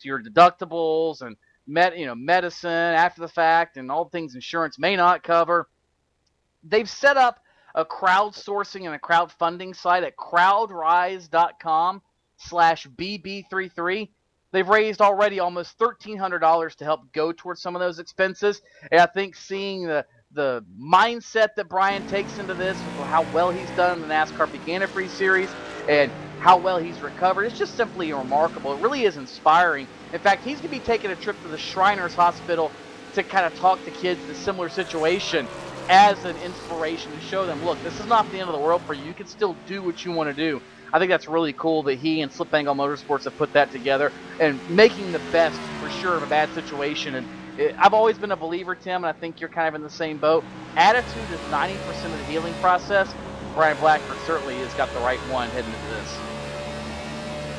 to your deductibles and medicine after the fact and all things insurance may not cover. They've set up a crowdsourcing and a crowdfunding site at crowdrise.com/BB33. They've raised already almost $1,300 to help go towards some of those expenses. And I think seeing the mindset that Brian takes into this, how well he's done in the NASCAR Peak Antifreeze series, and how well he's recovered, it's just simply remarkable. It really is inspiring. In fact, he's going to be taking a trip to the Shriners Hospital to kind of talk to kids in a similar situation as an inspiration to show them, look, this is not the end of the world for you. You can still do what you want to do. I think that's really cool that he and Slip Angle Motorsports have put that together and making the best, for sure, of a bad situation. And I've always been a believer, Tim, and I think you're kind of in the same boat. Attitude is 90% of the healing process. Brian Blackford certainly has got the right one heading into this.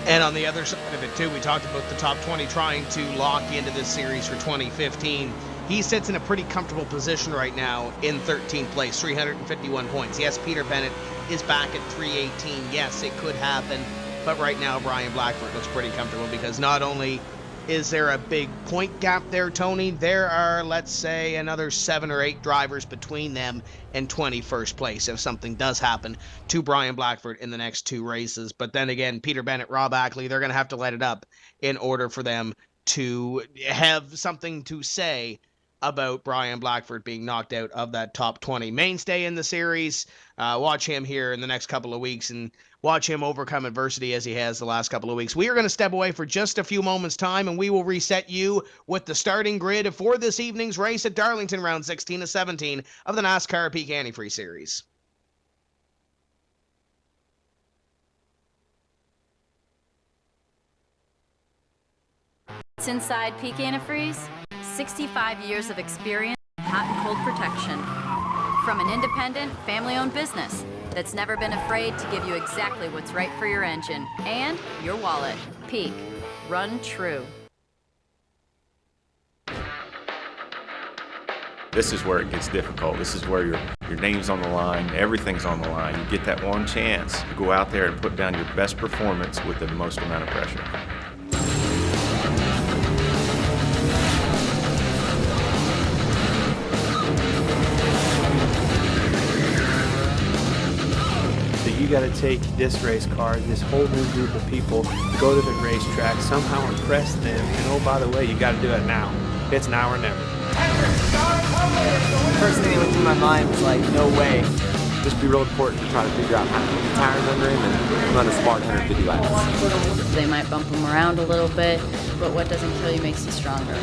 And on the other side of it, too, we talked about the top 20 trying to lock into this series for 2015. He sits in a pretty comfortable position right now in 13th place, 351 points. Yes, Peter Bennett is back at 318. Yes, it could happen. But right now, Brian Blackford looks pretty comfortable because not only is there a big point gap there, Tony, there are, let's say, another 7 or 8 drivers between them and 21st place if something does happen to Brian Blackford in the next 2 races. But then again, Peter Bennett, Rob Ackley, they're going to have to let it up in order for them to have something to say about Brian Blackford being knocked out of that top 20. Mainstay in the series. Watch him here in the next couple of weeks and watch him overcome adversity as he has the last couple of weeks. We are going to step away for just a few moments' time, and we will reset you with the starting grid for this evening's race at Darlington, round 16 to 17 of the NASCAR Peak Antifreeze Series. What's inside Peak Antifreeze? 65 years of experience in hot and cold protection. From an independent, family-owned business that's never been afraid to give you exactly what's right for your engine and your wallet. Peak. Run true. This is where it gets difficult. This is where your name's on the line, everything's on the line. You get that one chance to go out there and put down your best performance with the most amount of pressure. You got to take this race car, this whole new group of people, go to the racetrack, somehow impress them, and oh, by the way, you got to do it now. It's now or never. First thing that went through my mind was like, no way. Just be real important to try to figure out how to put the tires under him and run a smart 150 laps. They might bump him around a little bit, but what doesn't kill you makes you stronger.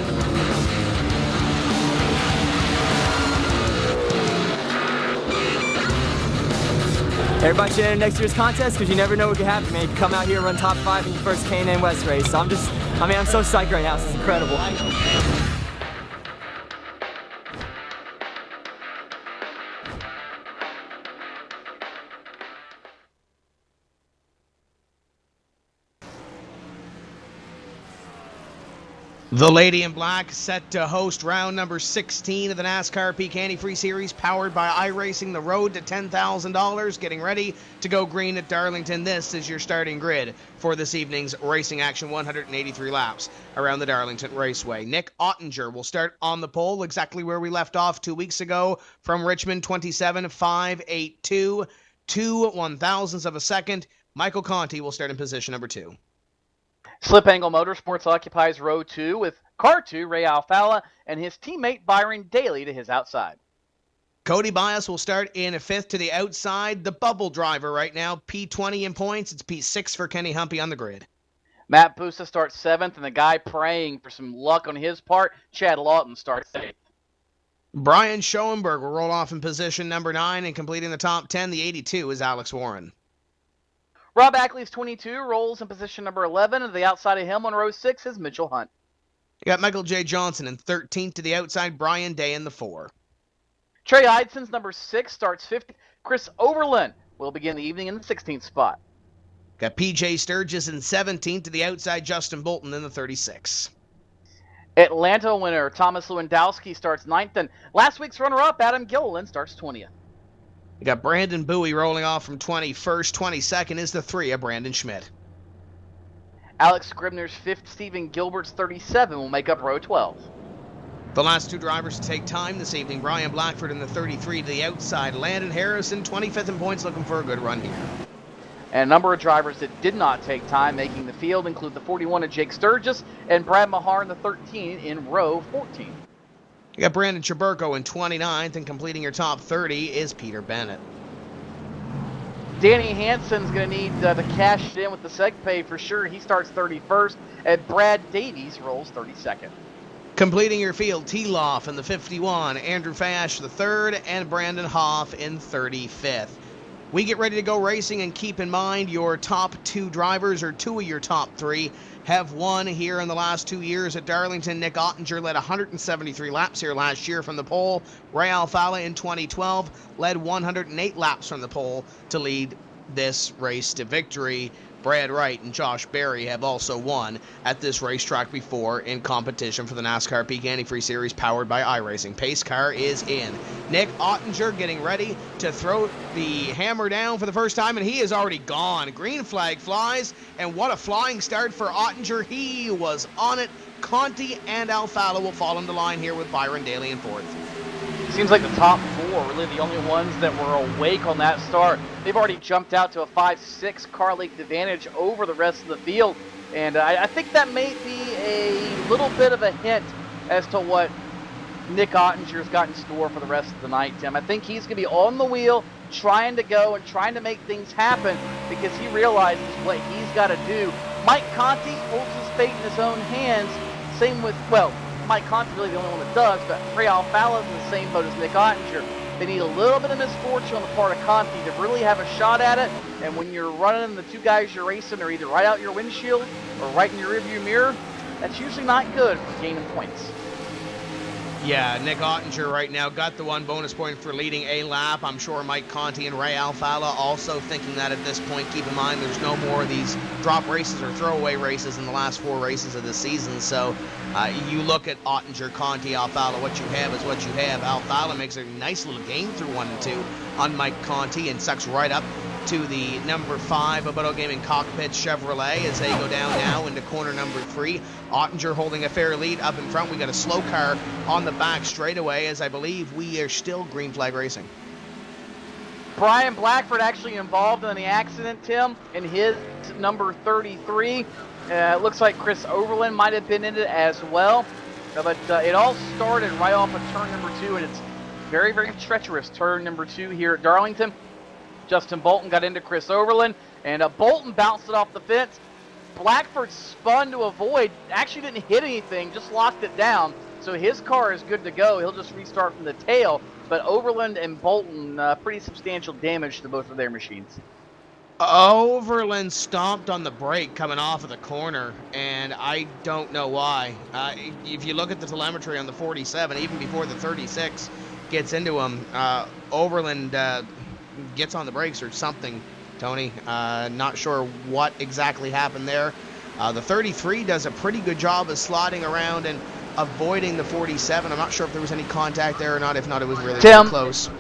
Everybody should enter next year's contest because you never know what could happen, man. You can come out here and run top 5 in your first K&N West race. So I'm so psyched right now. This is incredible. The Lady in Black set to host round number 16 of the NASCAR Peak Antifreeze Series, powered by iRacing, the road to $10,000, getting ready to go green at Darlington. This is your starting grid for this evening's racing action, 183 laps around the Darlington Raceway. Nick Ottinger will start on the pole, exactly where we left off 2 weeks ago from Richmond, 27.582, 2/1000ths of a second. Michael Conti will start in position number 2. Slip Angle Motorsports occupies row 2 with car 2, Ray Alfala, and his teammate Byron Daly to his outside. Cody Bias will start in 5th to the outside. The bubble driver right now, P20 in points. It's P6 for Kenny Humpy on the grid. Matt Busa starts 7th, and the guy praying for some luck on his part, Chad Lawton, starts 8th. Brian Schoenberg will roll off in position number 9, and completing the top 10, the 82 is Alex Warren. Rob Ackley's 22 rolls in position number 11, and to the outside of him on row 6 is Mitchell Hunt. You got Michael J. Johnson in 13th to the outside, Brian Day in the 4. Trey Eidson's number 6 starts 50th. Chris Overland will begin the evening in the 16th spot. Got P.J. Sturgis in 17th to the outside, Justin Bolton in the 36. Atlanta winner Thomas Lewandowski starts 9th, and last week's runner-up Adam Gilliland starts 20th. You got Brandon Bowie rolling off from 21st. 22nd is the 3 of Brandon Schmidt. Alex Scribner's 5th, Stephen Gilbert's 37 will make up row 12. The last two drivers to take time this evening, Brian Blackford in the 33 to the outside. Landon Harrison, 25th in points, looking for a good run here. And a number of drivers that did not take time making the field include the 41 of Jake Sturgis and Brad Mahar in the 13 in row 14. You got Brandon Chaburko in 29th, and completing your top 30 is Peter Bennett. Danny Hansen's going to need to cash it in with the seg pay for sure. He starts 31st, and Brad Davies rolls 32nd. Completing your field, T-Loff in the 51, Andrew Fash the 3rd, and Brandon Hoff in 35th. We get ready to go racing, and keep in mind your top 2 drivers, or 2 of your top 3, have won here in the last 2 years at Darlington. Nick Ottinger led 173 laps here last year from the pole. Ray Alfala in 2012 led 108 laps from the pole to lead this race to victory. Brad Wright and Josh Berry have also won at this racetrack before in competition for the NASCAR Peak Antifreeze Series powered by iRacing. Pace car is in. Nick Ottinger getting ready to throw the hammer down for the first time, and he is already gone. Green flag flies, and what a flying start for Ottinger. He was on it. Conti and Alfala will fall into line here with Byron Daly in 4th. Seems like the top 4 are really the only ones that were awake on that start. They've already jumped out to a 5-6 car length advantage over the rest of the field. And I think that may be a little bit of a hint as to what Nick Ottinger's got in store for the rest of the night, Tim. I think he's going to be on the wheel, trying to go and trying to make things happen because he realizes what he's got to do. Mike Conti holds his fate in his own hands. Same with, well, Mike Conti's really the only one that does, but Ray Alfala's in the same boat as Nick Ottinger. They need a little bit of misfortune on the part of Conti to really have a shot at it, and when you're running the 2 guys you're racing are either right out your windshield or right in your rearview mirror, that's usually not good for gaining points. Yeah, Nick Ottinger right now got the 1 bonus point for leading a lap. I'm sure Mike Conti and Ray Alfala also thinking that at this point. Keep in mind there's no more of these drop races or throwaway races in the last 4 races of the season. So you look at Ottinger, Conti, Alfala, what you have is what you have. Alfala makes a nice little gain through 1 and 2 on Mike Conti and sucks right up to the number 5 Moto Gaming Cockpit Chevrolet as they go down now into corner number 3. Ottinger holding a fair lead up in front. We got a slow car on the back straightaway as I believe we are still green flag racing. Brian Blackford actually involved in the accident, Tim, in his number 33. It looks like Chris Overland might have been in it as well. But it all started right off of turn number 2, and it's very, very treacherous turn number 2 here at Darlington. Justin Bolton got into Chris Overland, and Bolton bounced it off the fence. Blackford spun to avoid, actually didn't hit anything, just locked it down. So his car is good to go. He'll just restart from the tail. But Overland and Bolton, pretty substantial damage to both of their machines. Overland stomped on the brake coming off of the corner, and I don't know why. If you look at the telemetry on the 47, even before the 36 gets into him, Overland gets on the brakes or something, Tony. Not sure what exactly happened there. The 33 does a pretty good job of sliding around and avoiding the 47. I'm not sure if there was any contact there or not. If not, it was really close.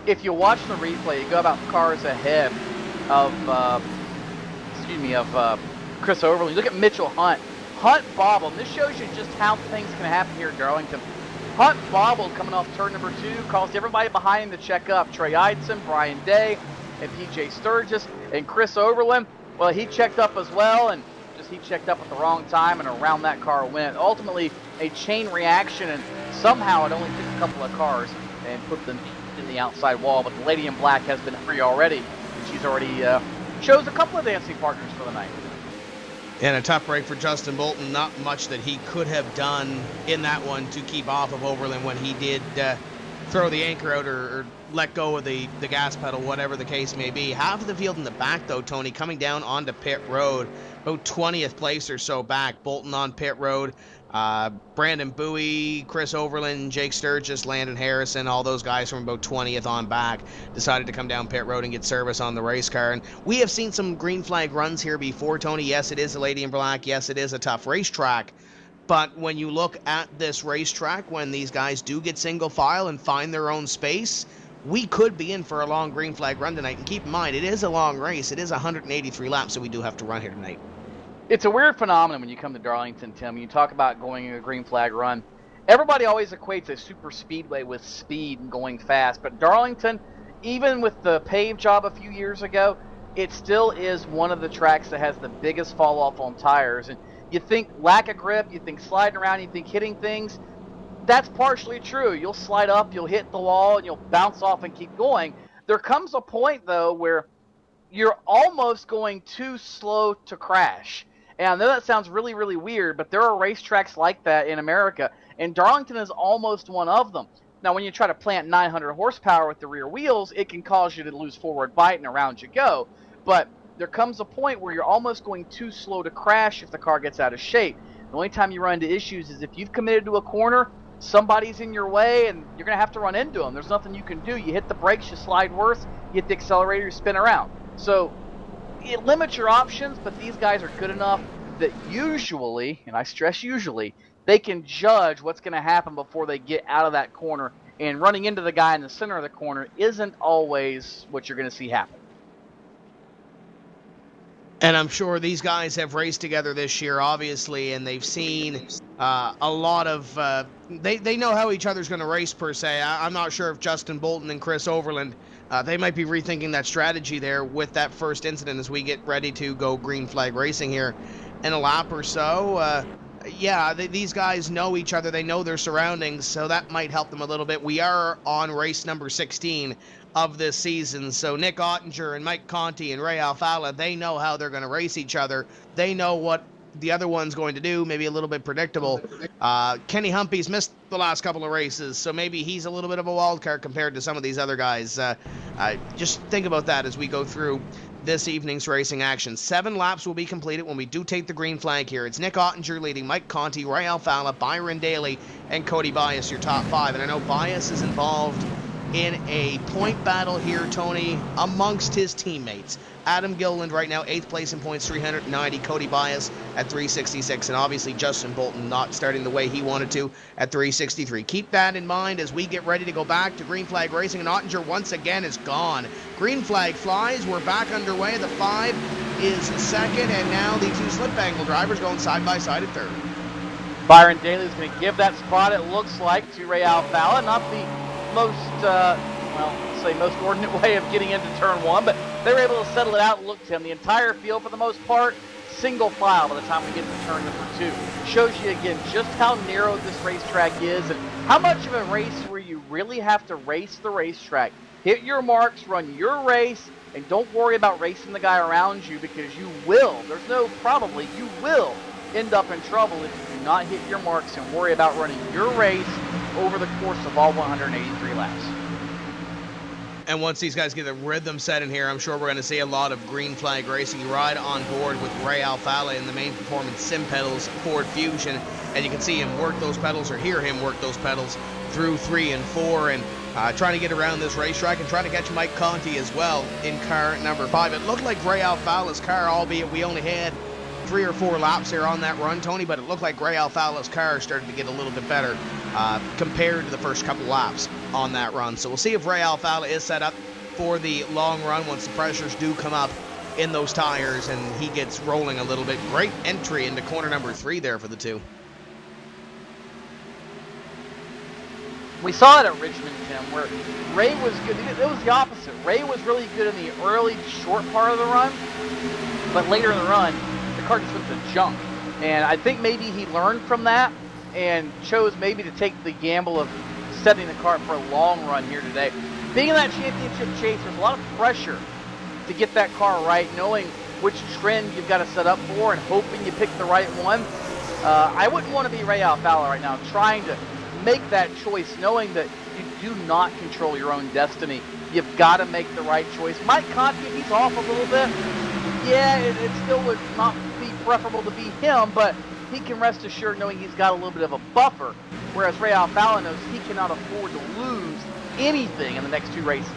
If you watch the replay, you go about cars ahead of Chris Overland. Look at Mitchell Hunt. Hunt bobbled. This shows you just how things can happen here at Darlington. Hunt bobbled coming off turn number 2, caused everybody behind him to check up. Trey Eidson, Brian Day, and PJ Sturgis, and Chris Overland. Well, he checked up as well, and just he checked up at the wrong time, and around that car went. Ultimately, a chain reaction, and somehow it only took a couple of cars and put them in the outside wall. But the lady in black has been free already, and she's already chose a couple of dancing partners for the night. And a tough break for Justin Bolton. Not much that he could have done in that one to keep off of Overland when he did throw the anchor out or let go of the gas pedal, whatever the case may be. Half of the field in the back, though, Tony, coming down onto pit road, about 20th place or so back. Bolton on pit road. Brandon Bowie, Chris Overland, Jake Sturgis, Landon Harrison, all those guys from about 20th on back decided to come down pit road and get service on the race car. And we have seen some green flag runs here before, Tony. Yes, it is a lady in black. Yes, it is a tough racetrack. But when you look at this racetrack, when these guys do get single file and find their own space, we could be in for a long green flag run tonight. And keep in mind, it is a long race. It is 183 laps that we do have to run here tonight. It's a weird phenomenon when you come to Darlington, Tim. You talk about going a green flag run. Everybody always equates a super speedway with speed and going fast, but Darlington, even with the pave job a few years ago, it still is one of the tracks that has the biggest fall off on tires. And you think lack of grip, you think sliding around, you think hitting things. That's partially true. You'll slide up, you'll hit the wall, and you'll bounce off and keep going. There comes a point, though, where you're almost going too slow to crash. And I know that sounds really, really weird, but there are racetracks like that in America, and Darlington is almost one of them. Now, when you try to plant 900 horsepower with the rear wheels, it can cause you to lose forward bite, and around you go. But there comes a point where you're almost going too slow to crash if the car gets out of shape. The only time you run into issues is if you've committed to a corner, somebody's in your way, and you're going to have to run into them. There's nothing you can do. You hit the brakes, you slide worse, you hit the accelerator, you spin around. So it limits your options, but these guys are good enough that usually, and I stress usually, they can judge what's going to happen before they get out of that corner, and running into the guy in the center of the corner isn't always what you're going to see happen. And I'm sure these guys have raced together this year, obviously, and they've seen a lot of they know how each other's going to race, per se. I'm not sure if Justin Bolton and Chris Overland, they might be rethinking that strategy there with that first incident as we get ready to go green flag racing here in a lap or so. Yeah, these guys know each other. They know their surroundings, so that might help them a little bit. We are on race number 16 of this season, so Nick Ottinger and Mike Conti and Ray Alfala, they know how they're going to race each other. They know what the other one's going to do, maybe a little bit predictable. Kenny Humpy's missed the last couple of races, so maybe he's a little bit of a wild card compared to some of these other guys. Just think about that as we go through this evening's racing action. 7 laps will be completed when we do take the green flag here. It's Nick Ottinger leading, Mike Conti, Ray Alfala, Byron Daly, and Cody Bias, your top 5. And I know Bias is involved in a point battle here, Tony, amongst his teammates. Adam Gilliland right now, 8th place in points, 390. Cody Bias at 366. And obviously Justin Bolton not starting the way he wanted to at 363. Keep that in mind as we get ready to go back to green flag racing. And Ottinger once again is gone. Green flag flies. We're back underway. The 5 is second. And now the 2 slip angle drivers going side by side at third. Byron Daly is going to give that spot, it looks like, to Ray Alfala. Not the most, most ordinate way of getting into turn 1, but they were able to settle it out and look to him. The entire field, for the most part, single file by the time we get to turn number 2. Shows you again just how narrow this racetrack is and how much of a race where you really have to race the racetrack. Hit your marks, run your race, and don't worry about racing the guy around you, because you will. There's no probably, you will end up in trouble if you do not hit your marks and worry about running your race over the course of all 183 laps. And once these guys get the rhythm set in here, I'm sure we're going to see a lot of green flag racing. You ride on board with Ray Alfala in the main performance sim pedals Ford Fusion, and you can see him work those pedals, or hear him work those pedals through 3 and 4, and trying to get around this racetrack and trying to catch Mike Conti as well in car number 5. It looked like Ray Alfala's car, albeit we only had 3 or 4 laps here on that run, Tony, but it looked like Ray Alfala's car started to get a little bit better compared to the first couple laps on that run. So we'll see if Ray Alfala is set up for the long run once the pressures do come up in those tires and he gets rolling a little bit. Great entry into corner number 3 there for the 2. We saw it at Richmond, Tim, where Ray was good. It was the opposite. Ray was really good in the early, short part of the run, but later in the run, the car just went to junk. And I think maybe he learned from that and chose maybe to take the gamble of setting the car for a long run here today. Being in that championship chase, there's a lot of pressure to get that car right, knowing which trend you've got to set up for and hoping you pick the right one. I wouldn't want to be Ray Alfala right now, trying to make that choice, knowing that you do not control your own destiny. You've got to make the right choice. Mike Conti, if he's off a little bit, yeah, it still would not be preferable to be him, but he can rest assured knowing he's got a little bit of a buffer, whereas Ray Alfala knows he cannot afford to lose anything in the next 2 races.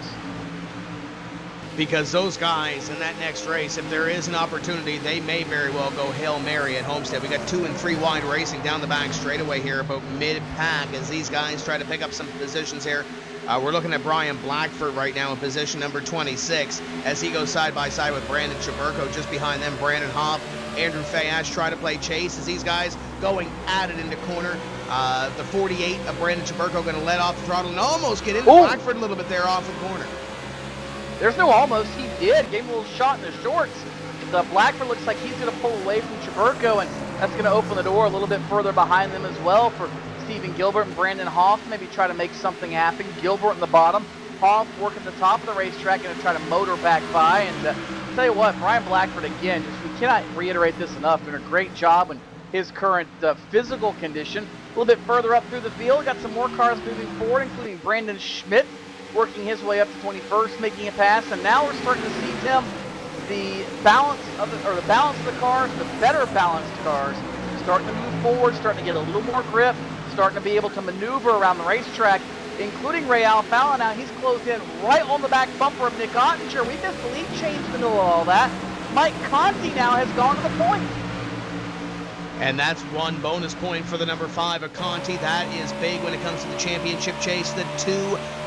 Because those guys in that next race, if there is an opportunity, they may very well go Hail Mary at Homestead. We got 2 and 3 wide racing down the back straightaway here about mid-pack as these guys try to pick up some positions here. We're looking at Brian Blackford right now in position number 26 as he goes side by side with Brandon Chaburko. Just behind them, Brandon Hoff Andrew Fayas try to play chase as these guys going at it into corner. The 48 of Brandon Chaburko going to let off the throttle and almost get into Blackford a little bit there off the corner. There's no almost. He did. Gave him a little shot in the shorts. The Blackford looks like he's going to pull away from Chaburko, and that's going to open the door a little bit further behind them as well for Stephen Gilbert and Brandon Hoff. Maybe try to make something happen. Gilbert in the bottom. Hoff working the top of the racetrack, going to try to motor back by. And tell you what, Brian Blackford, again, we cannot reiterate this enough, doing a great job in his current physical condition. A little bit further up through the field, got some more cars moving forward, including Brandon Schmidt working his way up to 21st, making a pass. And now we're starting to see, Tim, the balance of the cars, the better balanced cars, starting to move forward, starting to get a little more grip, starting to be able to maneuver around the racetrack, including Ray Alfalla. Now he's closed in right on the back bumper of Nick Ottinger. We missed the lead change in the middle of all that. Mike Conti now has gone to the point. And that's one bonus point for the number 5 of Conti. That is big when it comes to the championship chase. The 2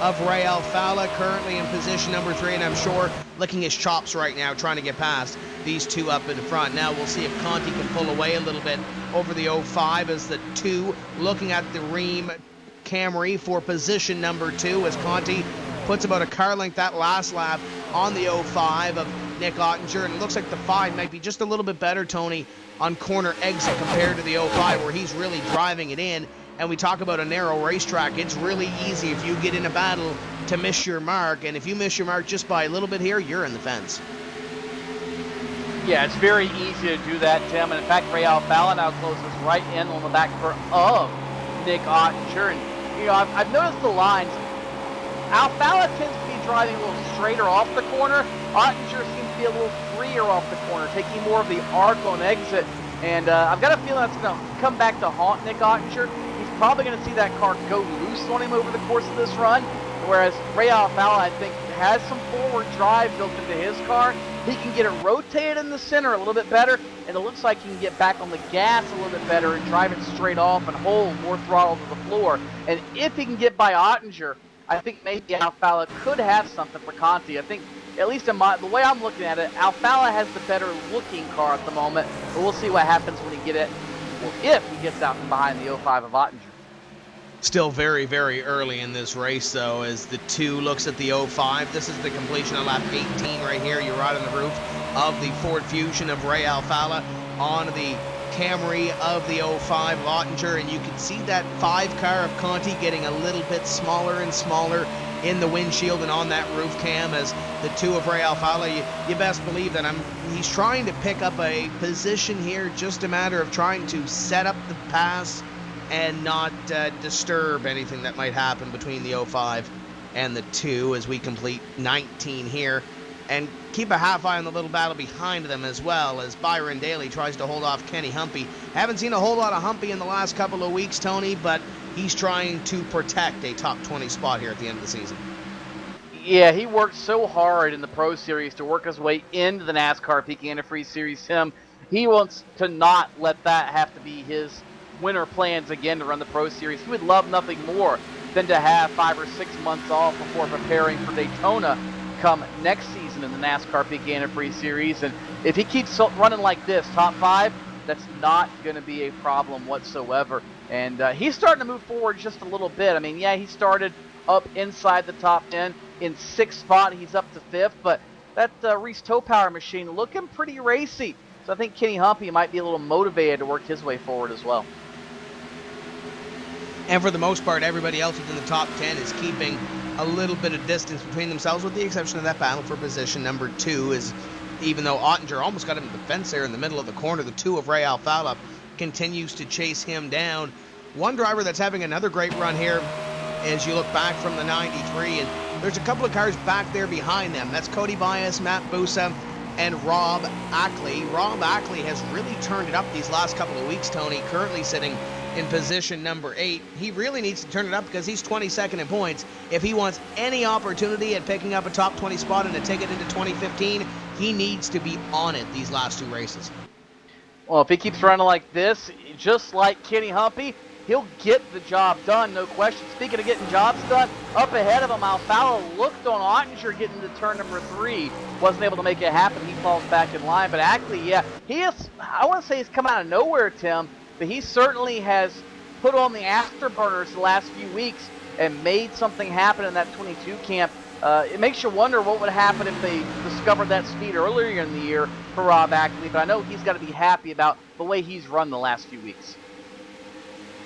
of Ray Alfalla currently in position number 3, and I'm sure licking his chops right now trying to get past these 2 up in the front. Now we'll see if Conti can pull away a little bit over the 05 as the 2 looking at the Rheem Camry for position number 2 as Conti puts about a car length that last lap on the 05 of Nick Ottinger, and it looks like the 5 might be just a little bit better, Tony, on corner exit compared to the 05 where he's really driving it in. And we talk about a narrow racetrack. It's really easy if you get in a battle to miss your mark, and if you miss your mark just by a little bit here, you're in the fence. Yeah, it's very easy to do that, Tim. And in fact, Ray Alfalla now closes right in on the back foot of Nick Ottinger. And, you know, I've noticed the lines. Alfalla tends to be driving a little straighter off the corner. Ottinger seems to be a little freer off the corner, taking more of the arc on exit. And I've got a feeling that's going to come back to haunt Nick Ottinger. He's probably going to see that car go loose on him over the course of this run. Whereas Ray Alfalla, I think, has some forward drive built into his car. He can get it rotated in the center a little bit better, and it looks like he can get back on the gas a little bit better and drive it straight off and hold more throttle to the floor. And if he can get by Ottinger, I think maybe Alfalla could have something for Conti. I think, at least in the way I'm looking at it, Alfalla has the better looking car at the moment, but we'll see what happens when he if he gets out from behind the 05 of Ottinger. Still very, very early in this race, though, as the 2 looks at the 05. This is the completion on lap 18 right here. You're right on the roof of the Ford Fusion of Ray Alfalla on the Camry of the 05 of Ottinger, and you can see that 5 car of Conti getting a little bit smaller and smaller in the windshield and on that roof cam as the 2 of Ray Alfalla. You best believe that he's trying to pick up a position here, just a matter of trying to set up the pass and not disturb anything that might happen between the 05 and the 2 as we complete 19 here. And keep a half eye on the little battle behind them as well as Byron Daly tries to hold off Kenny Humpy. Haven't seen a whole lot of Humpy in the last couple of weeks, Tony, but he's trying to protect a top 20 spot here at the end of the season. Yeah, he worked so hard in the Pro Series to work his way into the NASCAR Peak Antifreeze Series. He wants to not let that have to be his winter plans again to run the Pro Series. He would love nothing more than to have 5 or 6 months off before preparing for Daytona come next season in the NASCAR Peak Antifreeze Series. And if he keeps running like this, top 5, that's not going to be a problem whatsoever. And he's starting to move forward just a little bit. I mean, yeah, he started up inside the top 10 in 6th spot. He's up to 5th, but that Reese Tow Power machine looking pretty racy. So I think Kenny Humpy might be a little motivated to work his way forward as well. And for the most part, everybody else within the top 10 is keeping a little bit of distance between themselves, with the exception of that battle for position number 2, is even though Ottinger almost got him in the fence there in the middle of the corner, the 2 of Ray Alfalla continues to chase him down. One driver that's having another great run here as you look back from the 93, and there's a couple of cars back there behind them. That's Cody Bias, Matt Busa, and Rob Ackley. Rob Ackley has really turned it up these last couple of weeks, Tony, currently sitting in position number 8. He really needs to turn it up because he's 22nd in points. If he wants any opportunity at picking up a top 20 spot and a ticket into 2015, he needs to be on it these last 2 races. Well, if he keeps running like this, just like Kenny Humpy, he'll get the job done, no question. Speaking of getting jobs done, up ahead of him, Alfala looked on Ottinger getting to turn number 3. Wasn't able to make it happen. He falls back in line. But actually, yeah, he is, I want to say he's come out of nowhere, Tim, but he certainly has put on the afterburners the last few weeks and made something happen in that 22 camp. It makes you wonder what would happen if they discovered that speed earlier in the year for Rob Ackley, but I know he's got to be happy about the way he's run the last few weeks.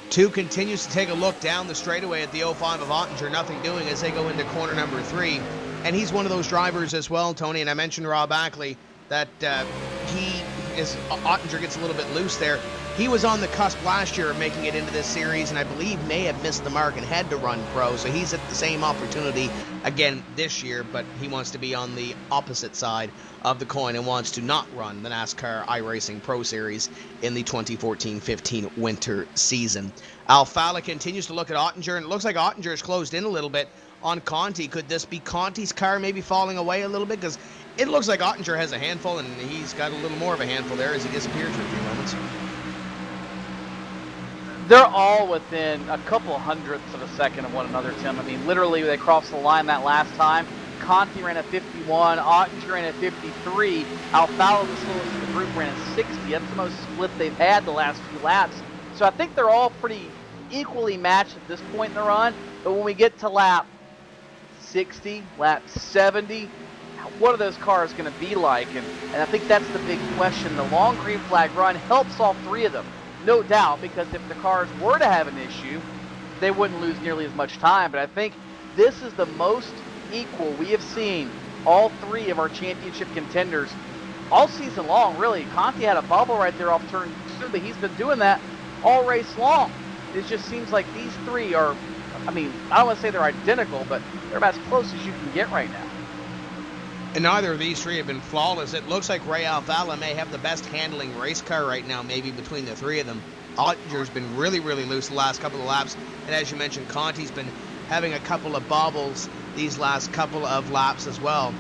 2 continues to take a look down the straightaway at the 05 of Ottinger, nothing doing as they go into corner number 3. And he's one of those drivers as well, Tony, and I mentioned Rob Ackley, that Ottinger gets a little bit loose there. He was on the cusp last year of making it into this series, and I believe may have missed the mark and had to run pro, so he's at the same opportunity again this year, but he wants to be on the opposite side of the coin and wants to not run the NASCAR iRacing Pro Series in the 2014-15 winter season. Alfala continues to look at Ottinger, and it looks like Ottinger has closed in a little bit on Conti. Could this be Conti's car maybe falling away a little bit? Because it looks like Ottinger has a handful, and he's got a little more of a handful there as he disappears for a few moments. They're all within a couple hundredths of a second of one another, Tim. I mean, literally, they crossed the line that last time. Conti ran at 51, Ottinger ran at 53, Alfala, the slowest in the group, ran at 60. That's the most split they've had the last few laps. So I think they're all pretty equally matched at this point in the run. But when we get to lap 60, lap 70, what are those cars going to be like? And I think that's the big question. The long green flag run helps all 3 of them. No doubt, because if the cars were to have an issue, they wouldn't lose nearly as much time. But I think this is the most equal we have seen all 3 of our championship contenders all season long, really. Conti had a bubble right there off turn 2, but he's been doing that all race long. It just seems like these 3 are, I mean, I don't want to say they're identical, but they're about as close as you can get right now. And neither of these 3 have been flawless. It looks like Ray Alfala may have the best handling race car right now, maybe between the 3 of them. Ottinger's been really, really loose the last couple of laps. And as you mentioned, Conti's been having a couple of bobbles these last couple of laps as well.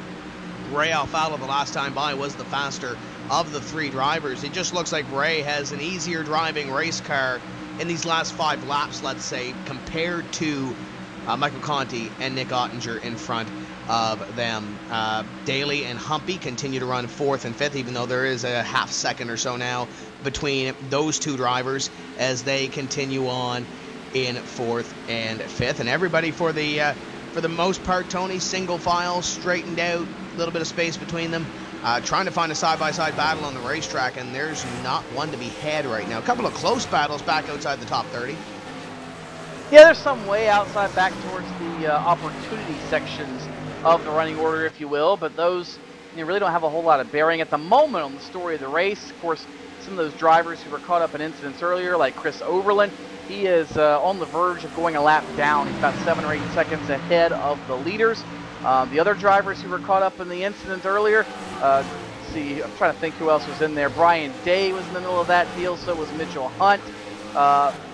Ray Alfala, the last time by, was the faster of the 3 drivers. It just looks like Ray has an easier driving race car in these last 5 laps, let's say, compared to Michael Conti and Nick Ottinger in front of them. Daly and Humpy continue to run 4th and 5th, even though there is a half second or so now between those 2 drivers as they continue on in 4th and 5th. And everybody for the most part, Tony, single file, straightened out, a little bit of space between them, trying to find a side-by-side battle on the racetrack, and there's not one to be had right now. A couple of close battles back outside the top 30. Yeah, there's some way outside back towards the opportunity sections of the running order, if you will, but those really don't have a whole lot of bearing at the moment on the story of the race. Of course, some of those drivers who were caught up in incidents earlier, like Chris Overland, he is on the verge of going a lap down. He's about 7 or 8 seconds ahead of the leaders. The other drivers who were caught up in the incident earlier, let's see, I'm trying to think who else was in there. Brian Day was in the middle of that deal, so was Mitchell Hunt.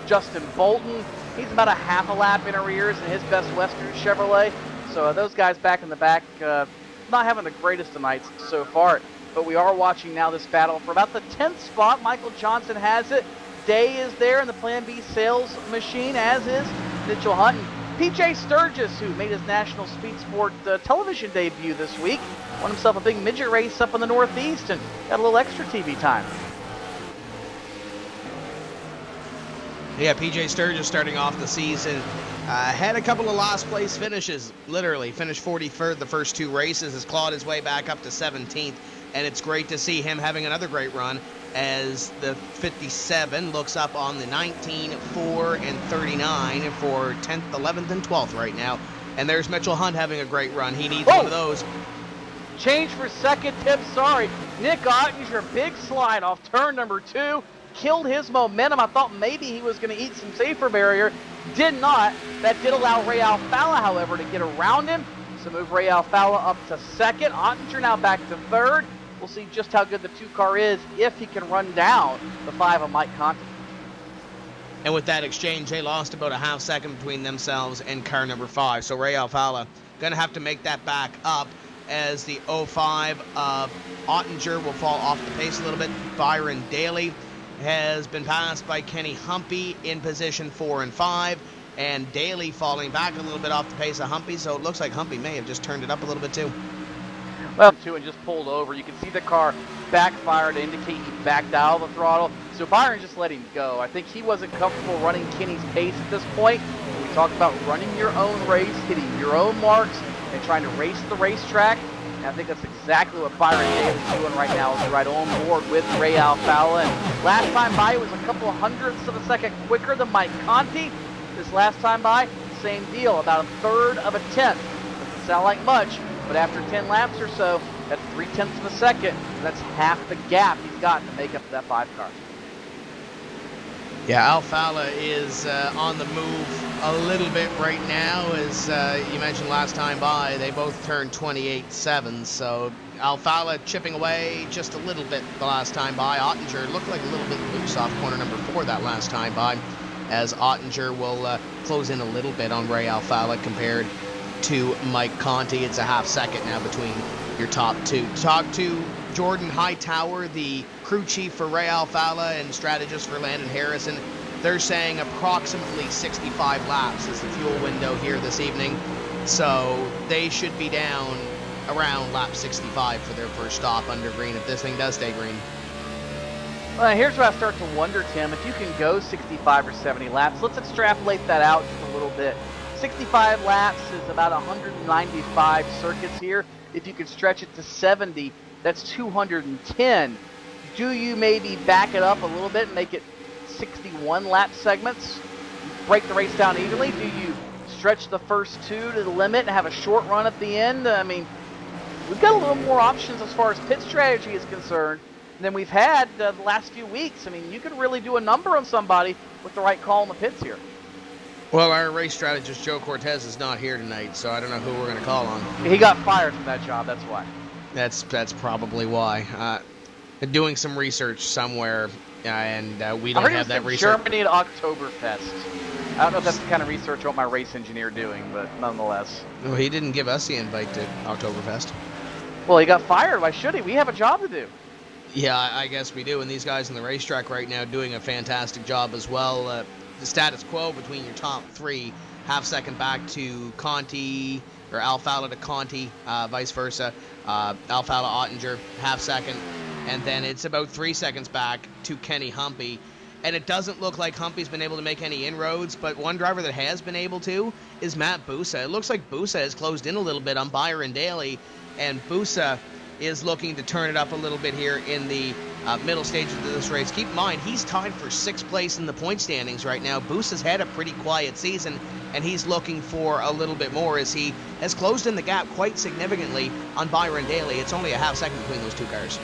Justin Bolton, he's about a half a lap in arrears in his Best Western Chevrolet. So those guys back in the back, not having the greatest of nights so far. But we are watching now this battle for about the 10th spot. Michael Johnson has it. Day is there in the Plan B sales machine, as is Mitchell Hunt. And PJ Sturgis, who made his National Speed Sport television debut this week, won himself a big midget race up in the Northeast and got a little extra TV time. Yeah, PJ Sturgis starting off the season. Had a couple of last place finishes, literally. Finished 43rd the first 2 races, has clawed his way back up to 17th. And it's great to see him having another great run as the 57 looks up on the 19, 4, and 39 for 10th, 11th, and 12th right now. And there's Mitchell Hunt having a great run. He needs one of those. Change for second, Tim, sorry. Nick Ottinger, big slide off turn number 2. Killed his momentum. I thought maybe he was going to eat some safer barrier. Did not. That did allow Ray Alfala, however, to get around him. So move Ray Alfala up to second. Ottinger now back to third. We'll see just how good the 2 car is if he can run down the 5 of Mike Conti. And with that exchange, they lost about a half second between themselves and car number 5. So Ray Alfala going to have to make that back up as the 05 of Ottinger will fall off the pace a little bit. Byron Daly has been passed by Kenny Humpy in position 4 and 5, and Daly falling back a little bit off the pace of Humpy, so it looks like Humpy may have just turned it up a little bit too. Well, too, and just pulled over. You can see the car backfire to indicate he backed out of the throttle. So Byron just let him go. I think he wasn't comfortable running Kenny's pace at this point. We talked about running your own race, hitting your own marks, and trying to race the racetrack. And I think that's exactly what Byron Day is doing right now, is right on board with Ray Alfalla. And last time by, it was a couple of hundredths of a second quicker than Mike Conti. This last time by, same deal, about a third of a tenth. Doesn't sound like much, but after 10 laps or so, that's 0.3 of a second. That's half the gap he's got to make up for that 5 car. Yeah, Alfalla is on the move a little bit right now. As you mentioned last time by, they both turned 28.7, so Alfalla chipping away just a little bit the last time by. Ottinger looked like a little bit loose off corner number 4 that last time by, as Ottinger will close in a little bit on Ray Alfalla compared to Mike Conti. It's a half second now between your top two. Talk to Jordan Hightower, the crew chief for Ray Alfalla and strategist for Landon Harrison. They're saying approximately 65 laps is the fuel window here this evening, so they should be down around lap 65 for their first stop under green if this thing does stay green. Well, here's where I start to wonder, Tim, if you can go 65 or 70 laps, let's extrapolate that out just a little bit. 65 laps is about 195 circuits here. If you could stretch it to 70, that's 210. Do you maybe back it up a little bit and make it 61 lap segments? Break the race down evenly? Do you stretch the first 2 to the limit and have a short run at the end? I mean, we've got a little more options as far as pit strategy is concerned than we've had the last few weeks. I mean, you could really do a number on somebody with the right call in the pits here. Well, our race strategist Joe Cortez is not here tonight, so I don't know who we're going to call on. He got fired from that job, that's why. That's probably why. Doing some research somewhere, and we don't have that research. Germany at Oktoberfest. I don't know if that's the kind of research I want my race engineer doing, but nonetheless. Well, he didn't give us the invite to Oktoberfest. Well, he got fired. Why should he? We have a job to do. Yeah, I guess we do, and these guys in the racetrack right now doing a fantastic job as well. The status quo between your top 3, half second back to Conti, or Alfalla to Conti, vice versa. Alfalla Ottinger, half second, and then it's about 3 seconds back to Kenny Humpy. And it doesn't look like Humpy's been able to make any inroads, but one driver that has been able to is Matt Busa. It looks like Busa has closed in a little bit on Byron Daly, and Busa is looking to turn it up a little bit here in the middle stages of this race. Keep in mind, he's tied for 6th place in the point standings right now. Busa's had a pretty quiet season, and he's looking for a little bit more as he has closed in the gap quite significantly on Byron Daly. It's only a half second between those 2 cars.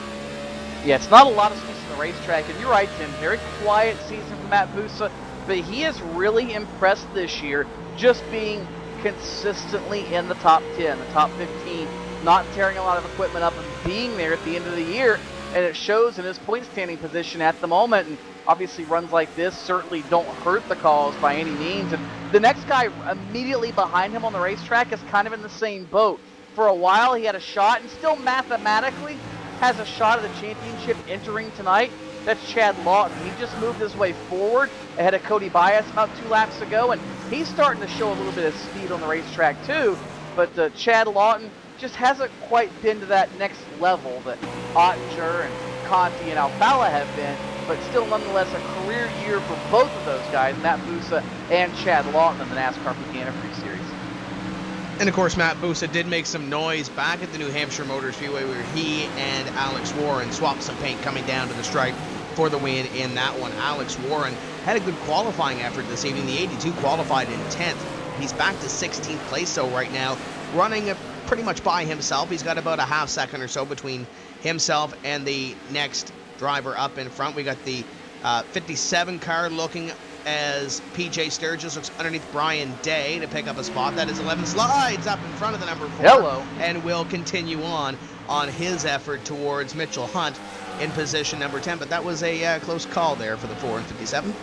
Yeah, it's not a lot of space on the racetrack, and you're right, Tim. Very quiet season for Matt Busa, but he has really impressed this year, just being consistently in the top 10, the top 15, not tearing a lot of equipment up and being there at the end of the year, and it shows in his point standing position at the moment. And obviously runs like this certainly don't hurt the cause by any means. And the next guy immediately behind him on the racetrack is kind of in the same boat. For a while he had a shot, and still mathematically has a shot at the championship entering tonight. That's Chad Lawton. He just moved his way forward ahead of Cody Bias about 2 laps ago, and he's starting to show a little bit of speed on the racetrack too. But Chad Lawton just hasn't quite been to that next level that Ottinger and Conti and Alfalla have been, but still nonetheless a career year for both of those guys, Matt Busa and Chad Lawton in the NASCAR Peak Antifreeze Series. And of course, Matt Busa did make some noise back at the New Hampshire Motor Speedway where he and Alex Warren swapped some paint coming down to the stripe for the win in that one. Alex Warren had a good qualifying effort this evening. The 82 qualified in 10th. He's back to 16th place so right now, running pretty much by himself. He's got about a half second or so between himself and the next driver up in front. We got the 57 car looking as PJ Sturgis looks underneath Brian Day to pick up a spot. That is 11 slides up in front of the number 4. Hello. And will continue on his effort towards Mitchell Hunt in position number 10. But that was a close call there for the 4 and 57.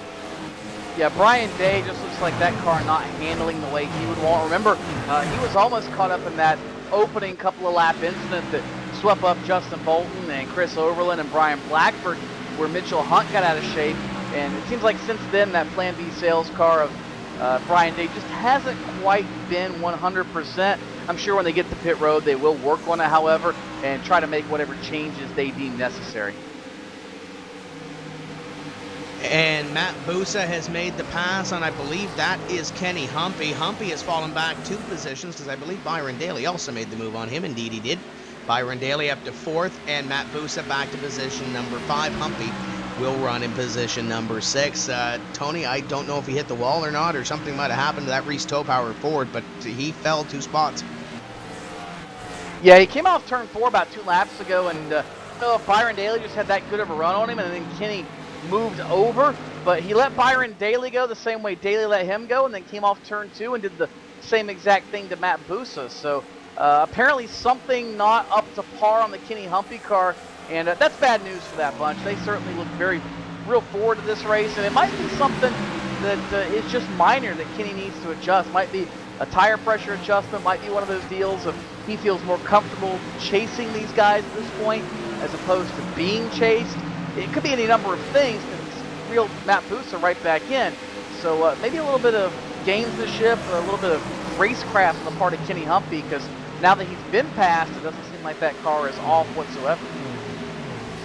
Yeah, Brian Day just looks like that car not handling the way he would want. Remember, he was almost caught up in that opening couple of lap incident that swept up Justin Bolton and Chris Overland and Brian Blackford, where Mitchell Hunt got out of shape. And it seems like since then that Plan B sales car of Brian Day just hasn't quite been 100%. I'm sure when they get to pit road, they will work on it, however, and try to make whatever changes they deem necessary. And Matt Busa has made the pass, and I believe that is Kenny Humpy. Humpy has fallen back 2 positions because I believe Byron Daly also made the move on him. Indeed, he did. Byron Daly up to 4th, and Matt Busa back to position number 5. Humpy will run in position number 6. Tony, I don't know if he hit the wall or not, or something might have happened to that Reese Topower Ford, but he fell 2 spots. Yeah, he came off turn 4 about 2 laps ago, and I don't know if Byron Daly just had that good of a run on him, and then Kenny moved over, but he let Byron Daly go the same way Daly let him go, and then came off turn 2 and did the same exact thing to Matt Busa. So apparently something not up to par on the Kenny Humpy car, and that's bad news for that bunch. They certainly look real forward to this race, and it might be something that is just minor that Kenny needs to adjust. Might be a tire pressure adjustment, might be one of those deals of he feels more comfortable chasing these guys at this point as opposed to being chased. It could be any number of things, because it's real Matt Busa right back in. So maybe a little bit of gamesmanship, or a little bit of racecraft on the part of Kenny Humpy, because now that he's been passed, it doesn't seem like that car is off whatsoever.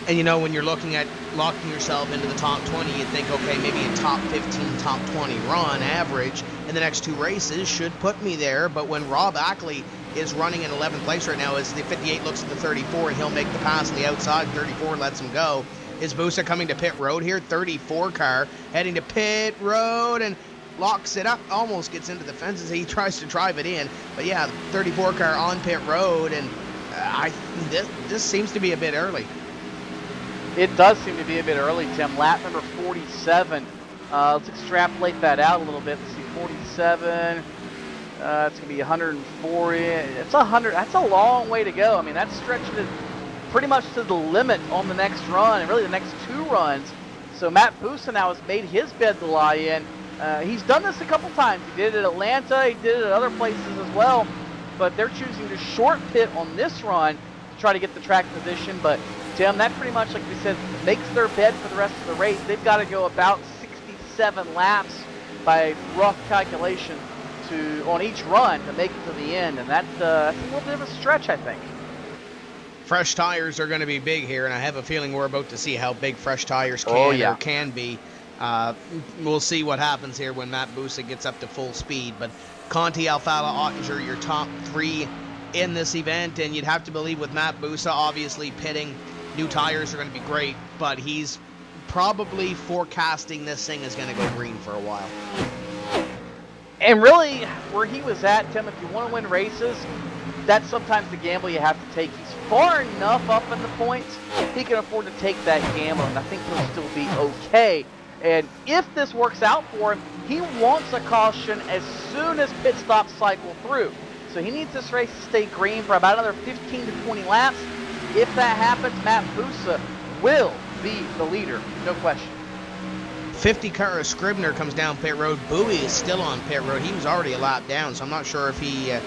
And you know, when you're looking at locking yourself into the top 20, you'd think, okay, maybe a top 15, top 20 run average in the next 2 races should put me there. But when Rob Ackley is running in 11th place right now, as the 58 looks at the 34, and he'll make the pass on the outside, 34 lets him go. Is Busa coming to pit road here? 34 car heading to pit road and locks it up, almost gets into the fences. He tries to drive it in, but yeah, 34 car on pit road, and this seems to be a bit early. It does seem to be a bit early, Tim. Lap number 47. Let's extrapolate that out a little bit. Let's see, 47. It's going to be 140. It's 100. That's a long way to go. I mean, that's stretching it pretty much to the limit on the next run, and really the next 2 runs. So Matt Busa now has made his bed to lie in. He's done this a couple times. He did it at Atlanta. He did it at other places as well. But they're choosing to short pit on this run to try to get the track position. But Tim, that pretty much, like we said, makes their bed for the rest of the race. They've got to go about 67 laps by rough calculation on each run to make it to the end, and that's a little bit of a stretch, I think. Fresh tires are going to be big here, and I have a feeling we're about to see how big fresh tires can be. We'll see what happens here when Matt Busa gets up to full speed. But Conti, Alfala, Ottinger, your top 3 in this event, and you'd have to believe with Matt Busa obviously pitting, new tires are going to be great, but he's probably forecasting this thing is going to go green for a while. And really, where he was at, Tim, if you want to win races, that's sometimes the gamble you have to take. He's far enough up in the points, he can afford to take that gamble, and I think he'll still be okay. And if this works out for him, he wants a caution as soon as pit stops cycle through. So he needs this race to stay green for about another 15 to 20 laps. If that happens, Matt Busa will be the leader, no question. 50 car Scribner comes down pit road. Bowie is still on pit road. He was already a lap down, so I'm not sure if he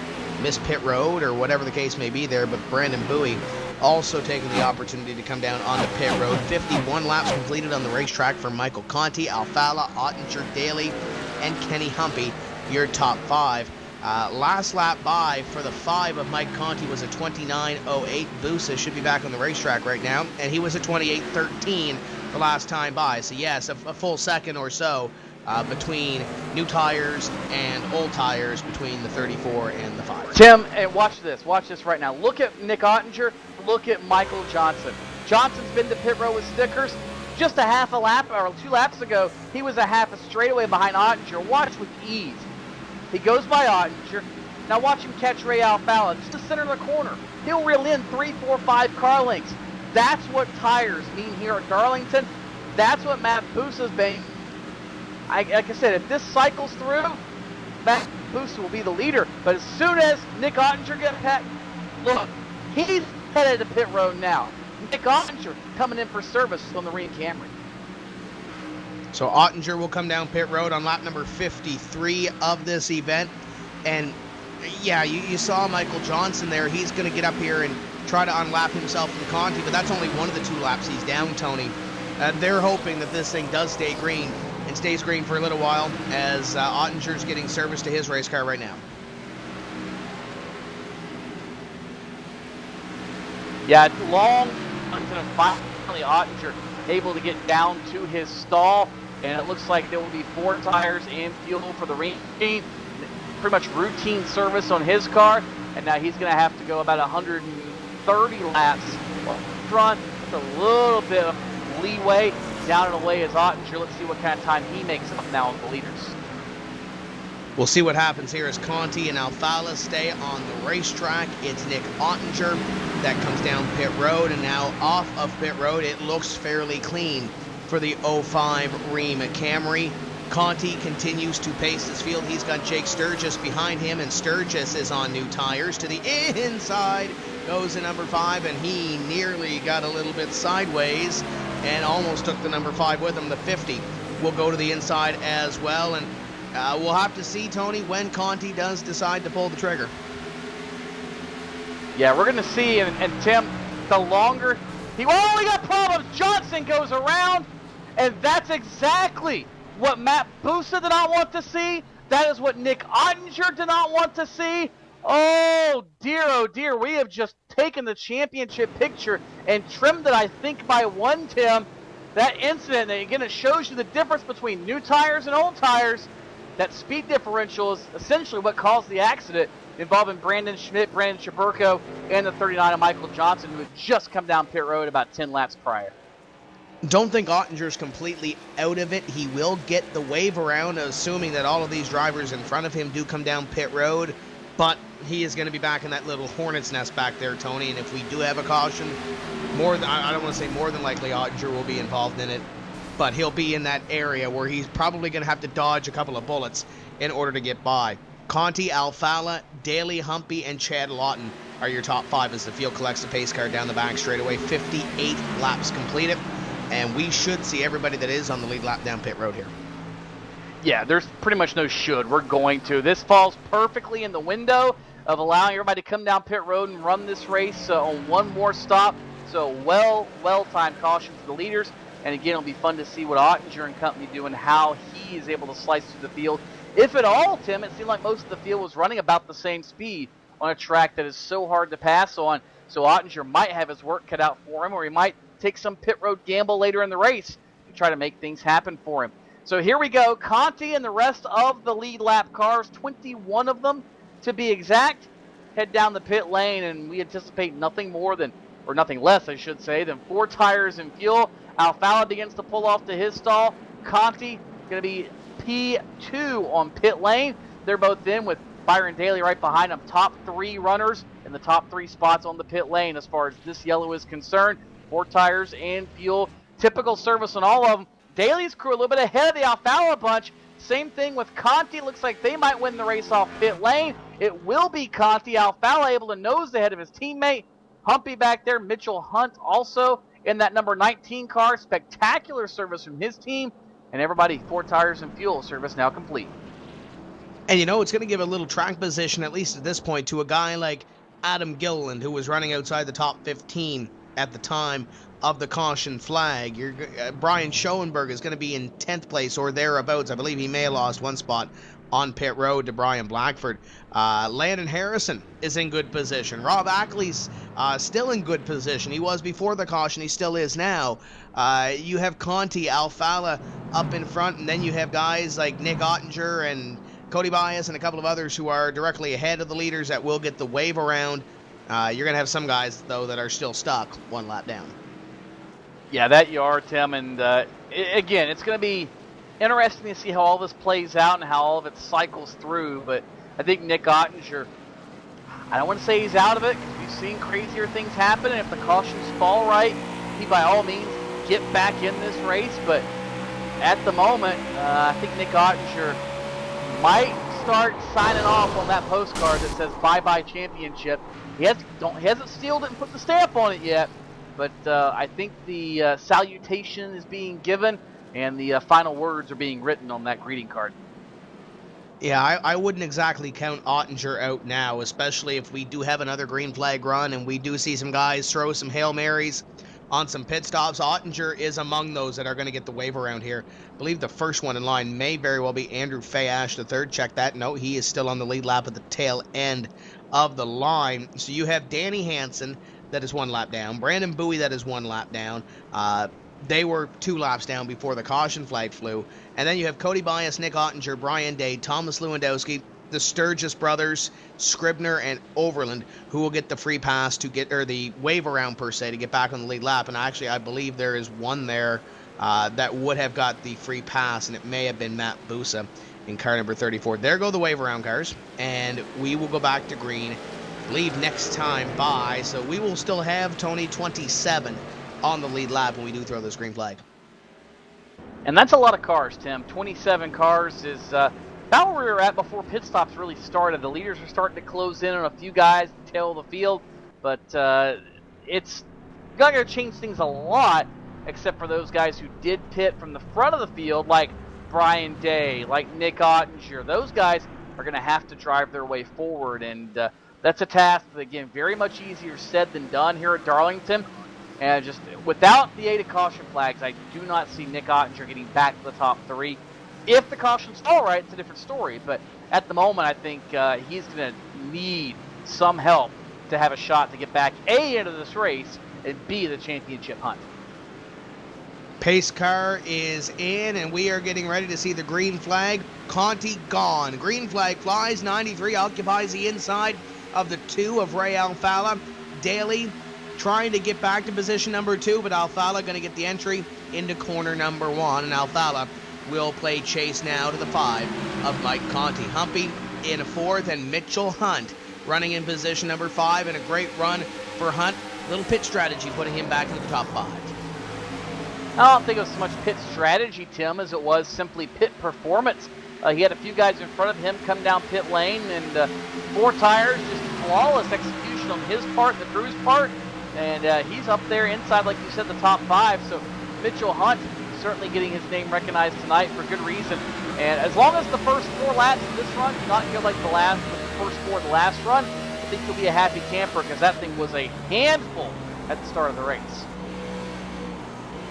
missed pit road or whatever the case may be there, but Brandon Bowie also taking the opportunity to come down onto pit road. 51 laps completed on the racetrack for Michael Conti, Alfala, Ottinger, Daly, and Kenny Humpy, your top 5. Last lap by for the 5 of Mike Conti was a 29.08. Busa should be back on the racetrack right now, and he was a 28.13 the last time by. So yes, a full second or so between new tires and old tires between the 34 and the 5. Tim, and watch this right now. Look at Nick Ottinger, look at Michael Johnson. Johnson's been to pit road with stickers. Just a half a lap, or 2 laps ago, he was a half a straightaway behind Ottinger. Watch with ease. He goes by Ottinger. Now watch him catch Ray Alfala, just the center of the corner. He'll reel in 3, 4, 5 car lengths. That's what tires mean here at Darlington. That's what Matt Busa's been. Like I said, if this cycles through, Matt Busa will be the leader. But as soon as Nick Ottinger gets packed, look, he's headed to pit road now. Nick Ottinger coming in for service on the Reen Camry. So Ottinger will come down pit road on lap number 53 of this event. And yeah, you saw Michael Johnson there. He's going to get up here and try to unlap himself from Conti, but that's only one of the 2 laps he's down, Tony. they're hoping that this thing does stay green and stays green for a little while, as Ottinger's getting service to his race car right now. Yeah, long until finally Ottinger able to get down to his stall, and it looks like there will be 4 tires and fuel for the rain. Pretty much routine service on his car, and now he's going to have to go about 130 laps front with a little bit of leeway down and away as Ottinger. Let's see what kind of time he makes up now with the leaders. We'll see what happens here as Conti and Alfala stay on the racetrack. It's Nick Ottinger that comes down pit road, and now off of pit road, it looks fairly clean for the 05 Ream Camry. Conti continues to pace his field. He's got Jake Sturgis behind him, and Sturgis is on new tires. To the inside goes the number 5, and he nearly got a little bit sideways and almost took the number 5 with him. The 50 will go to the inside as well, and we'll have to see, Tony, when Conti does decide to pull the trigger. Yeah, we're going to see, and Tim, the longer we got problems. Johnson goes around, and that's exactly what Matt Busa did not want to see. That is what Nick Ottinger did not want to see. Oh dear, we have just taken the championship picture and trimmed it, I think, by 1, Tim. That incident, again, it shows you the difference between new tires and old tires. That speed differential is essentially what caused the accident involving Brandon Schmidt, Brandon Chaburko, and the 39 of Michael Johnson, who had just come down pit road about 10 laps prior. Don't think Ottinger's completely out of it. He will get the wave around, assuming that all of these drivers in front of him do come down pit road, but he is going to be back in that little hornet's nest back there, Tony, and if we do have a caution, I don't want to say more than likely Ottinger will be involved in it, but he'll be in that area where he's probably going to have to dodge a couple of bullets in order to get by. Conti, Alfala, Daly, Humpy, and Chad Lawton are your top 5 as the field collects the pace car down the back straightaway. 58 laps completed, and we should see everybody that is on the lead lap down pit road here. Yeah, there's pretty much no should. We're going to. This falls perfectly in the window of allowing everybody to come down pit road and run this race on one more stop. So well-timed caution for the leaders. And again, it'll be fun to see what Ottinger and company do and how he is able to slice through the field. If at all, Tim, it seemed like most of the field was running about the same speed on a track that is so hard to pass on. So Ottinger might have his work cut out for him, or he might take some pit road gamble later in the race to try to make things happen for him. So here we go. Conti and the rest of the lead lap cars, 21 of them to be exact, head down the pit lane, and we anticipate nothing less, I should say, than 4 tires and fuel. Alfala begins to pull off to his stall. Conti going to be P2 on pit lane. They're both in with Byron Daly right behind them. Top 3 runners in the top 3 spots on the pit lane as far as this yellow is concerned. 4 tires and fuel. Typical service on all of them. Daly's crew a little bit ahead of the Alfala bunch. Same thing with Conti. Looks like they might win the race off pit lane. It will be Conti. Alfala able to nose ahead of his teammate. Humpy back there. Mitchell Hunt also in that number 19 car. Spectacular service from his team. And everybody, 4 tires and fuel. Service now complete. And you know, it's going to give a little track position, at least at this point, to a guy like Adam Gilliland, who was running outside the top 15 at the time of the caution flag. Brian Schoenberg is going to be in 10th place or thereabouts. I believe he may have lost 1 spot on pit road to Brian Blackford. Landon Harrison is in good position. Rob Ackley's still in good position. He was before the caution. He still is now. You have Conti, Alfala up in front, and then you have guys like Nick Ottinger and Cody Bias and a couple of others who are directly ahead of the leaders that will get the wave around. You're going to have some guys, though, that are still stuck 1 lap down. Yeah, that you are, Tim. And again, it's going to be interesting to see how all this plays out and how all of it cycles through. But I think Nick Ottinger, I don't want to say he's out of it because we've seen crazier things happen. And if the cautions fall right, he by all means get back in this race. But at the moment, I think Nick Ottinger might start signing off on that postcard that says bye-bye championship. He hasn't sealed it and put the stamp on it yet. But I think the salutation is being given and the final words are being written on that greeting card. Yeah, I wouldn't exactly count Ottinger out now, especially if we do have another green flag run and we do see some guys throw some Hail Marys on some pit stops. Ottinger is among those that are going to get the wave around here. I believe the first one in line may very well be Andrew Fayash III. Check that. No, he is still on the lead lap at the tail end of the line. So you have Danny Hansen that is 1 lap down. Brandon Bowie that is 1 lap down. They were 2 laps down before the caution flag flew. And then you have Cody Bias, Nick Ottinger, Brian Day, Thomas Lewandowski, the Sturgis brothers, Scribner and Overland, who will get the free pass to get, or the wave around per se, to get back on the lead lap. And actually, I believe there is one there that would have got the free pass, and it may have been Matt Busa in car number 34. There go the wave around cars, and we will go back to green, I believe next time by. So we will still have Tony 27 on the lead lap when we do throw this green flag. And that's a lot of cars, Tim. 27 cars is about where we were at before pit stops really started. The leaders are starting to close in on a few guys at the tail of the field, but it's not going to change things a lot, except for those guys who did pit from the front of the field, like Brian Day, like Nick Ottinger. Those guys are going to have to drive their way forward, and that's a task that, again, very much easier said than done here at Darlington. And just without the aid of caution flags, I do not see Nick Ottinger getting back to the top 3. If the caution's all right, it's a different story. But at the moment, I think he's going to need some help to have a shot to get back, A, into this race, and B, the championship hunt. Pace car is in, and we are getting ready to see the green flag. Conti gone. Green flag flies. 93 occupies the inside of the 2 of Ray Alfala. Daly trying to get back to position number 2, but Alfala going to get the entry into corner number 1, and Alfala will play chase now to the 5 of Mike Conti. Humpy in 4th, and Mitchell Hunt running in position number 5, and a great run for Hunt. Little pit strategy putting him back into the top 5. I don't think it was so much pit strategy, Tim, as it was simply pit performance. He had a few guys in front of him come down pit lane, and 4 tires, just flawless execution on his part, the crew's part. And he's up there inside, like you said, the top 5. So Mitchell Hunt certainly getting his name recognized tonight for good reason. And as long as the first 4 laps of this run do not go like the first 4 of the last run, I think you'll be a happy camper, because that thing was a handful at the start of the race.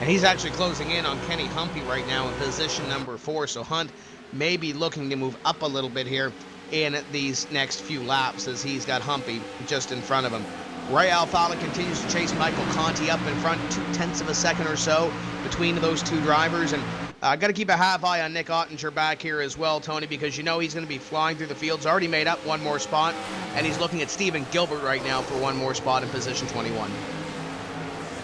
And he's actually closing in on Kenny Humpy right now in position number 4. So Hunt may be looking to move up a little bit here in these next few laps, as he's got Humpy just in front of him. Ray Alfala continues to chase Michael Conti up in front, 0.2 of a second or so between those 2 drivers. And got to keep a half eye on Nick Ottinger back here as well, Tony, because you know he's going to be flying through the fields. Already made up 1 more spot, and he's looking at Stephen Gilbert right now for 1 more spot in position 21.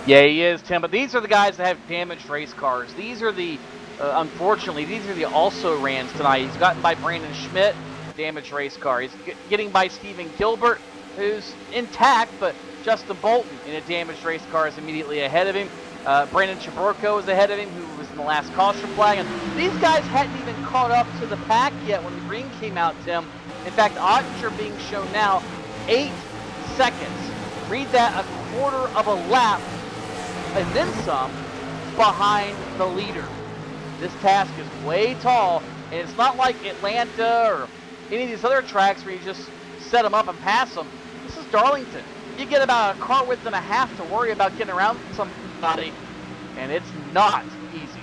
Yeah, he is, Tim. But these are the guys that have damaged race cars. These are the, unfortunately, these are the also-rans tonight. He's gotten by Brandon Schmidt, damaged race car. He's getting by Stephen Gilbert, who's intact, but Justin Bolton in a damaged race car is immediately ahead of him. Brandon Chaburko is ahead of him, who was in the last caution flag. And these guys hadn't even caught up to the pack yet when the green came out, Tim. In fact, Ottinger being shown now 8 seconds. Read that, a quarter of a lap, and then some, behind the leader. This task is way tall, and it's not like Atlanta or any of these other tracks where you just set them up and pass them. This is Darlington. You get about a car width and a half to worry about getting around somebody, and it's not easy.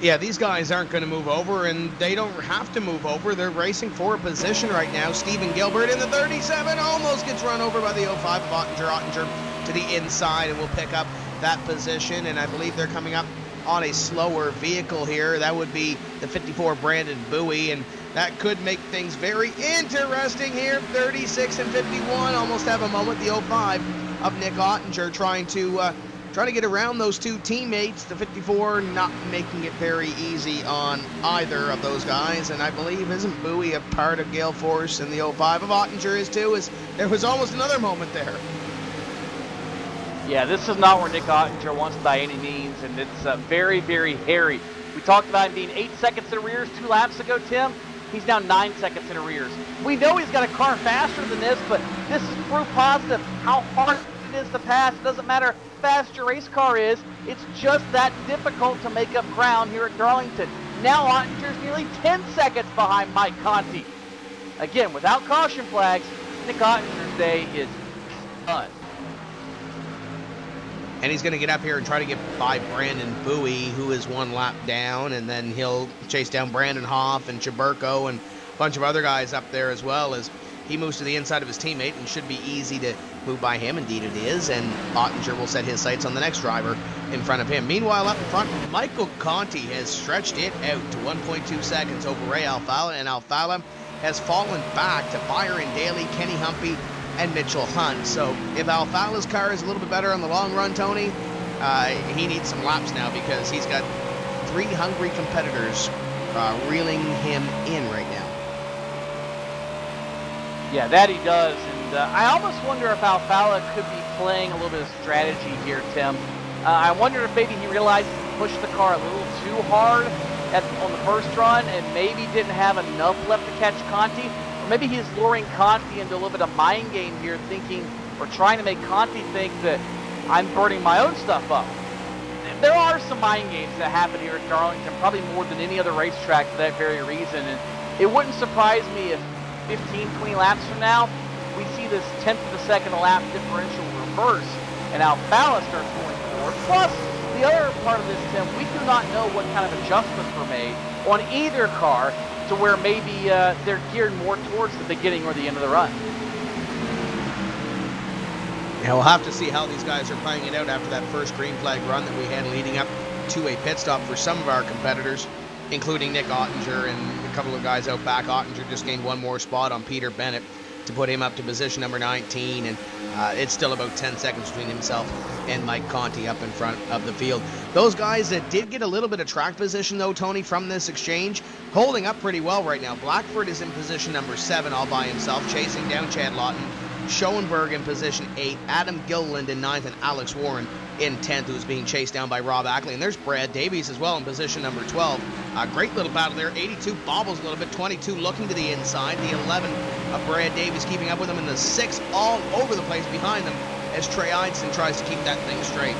Yeah, these guys aren't going to move over, and they don't have to move over. They're racing for a position right now. Stephen Gilbert in the 37 almost gets run over by the 05 of Ottinger. Ottinger to the inside, and will pick up that position, and I believe they're coming up on a slower vehicle here. That would be the 54 Brandon Bowie, and that could make things very interesting here. 36 and 51 almost have a moment. The 05 of Nick Ottinger trying to get around those 2 teammates. The 54 not making it very easy on either of those guys, and I believe isn't Bowie a part of Gale Force, and the 05 of Ottinger is too. There was almost another moment there. Yeah, this is not where Nick Ottinger wants by any means, and it's very, very hairy. We talked about him being 8 seconds in arrears 2 laps ago, Tim. He's now 9 seconds in arrears. We know he's got a car faster than this, but this is proof positive how hard it is to pass. It doesn't matter how fast your race car is. It's just that difficult to make up ground here at Darlington. Now Ottinger's nearly 10 seconds behind Mike Conti. Again, without caution flags, Nick Ottinger's day is done. and he's going to get up here and try to get by Brandon Bowie, who is 1 lap down, and then he'll chase down Brandon Hoff and Chaburko and a bunch of other guys up there as well, as he moves to the inside of his teammate, and should be easy to move by him. Indeed it is, and Ottinger will set his sights on the next driver in front of him. Meanwhile, up in front, Michael Conti has stretched it out to 1.2 seconds over Ray Alfala, and Alfala has fallen back to Byron Daly, Kenny Humpy, and Mitchell Hunt. So if Alfala's car is a little bit better on the long run, Tony, he needs some laps now, because he's got 3 hungry competitors reeling him in right now. Yeah, that he does, and I almost wonder if Alfala could be playing a little bit of strategy here, Tim. I wonder if maybe he realized he pushed the car a little too hard on the first run and maybe didn't have enough left to catch Conti. Or maybe he's luring Conti into a little bit of mind game here, thinking, or trying to make Conti think that I'm burning my own stuff up. There are some mind games that happen here at Darlington, probably more than any other racetrack for that very reason. And it wouldn't surprise me if 15, 20 laps from now, we see this 10th of a second a lap differential reverse, and Alfala starts going forward. Plus, the other part of this, Tim, we do not know what kind of adjustments were made on either car to where maybe they're geared more towards the beginning or the end of the run. Yeah, we'll have to see how these guys are playing it out after that first green flag run that we had leading up to a pit stop for some of our competitors, including Nick Ottinger and a couple of guys out back. Ottinger just gained 1 more spot on Peter Bennett to put him up to position number 19, and it's still about 10 seconds between himself and Mike Conti up in front of the field. Those guys that did get a little bit of track position, though, Tony, from this exchange, holding up pretty well right now. Blackford is in position number 7 all by himself, chasing down Chad Lawton. Schoenberg in position 8, Adam Gilliland in 9th, and Alex Warren in 10th, who's being chased down by Rob Ackley. And there's Brad Davies as well in position number 12. A great little battle there. 82 bobbles a little bit, 22 looking to the inside. The 11 of Brad Davies keeping up with him, and the 6 all over the place behind them as Trey Eidson tries to keep that thing straight.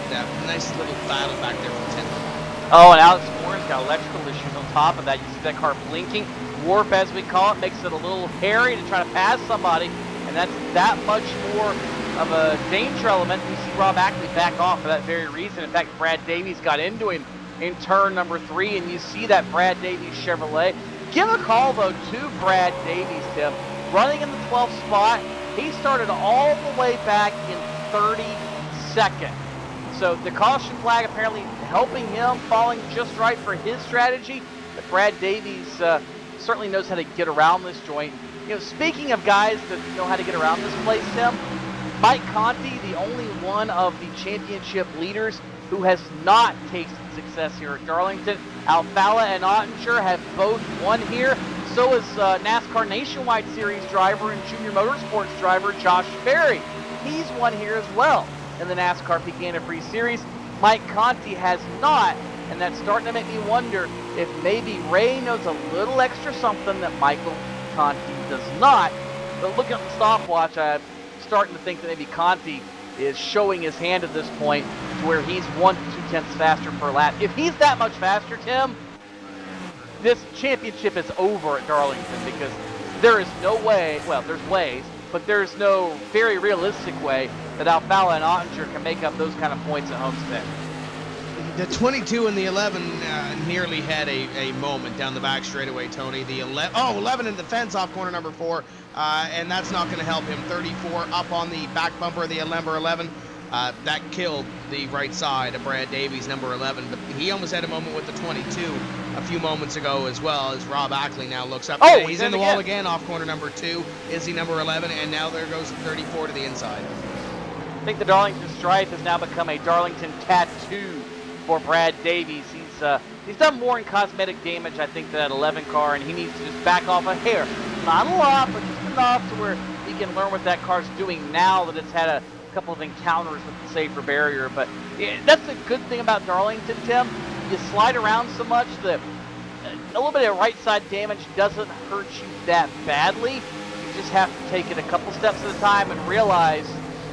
Nice little battle back there from 10th. Oh, and Alex Warren's got electrical issues on top of that. You see that car blinking. Warp, as we call it, makes it a little hairy to try to pass somebody. And that's that much more of a danger element. You see Rob Ackley back off for that very reason. In fact, Brad Davies got into him in turn number 3, and you see that Brad Davies Chevrolet. Give a call, though, to Brad Davies, Tim. Running in the 12th spot, he started all the way back in 32nd. So the caution flag apparently helping him, falling just right for his strategy. But Brad Davies certainly knows how to get around this joint. You know, speaking of guys that know how to get around this place, Tim, Mike Conti, the only one of the championship leaders who has not tasted success here at Darlington. Alfala and Ottinger have both won here. So is NASCAR Nationwide Series driver and Junior Motorsports driver Josh Berry. He's won here as well in the NASCAR Peak Antifreeze Series. Mike Conti has not, and that's starting to make me wonder if maybe Ray knows a little extra something that Michael Conti does not. But looking at the stopwatch, I'm starting to think that maybe Conti is showing his hand at this point to where he's 1 to 2 tenths faster per lap. If he's that much faster, Tim, this championship is over at Darlington, because there is no way, well, there's ways, but there's no very realistic way that Alfala and Ottinger can make up those kind of points at Homestead. The 22 and the 11 nearly had a moment down the back straightaway, Tony. The 11 in the fence off corner number 4, and that's not going to help him. 34 up on the back bumper of the number 11. That killed the right side of Brad Davies, number 11. But he almost had a moment with the 22 a few moments ago as well, as Rob Ackley now looks up. Oh, he's in the wall again off corner number 2. Is he number 11? And now there goes the 34 to the inside. I think the Darlington stripe has now become a Darlington tattoo for Brad Davies. He's done more in cosmetic damage, I think, than that 11 car, and he needs to just back off a hair. Not a lot, but just enough to where he can learn what that car's doing now that it's had a couple of encounters with the safer barrier. But yeah, that's the good thing about Darlington, Tim. You slide around so much that a little bit of right side damage doesn't hurt you that badly. You just have to take it a couple steps at a time and realize,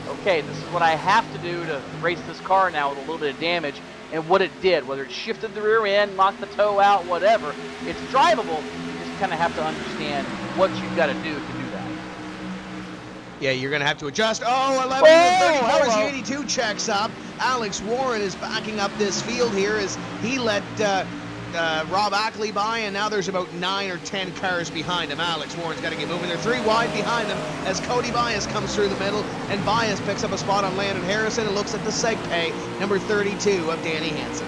okay, this is what I have to do to race this car now with a little bit of damage. And what it did, whether it shifted the rear end, knocked the toe out, whatever, it's drivable. You just kind of have to understand what you've got to do that. Yeah, you're going to have to adjust. 11 and 34 as the 82 checks up. Alex Warren is backing up this field here as he let Rob Ackley by, and now there's about 9 or 10 cars behind him. Alex Warren's got to get moving. They're 3 wide behind them as Cody Bias comes through the middle, and Bias picks up a spot on Landon Harrison and looks at the seg pay, number 32 of Danny Hansen.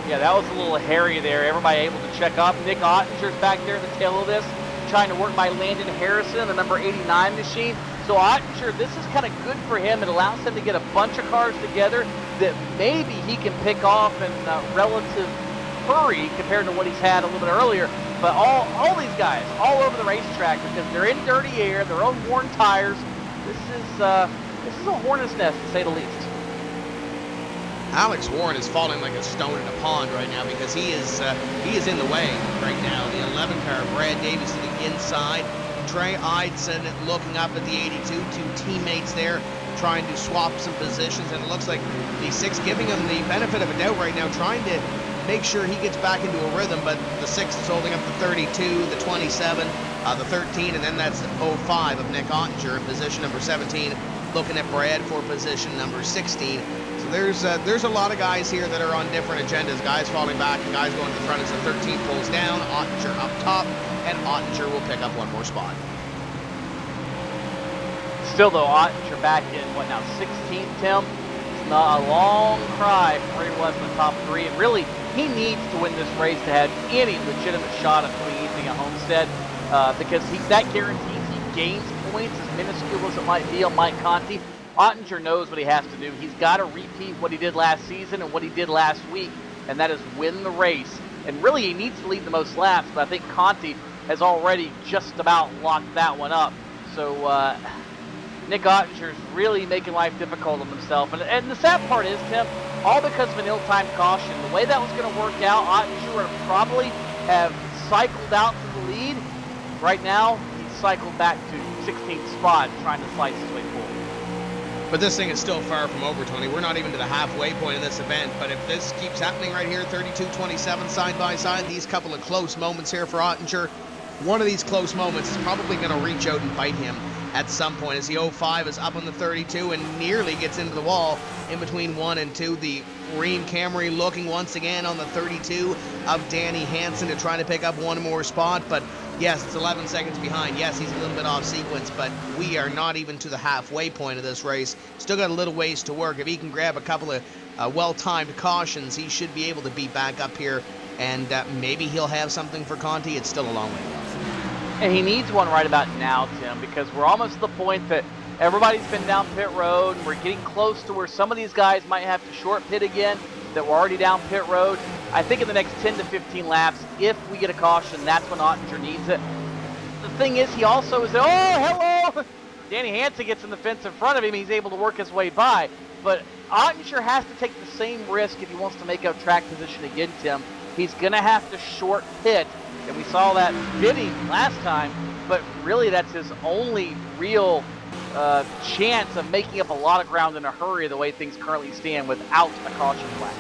Yeah, that was a little hairy there. Everybody able to check up. Nick Ottinger's back there at the tail of this, trying to work by Landon Harrison, the number 89 machine. So Ottinger, this is kind of good for him. It allows him to get a bunch of cars together that maybe he can pick off in relative hurry compared to what he's had a little bit earlier. But all these guys all over the racetrack, because they're in dirty air, they're on worn tires. This is a hornet's nest, to say the least. Alex Warren is falling like a stone in a pond right now because he is in the way right now. The 11 car, Brad Davis to the inside. Trey Eidson looking up at the 82, 2 teammates there trying to swap some positions, and it looks like the 6 giving him the benefit of a doubt right now, trying to make sure he gets back into a rhythm, but the 6 is holding up the 32, the 27, the 13, and then that's the 05 of Nick Ottinger in position number 17, looking at Brad for position number 16. So there's a lot of guys here that are on different agendas, guys falling back and guys going to the front as the 13 pulls down, Ottinger up top, and Ottinger will pick up one more spot. Still though, Ottinger back in, what now, 16th, Tim? It's not a long cry for where he was in the top 3, and really, he needs to win this race to have any legitimate shot of doing anything at Homestead, because that guarantees he gains points, as minuscule as it might be on Mike Conti. Ottinger knows what he has to do. He's got to repeat what he did last season and what he did last week, and that is win the race. And really, he needs to lead the most laps, but I think Conti has already just about locked that one up. So Nick Ottinger's really making life difficult on himself. And the sad part is, Tim, all because of an ill-timed caution. The way that was going to work out, Ottinger would probably have cycled out to the lead. Right now, he's cycled back to 16th spot, trying to slice his way forward. But this thing is still far from over, Tony. We're not even to the halfway point of this event. But if this keeps happening right here, 32-27 side by side, these couple of close moments here for Ottinger, one of these close moments is probably going to reach out and bite him at some point, as the 05 is up on the 32 and nearly gets into the wall in between 1 and 2. The Ream Camry looking once again on the 32 of Danny Hansen to try to pick up one more spot, but yes, it's 11 seconds behind. Yes, he's a little bit off sequence, but we are not even to the halfway point of this race. Still got a little ways to work. If he can grab a couple of well-timed cautions, he should be able to be back up here, and maybe he'll have something for Conti. It's still a long way to go. And he needs one right about now, Tim, because we're almost to the point that everybody's been down pit road, and we're getting close to where some of these guys might have to short pit again that were already down pit road. I think in the next 10 to 15 laps, if we get a caution, that's when Ottinger needs it. The thing is, he also is, oh, hello! Danny Hansen gets in the fence in front of him. He's able to work his way by. But Ottinger has to take the same risk if he wants to make up track position against him. He's going to have to short pit. And we saw that bidding last time, but really that's his only real chance of making up a lot of ground in a hurry the way things currently stand without a caution flag.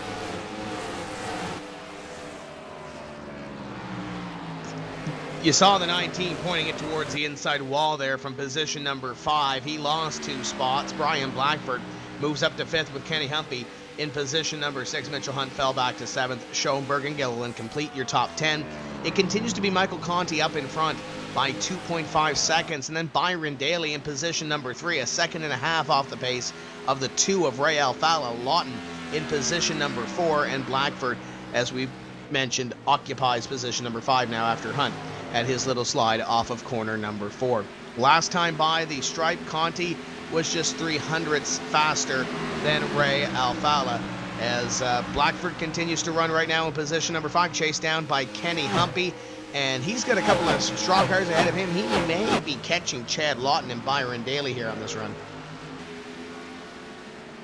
You saw the 19 pointing it towards the inside wall there from position number 5. He lost 2 spots. Brian Blackford moves up to 5th with Kenny Humpy in position number 6. Mitchell Hunt fell back to 7th. Schoenberg and Gilliland complete your top 10. It continues to be Michael Conti up in front by 2.5 seconds, and then Byron Daly in position number 3, a second and a half off the pace of the 2 of Ray Alfala. Lawton in position number 4, and Blackford, as we mentioned, occupies position number 5 now after Hunt at his little slide off of corner number 4. Last time by the stripe, Conti was just 300ths faster than Ray Alfala, as Blackford continues to run right now in position number 5, chased down by Kenny Humpy, and he's got a couple of straw cars ahead of him. He may be catching Chad Lawton and Byron Daly here on this run.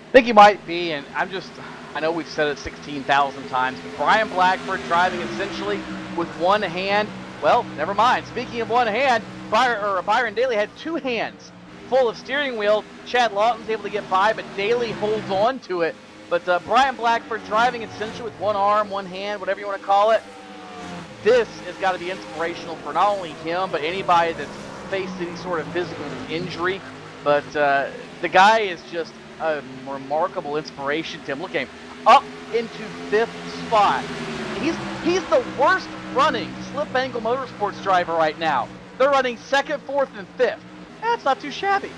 I think he might be, and I know we've said it 16,000 times, but Brian Blackford driving essentially with one hand. Well, never mind. Speaking of one hand, Byron Daly had 2 hands full of steering wheel. Chad Lawton's able to get by, but Daly holds on to it. But Brian Blackford driving essentially with one arm, one hand, whatever you want to call it. This has got to be inspirational for not only him, but anybody that's faced any sort of physical injury. But the guy is just a remarkable inspiration to him. Look at him, up into 5th spot. He's the worst running slip angle motorsports driver right now. They're running 2nd, 4th, and 5th. That's not too shabby.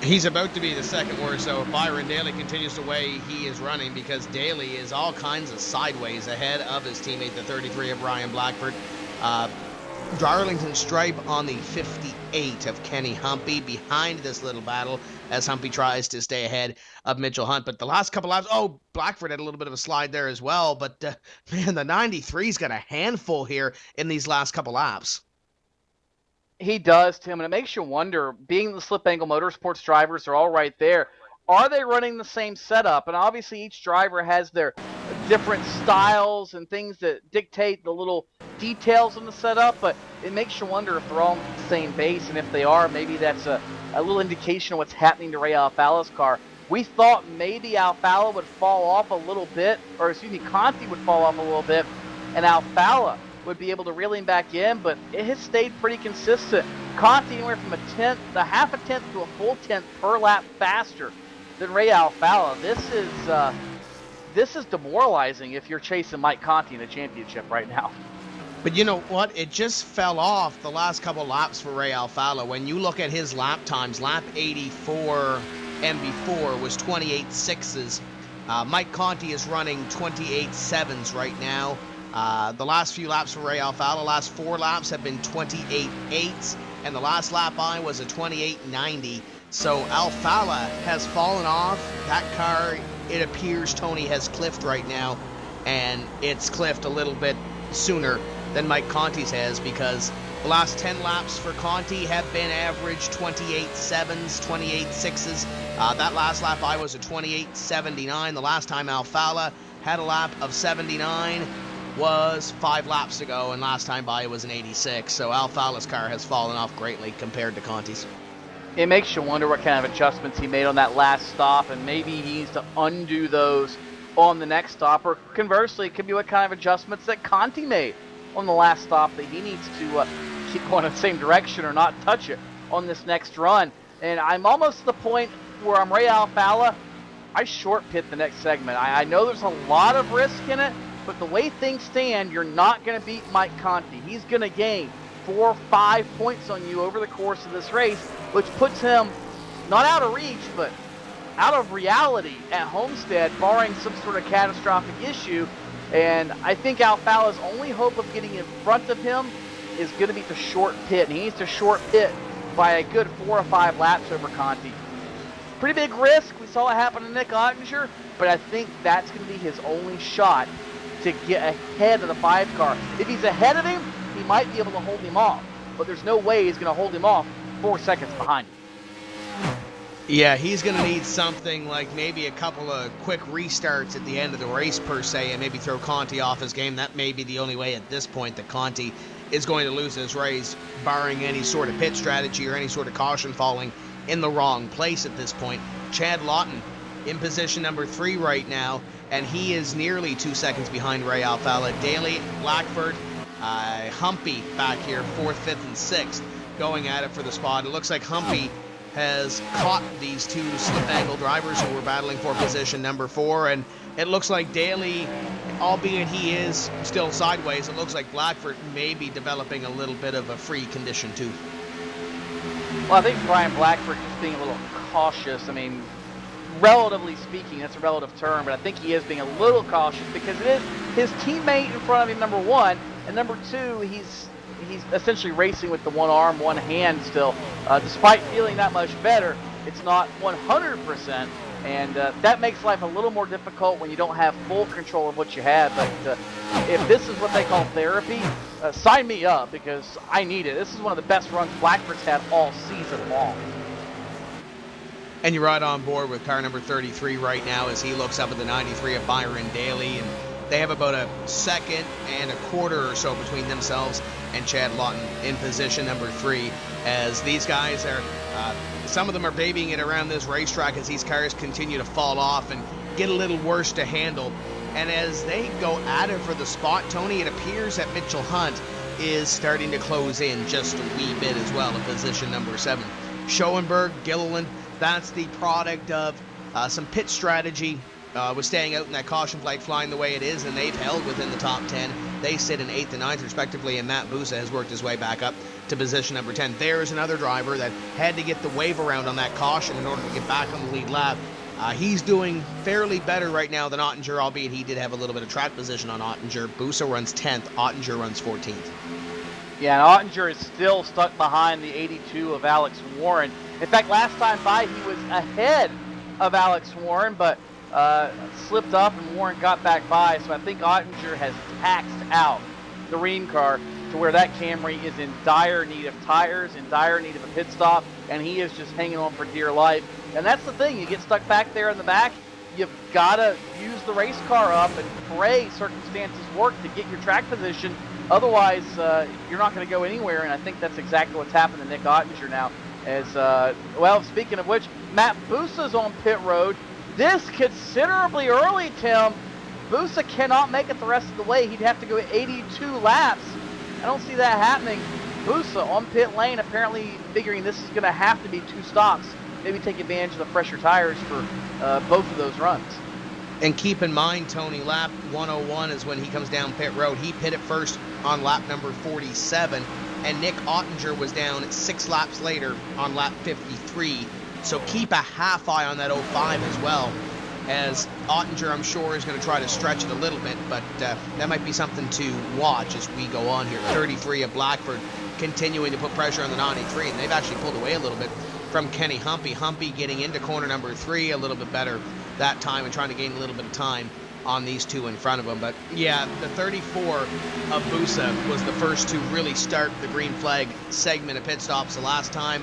He's about to be the second worst, so if Byron Daly continues the way he is running, because Daly is all kinds of sideways ahead of his teammate, the 33 of Brian Blackford. Darlington stripe on the 58 of Kenny Humpy behind this little battle as Humpy tries to stay ahead of Mitchell Hunt. But the last couple laps, Blackford had a little bit of a slide there as well. But, man, the 93's got a handful here in these last couple laps. He does, Tim, and it makes you wonder, being the slip angle motorsports drivers are all right there, are they running the same setup? And obviously each driver has their different styles and things that dictate the little details in the setup, but it makes you wonder if they're all on the same base, and if they are, maybe that's a little indication of what's happening to Ray Alfala's car. We thought maybe Alfala would fall off a little bit, or excuse me, Conti would fall off a little bit, and Alfala would be able to reel him back in, but it has stayed pretty consistent. Conti anywhere from a half a tenth to a full tenth per lap faster than Ray Alfala. This is demoralizing if you're chasing Mike Conti in the championship right now. But you know what? It just fell off the last couple laps for Ray Alfala. When you look at his lap times, lap 84 and before was 28.6s. Mike Conti is running 28.7s right now. The last few laps for Ray Alfala, last 4 laps have been 28.8s, and the last lap by was a 28.90. So Alfala has fallen off. That car, it appears, Tony, has cliffed right now, and it's cliffed a little bit sooner than Mike Conti's has, because the last 10 laps for Conti have been average 28.7s, 28.6s. That last lap by was a 28.79. The last time Alfala had a lap of 79 was 5 laps ago, and last time by was an 86. So Alfala's car has fallen off greatly compared to Conti's. It makes you wonder what kind of adjustments he made on that last stop, and maybe he needs to undo those on the next stop, or conversely, it could be what kind of adjustments that Conti made on the last stop that he needs to keep going in the same direction or not touch it on this next run. And I'm almost to the point where I'm Ray Alfala, I short pit the next segment. I know there's a lot of risk in it, but the way things stand, you're not going to beat Mike Conti. He's going to gain 4 or 5 points on you over the course of this race, which puts him not out of reach, but out of reality at Homestead, barring some sort of catastrophic issue. And I think Alfala's only hope of getting in front of him is going to be to short pit. And he needs to short pit by a good 4 or 5 laps over Conti. Pretty big risk. We saw it happen to Nick Ottinger, but I think that's going to be his only shot to get ahead of the 5 car. If he's ahead of him, he might be able to hold him off, but there's no way he's going to hold him off 4 seconds behind him. Yeah, he's going to need something like maybe a couple of quick restarts at the end of the race, per se, and maybe throw Conti off his game. That may be the only way at this point that Conti is going to lose this race, barring any sort of pit strategy or any sort of caution falling in the wrong place at this point. Chad Lawton in position number 3 right now, and he is nearly 2 seconds behind Ray Alfala. Daly, Blackford, Humpy back here, 4th, 5th, and 6th, going at it for the spot. It looks like Humpy has caught these 2 slip angle drivers who were battling for position number 4, and it looks like Daly, albeit he is still sideways, it looks like Blackford may be developing a little bit of a free condition too. Well, I think Brian Blackford is being a little cautious. I mean, relatively speaking, that's a relative term, but I think he is being a little cautious because it is his teammate in front of him, number 1, and number 2, he's essentially racing with the one arm, one hand still. Despite feeling that much better, it's not 100%, and that makes life a little more difficult when you don't have full control of what you have. But if this is what they call therapy, sign me up, because I need it. This is one of the best runs Blackford's had all season long. And you're right on board with car number 33 right now as he looks up at the 93 of Byron Daly, and they have about a second and a quarter or so between themselves and Chad Lawton in position number 3, as these guys are, some of them are babying it around this racetrack as these cars continue to fall off and get a little worse to handle. And as they go at it for the spot, Tony, it appears that Mitchell Hunt is starting to close in just a wee bit as well in position number 7. Schoenberg, Gilliland, that's the product of Some pit strategy was staying out in that caution flight, flying the way it is, and they've held within the top 10. They sit in 8th and 9th respectively, and Matt Busa has worked his way back up to position number 10. There's another driver that had to get the wave around on that caution in order to get back on the lead lap. He's doing fairly better right now than Ottinger, albeit he did have a little bit of track position on Ottinger. Busa runs 10th, Ottinger runs 14th. Yeah, and Ottinger is still stuck behind the 82 of Alex Warren. In fact, last time by, he was ahead of Alex Warren, but slipped up and Warren got back by. So I think Ottinger has taxed out the Reen car to where that Camry is in dire need of tires, in dire need of a pit stop, and he is just hanging on for dear life. And that's the thing, you get stuck back there in the back, you've got to use the race car up and pray circumstances work to get your track position. Otherwise, you're not going to go anywhere, and I think that's exactly what's happened to Nick Ottinger now. As well, speaking of which, Matt Busa's on pit road. This considerably early, Tim. Busa cannot make it the rest of the way. He'd have to go 82 laps. I don't see that happening. Busa on pit lane, apparently figuring this is going to have to be 2 stops. Maybe take advantage of the fresher tires for both of those runs. And keep in mind, Tony, lap 101 is when he comes down pit road. He pitted first on lap number 47, and Nick Ottinger was down 6 laps later on lap 53. So keep a half eye on that 05 as well, as Ottinger, I'm sure, is going to try to stretch it a little bit, but that might be something to watch as we go on here. 33 of Blackford continuing to put pressure on the 93, and they've actually pulled away a little bit from Kenny Humpy. Humpy getting into corner number 3 a little bit better that time and trying to gain a little bit of time on these 2 in front of him. But yeah, the 34 of Busa was the first to really start the green flag segment of pit stops the last time.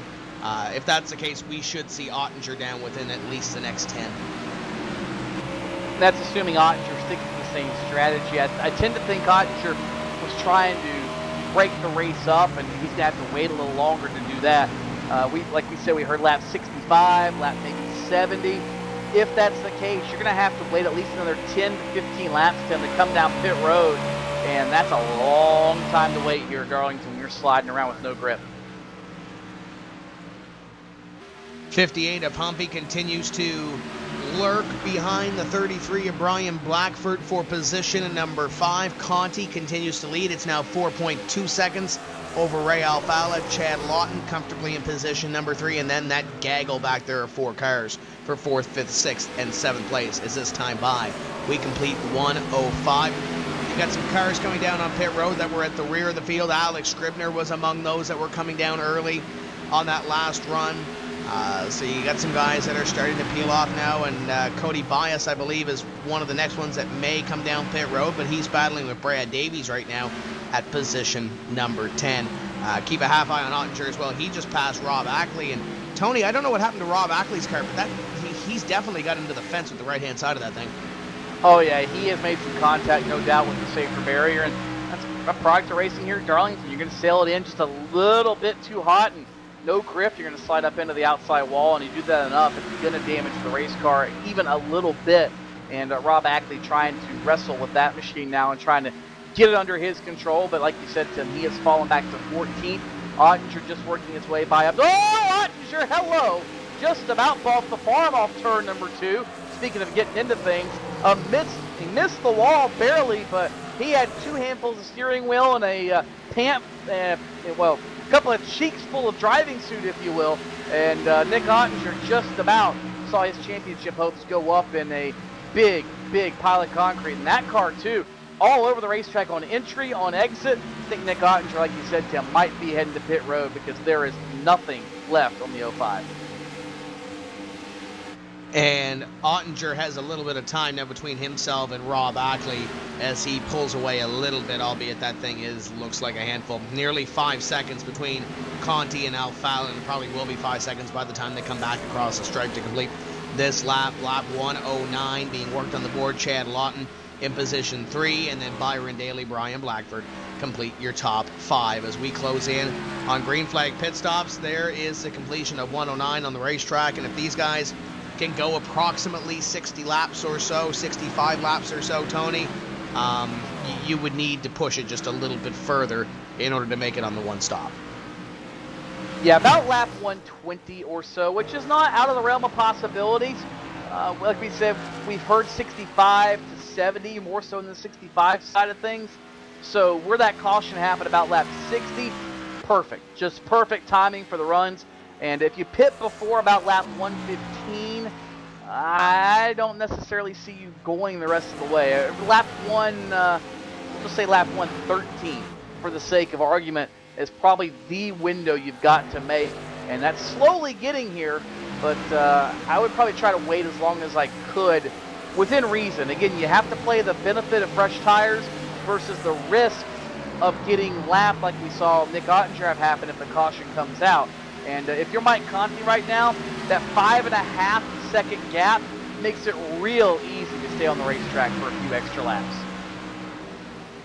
If that's the case, we should see Ottinger down within at least the next 10. That's assuming Ottinger sticks to the same strategy. I tend to think Ottinger was trying to break the race up, and he's going to have to wait a little longer to do that. Like we said, we heard lap 65, lap maybe 70. If that's the case, you're going to have to wait at least another 10 to 15 laps to come down pit road, and that's a long time to wait here at Darlington when you're sliding around with no grip. 58 of Humpy continues to lurk behind the 33 of Brian Blackford for position in number 5. Conti continues to lead. It's now 4.2 seconds over Ray Alfala. Chad Lawton comfortably in position number 3, and then that gaggle back there of 4 cars for 4th, 5th, 6th, and 7th place as this time by. We complete 1:05. You got some cars coming down on pit road that were at the rear of the field. Alex Scribner was among those that were coming down early on that last run. So you got some guys that are starting to peel off now, and Cody Bias, I believe, is one of the next ones that may come down pit road, but he's battling with Brad Davies right now at position number 10. Keep a half eye on Ottinger as well. He just passed Rob Ackley, and Tony, I don't know what happened to Rob Ackley's car, but he's definitely got into the fence with the right-hand side of that thing. Oh yeah, he has made some contact, no doubt, with the safer barrier, and that's a product of racing here at Darlington. You're going to sail it in just a little bit too hot, and no grip, you're going to slide up into the outside wall, and you do that enough, it's going to damage the race car even a little bit. And Rob Ackley trying to wrestle with that machine now and trying to get it under his control. But like you said, Tim, he has fallen back to 14th. Ottinger just working his way by up. Oh, Ottinger, hello! Just about off the farm off turn number 2. Speaking of getting into things, he missed the wall barely, but he had 2 handfuls of steering wheel and a a couple of cheeks full of driving suit, if you will, and Nick Ottinger just about saw his championship hopes go up in a big pile of concrete. And that car, too, all over the racetrack on entry, on exit. I think Nick Ottinger, like you said, Tim, might be heading to pit road because there is nothing left on the 05. And Ottinger has a little bit of time now between himself and Rob Ackley as he pulls away a little bit, albeit that thing looks like a handful. Nearly 5 seconds between Conti and Alfala, and probably will be 5 seconds by the time they come back across the stripe to complete this lap. Lap 109 being worked on the board. Chad Lawton in position 3, and then Byron Daly, Brian Blackford complete your top 5. As we close in on green flag pit stops, there is the completion of 109 on the racetrack, and if these guys can go approximately 60 laps or so, 65 laps or so, Tony, you would need to push it just a little bit further in order to make it on the one stop. Yeah, about lap 120 or so, which is not out of the realm of possibilities. like we said, we've heard 65 to 70, more so in the 65 side of things. So where that caution happened about lap 60, perfect. Just perfect timing for the runs. And if you pit before about lap 115, I don't necessarily see you going the rest of the way. Lap 1, we'll just say lap 113 for the sake of argument, is probably the window you've got to make. And that's slowly getting here, but I would probably try to wait as long as I could within reason. Again, you have to play the benefit of fresh tires versus the risk of getting lapped like we saw Nick Ottinger have happen if the caution comes out. And if you're Mike Conti right now, that 5.5 second gap makes it real easy to stay on the racetrack for a few extra laps.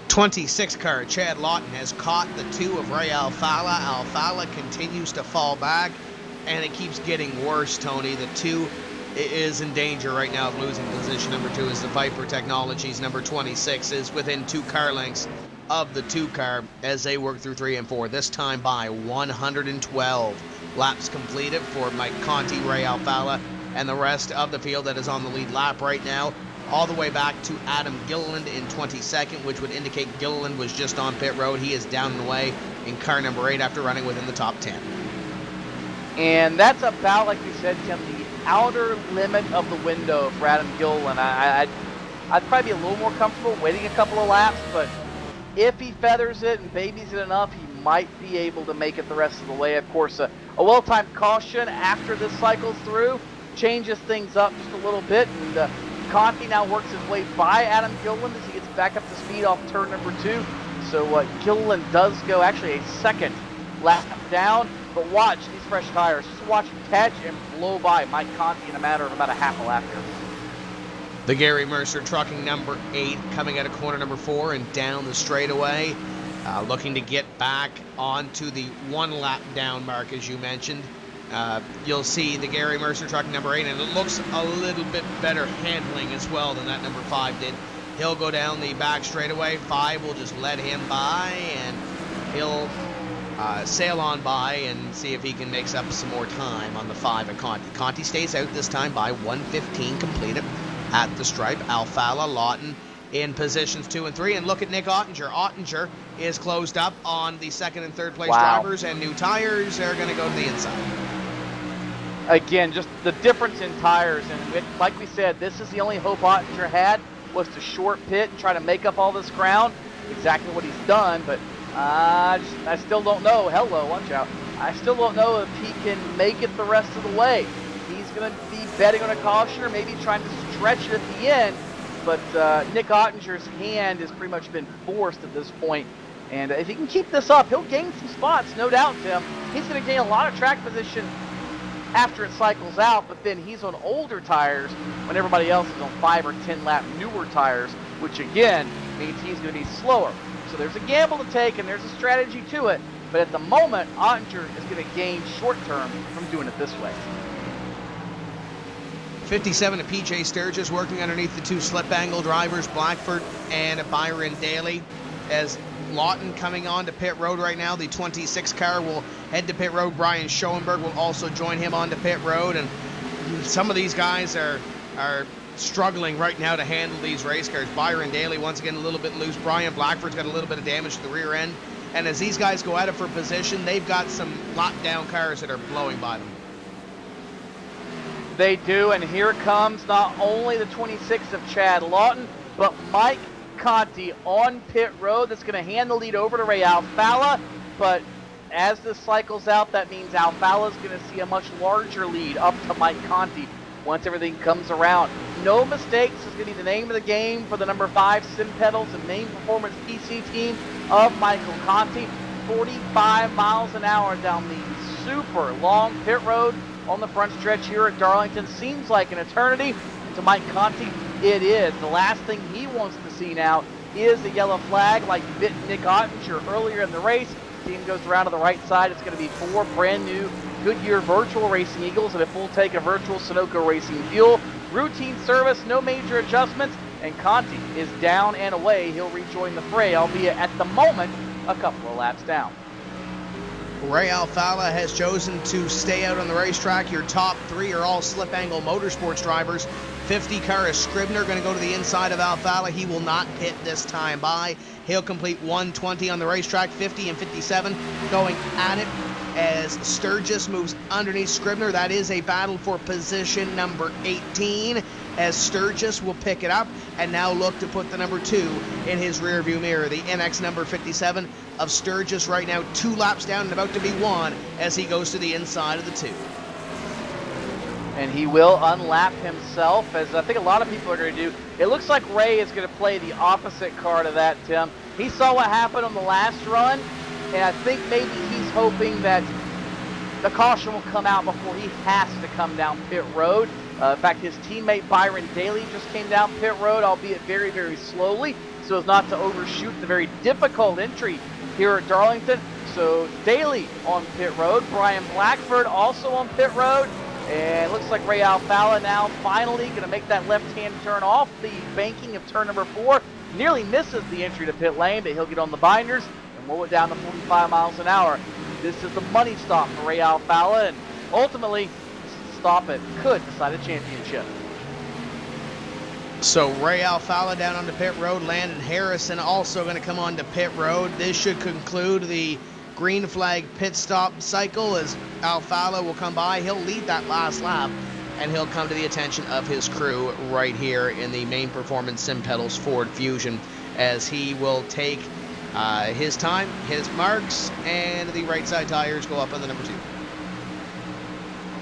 26 car Chad Lawton has caught the 2 of Ray Alfala. Alfala continues to fall back, and it keeps getting worse, Tony. The 2 is in danger right now of losing position. Number 2 is the Viper Technologies. Number 26 is within 2 car lengths of the 2 car as they work through 3 and 4, this time by 112 laps completed for Mike Conti, Ray Alfala, and the rest of the field that is on the lead lap right now, all the way back to Adam Gilliland in 22nd, which would indicate Gilliland was just on pit road. He is down and away in car number 8 after running within the top 10. And that's about, like we said, Tim, the outer limit of the window for Adam Gilliland. I'd probably be a little more comfortable waiting a couple of laps, but if he feathers it and babies it enough, he might be able to make it the rest of the way. Of course, a well-timed caution after this cycles through changes things up just a little bit, and Conti now works his way by Adam Gilliland as he gets back up to speed off turn number 2. So Gilliland does go actually a second lap down, but watch these fresh tires. Just watch him catch and blow by Mike Conti in a matter of about a half a lap here. The Gary Mercer Trucking number 8 coming out of corner number 4 and down the straightaway, looking to get back onto the 1 lap down mark, as you mentioned. You'll see the Gary Mercer Trucking number 8, and it looks a little bit better handling as well than that number 5 did. He'll go down the back straightaway. 5 will just let him by, and he'll sail on by and see if he can make up some more time on the 5 at Conti. Conti stays out this time by 1:15 completed at the stripe. Alfala, Lawton in positions 2 and 3, and look at Nick Ottinger. Ottinger is closed up on the 2nd and 3rd place drivers, and new tires are going to go to the inside. Again, just the difference in tires, and like we said, this is the only hope Ottinger had, was to short pit and try to make up all this ground. Exactly what he's done, but I still don't know. Hello, watch out. I still don't know if he can make it the rest of the way. He's going to be betting on a caution or maybe trying to stretch it at the end, but Nick Ottinger's hand has pretty much been forced at this point. And if he can keep this up, he'll gain some spots, no doubt, Tim. He's going to gain a lot of track position after it cycles out, but then he's on older tires when everybody else is on 5 or 10 lap newer tires, which again means he's going to be slower. So there's a gamble to take and there's a strategy to it, but at the moment, Ottinger is going to gain short term from doing it this way. 57 to PJ Sturgis working underneath the 2 slip angle drivers, Blackford and Byron Daly. As Lawton coming on to pit road right now, the 26 car will head to pit road. Brian Schoenberg will also join him onto pit road, and some of these guys are struggling right now to handle these race cars. Byron Daly once again a little bit loose. Brian Blackford's got a little bit of damage to the rear end, and as these guys go at it for position, they've got some lockdown cars that are blowing by them. They do, and here comes not only the 26 of Chad Lawton, but Mike Conti on pit road. That's going to hand the lead over to Ray Alfala, but as this cycles out, that means Alfala's going to see a much larger lead up to Mike Conti once everything comes around. No mistakes is going to be the name of the game for the number 5 Sim Pedals and main performance PC team of Michael Conti. 45 miles an hour down the super long pit road on the front stretch here at Darlington. Seems like an eternity. To Mike Conti, it is. The last thing he wants to see now is the yellow flag like bit Nick Ottinger earlier in the race. Team goes around to the right side. It's going to be 4 brand new Goodyear Virtual Racing Eagles and a full tank of virtual Sunoco Racing fuel. Routine service, no major adjustments, and Conti is down and away. He'll rejoin the fray, albeit at the moment a couple of laps down. Ray Alfalla has chosen to stay out on the racetrack. Your top 3 are all Slip Angle Motorsports drivers. 50 car is Scribner, going to go to the inside of Alfalla. He will not pit this time by. He'll complete 120 on the racetrack. 50 and 57 going at it as Sturgis moves underneath Scribner. That is a battle for position number 18, as Sturgis will pick it up and now look to put the number 2 in his rearview mirror. The NX number 57 of Sturgis right now 2 laps down and about to be 1 as he goes to the inside of the 2. And he will unlap himself, as I think a lot of people are going to do. It looks like Ray is going to play the opposite card of that, Tim. He saw what happened on the last run, and I think maybe he's hoping that the caution will come out before he has to come down pit road. In fact, his teammate Byron Daly just came down pit road, albeit very, very slowly, so as not to overshoot the very difficult entry here at Darlington. So Daly on pit road, Brian Blackford also on pit road, and it looks like Ray Alfalla now finally going to make that left-hand turn off the banking of turn number 4. Nearly misses the entry to pit lane, but he'll get on the binders and roll it down to 45 miles an hour. This is the money stop for Ray Alfalla, and ultimately, this stop it could decide a championship. So Ray Alfalla down on the pit road. Landon Harrison also going to come on to pit road. This should conclude the green flag pit stop cycle as Alfalla will come by. He'll lead that last lap, and he'll come to the attention of his crew right here in the main performance Sim Pedals Ford Fusion, as he will take his time, his marks, and the right side tires go up on the number 2.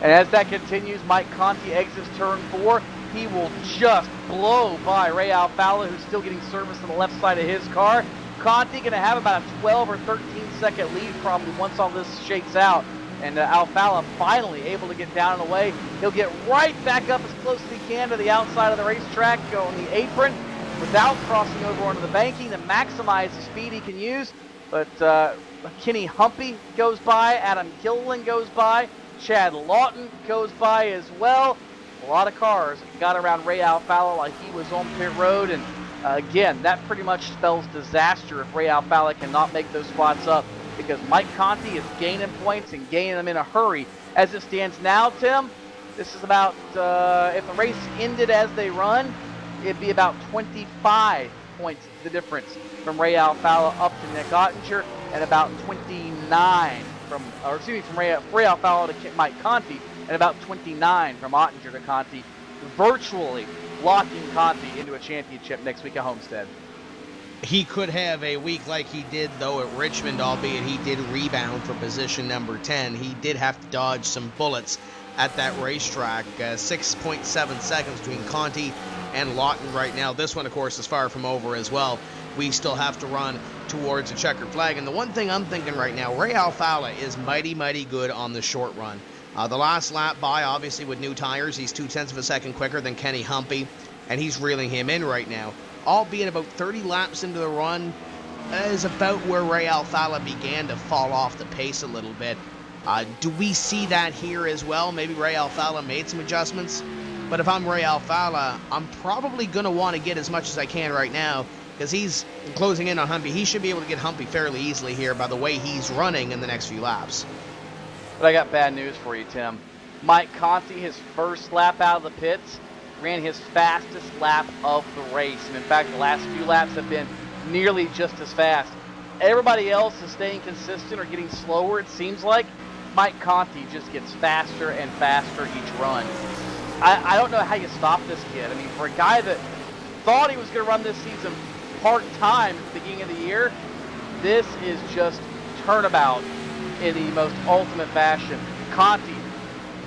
And as that continues, Mike Conti exits turn 4. He will just blow by Ray Alfalla, who's still getting service on the left side of his car. Conti going to have about a 12 or 13 second lead probably once all this shakes out. And Alfalla finally able to get down and away. He'll get right back up as close as he can to the outside of the racetrack on the apron without crossing over onto the banking to maximize the speed he can use. But Kenny Humpy goes by, Adam Gilliland goes by, Chad Lawton goes by as well. A lot of cars got around Ray Alfalla like he was on pit road, and again, that pretty much spells disaster if Ray Alfalla cannot make those spots up, because Mike Conti is gaining points and gaining them in a hurry. As it stands now, Tim, this is about, if the race ended as they run, it'd be about 25 points the difference from Ray Alfalla up to Nick Ottinger, and about 29 from Ray Alfalla to Mike Conti, and about 29 from Ottinger to Conti, virtually locking Conti into a championship next week at Homestead. He could have a week like he did, though, at Richmond, albeit he did rebound for position number 10. He did have to dodge some bullets at that racetrack. 6.7 seconds between Conti and Lawton right now. This one, of course, is far from over as well. We still have to run towards a checkered flag. And the one thing I'm thinking right now, Ray Alfalla is mighty, mighty good on the short run. The last lap by, obviously, with new tires, he's 0.2 of a second quicker than Kenny Humpy, and he's reeling him in right now. Albeit about 30 laps into the run is about where Ray Alfalla began to fall off the pace a little bit. Do we see that here as well? Maybe Ray Alfalla made some adjustments. But if I'm Ray Alfalla, I'm probably going to want to get as much as I can right now, because he's closing in on Humpy. He should be able to get Humpy fairly easily here by the way he's running in the next few laps. But I got bad news for you, Tim. Mike Conti, his first lap out of the pits, ran his fastest lap of the race. And in fact, the last few laps have been nearly just as fast. Everybody else is staying consistent or getting slower, it seems like. Mike Conti just gets faster and faster each run. I don't know how you stop this kid. I mean, for a guy that thought he was going to run this season part-time at the beginning of the year, this is just turnabout in the most ultimate fashion. Conti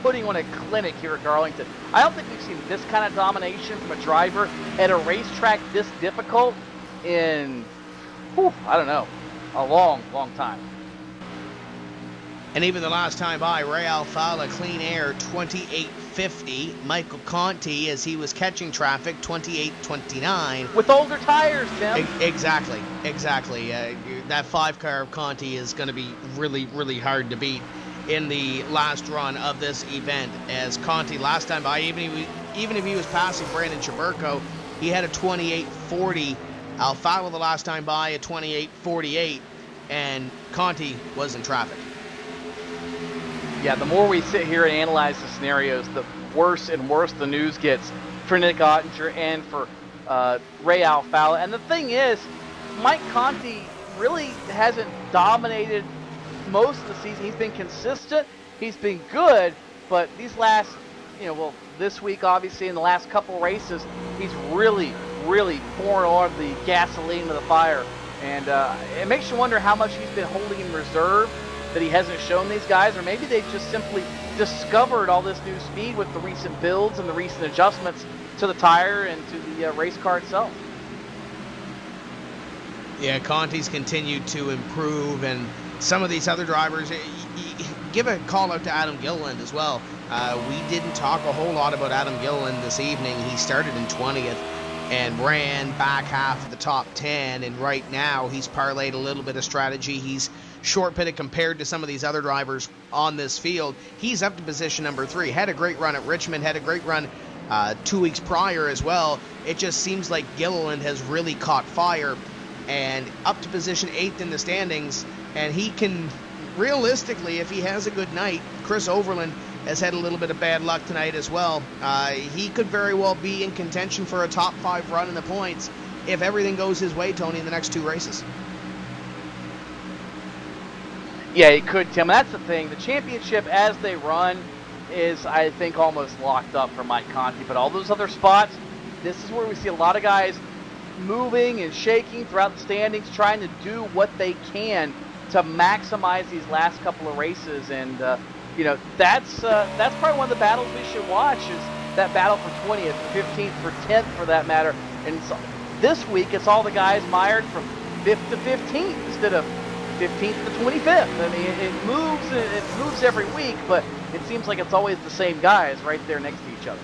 putting on a clinic here at Darlington. I don't think we've seen this kind of domination from a driver at a racetrack this difficult in, I don't know, a long, long time. And even the last time by, Ray Alfalla, clean air, 28.50. Michael Conti, as he was catching traffic, 28.29. With older tires, Tim. Exactly. That 5-car of Conti is going to be really, really hard to beat in the last run of this event, as Conti last time by, even if he was passing Brandon Chaburko, he had a 28.40. Alfalla the last time by a 28.48, and Conti was in traffic. Yeah, the more we sit here and analyze the scenarios, the worse and worse the news gets for Nick Ottinger and for Ray Alfalla. And the thing is, Mike Conti really hasn't dominated most of the season. He's been consistent, he's been good, but these last, this week obviously, in the last couple races, he's really pouring on the gasoline to the fire. And it makes you wonder how much he's been holding in reserve that he hasn't shown these guys, or maybe they've just simply discovered all this new speed with the recent builds and the recent adjustments to the tire and to the race car itself. Yeah, Conti's continued to improve, and some of these other drivers, give a call out to Adam Gilliland as well. We didn't talk a whole lot about Adam Gilliland this evening. He started in 20th and ran back half of the top 10, and right now he's parlayed a little bit of strategy. He's short pitted compared to some of these other drivers on this field. He's up to position number 3. Had a great run at Richmond, had a great run 2 weeks prior as well. It just seems like Gilliland has really caught fire and up to position 8th in the standings, and he can realistically, if he has a good night, Chris Overland has had a little bit of bad luck tonight as well. He could very well be in contention for a top 5 run in the points if everything goes his way, Tony, in the next 2 races. Yeah, he could, Tim. That's the thing. The championship, as they run, is, I think, almost locked up for Mike Conti. But all those other spots, this is where we see a lot of guys moving and shaking throughout the standings, trying to do what they can to maximize these last couple of races. And, that's probably one of the battles we should watch, is that battle for 20th, 15th, for 10th for that matter. And this week, it's all the guys mired from 5th to 15th instead of 15th to 25th. I mean, it moves every week, but it seems like it's always the same guys right there next to each other.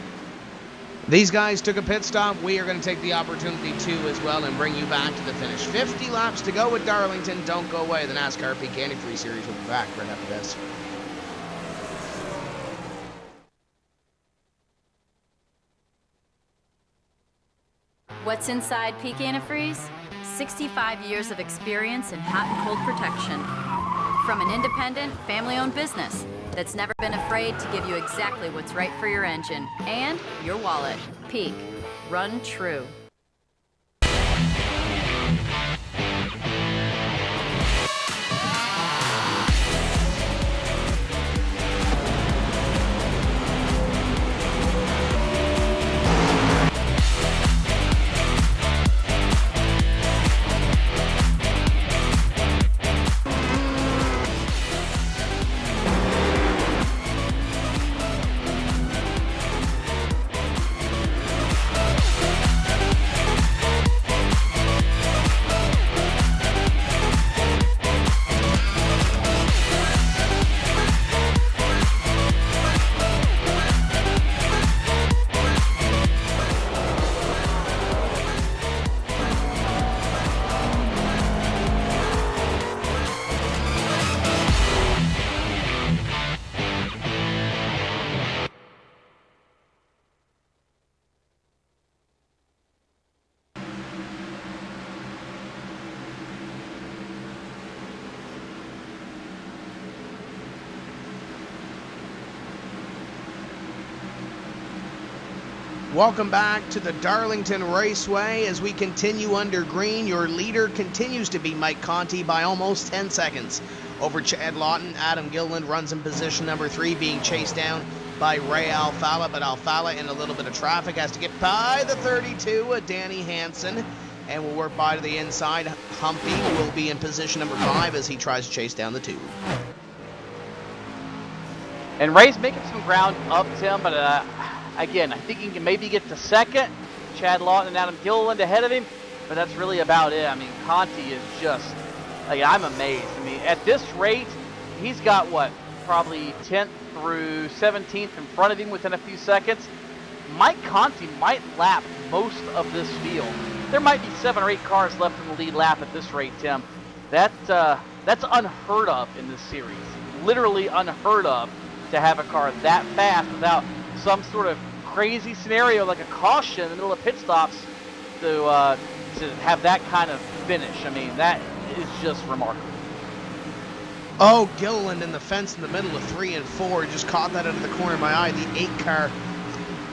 These guys took a pit stop. We are going to take the opportunity to as well and bring you back to the finish. 50 laps to go at Darlington. Don't go away. The NASCAR Peak Antifreeze Series will be back right after this. What's inside Peak Antifreeze? 65 years of experience in hot and cold protection. From an independent, family-owned business that's never been afraid to give you exactly what's right for your engine and your wallet. Peak. Run true. Welcome back to the Darlington Raceway as we continue under green. Your leader continues to be Mike Conti by almost 10 seconds over Chad Lawton. Adam Gilliland runs in position number 3, being chased down by Ray Alfalla, but Alfalla in a little bit of traffic has to get by the 32, Danny Hansen, and will work by to the inside. Humpy will be in position number 5 as he tries to chase down the 2. And Ray's making some ground up, Tim, but again, I think he can maybe get to second. Chad Lawton and Adam Gilliland ahead of him, but that's really about it. I mean, Conti is just, I'm amazed. I mean, at this rate, he's got probably 10th through 17th in front of him within a few seconds. Mike Conti might lap most of this field. There might be 7 or 8 cars left in the lead lap at this rate, Tim. That's unheard of in this series. Literally unheard of to have a car that fast without some sort of crazy scenario like a caution in the middle of pit stops to have that kind of finish. I mean, that is just remarkable. Oh, Gilliland in the fence in the middle of 3 and 4. Just caught that out of the corner of my eye. The 8 car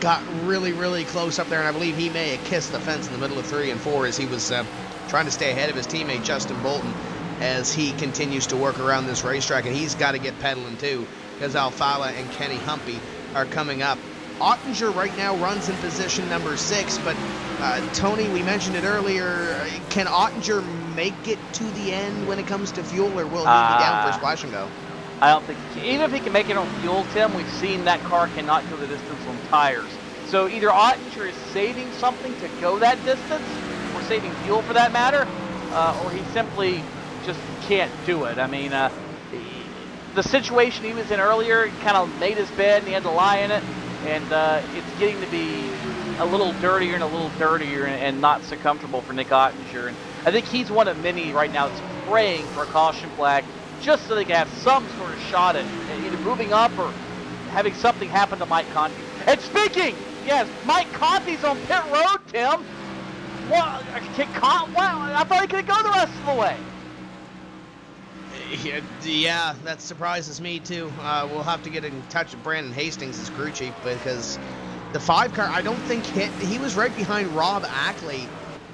got really, really close up there, and I believe he may have kissed the fence in the middle of 3 and 4 as he was trying to stay ahead of his teammate Justin Bolton as he continues to work around this racetrack, and he's got to get pedaling too because Alfala and Kenny Humpy are coming up. Ottinger right now runs in position number 6, but Tony, we mentioned it earlier, can Ottinger make it to the end when it comes to fuel, or will he be down for splash and go? I don't think he can. Even if he can make it on fuel, Tim, we've seen that car cannot go the distance on tires. So either Ottinger is saving something to go that distance, or saving fuel for that matter, or he simply just can't do it. I mean, the situation he was in earlier, he kind of made his bed and he had to lie in it, and it's getting to be a little dirtier and not so comfortable for Nick Ottinger. And I think he's one of many right now that's praying for a caution flag just so they can have some sort of shot at either moving up or having something happen to Mike Conti. And speaking, yes, Mike Conti's on pit road, Tim. What? I thought he could go the rest of the way. Yeah, that surprises me too. We'll have to get in touch with Brandon Hastings, his crew chief, because the 5 car, I don't think he was right behind Rob Ackley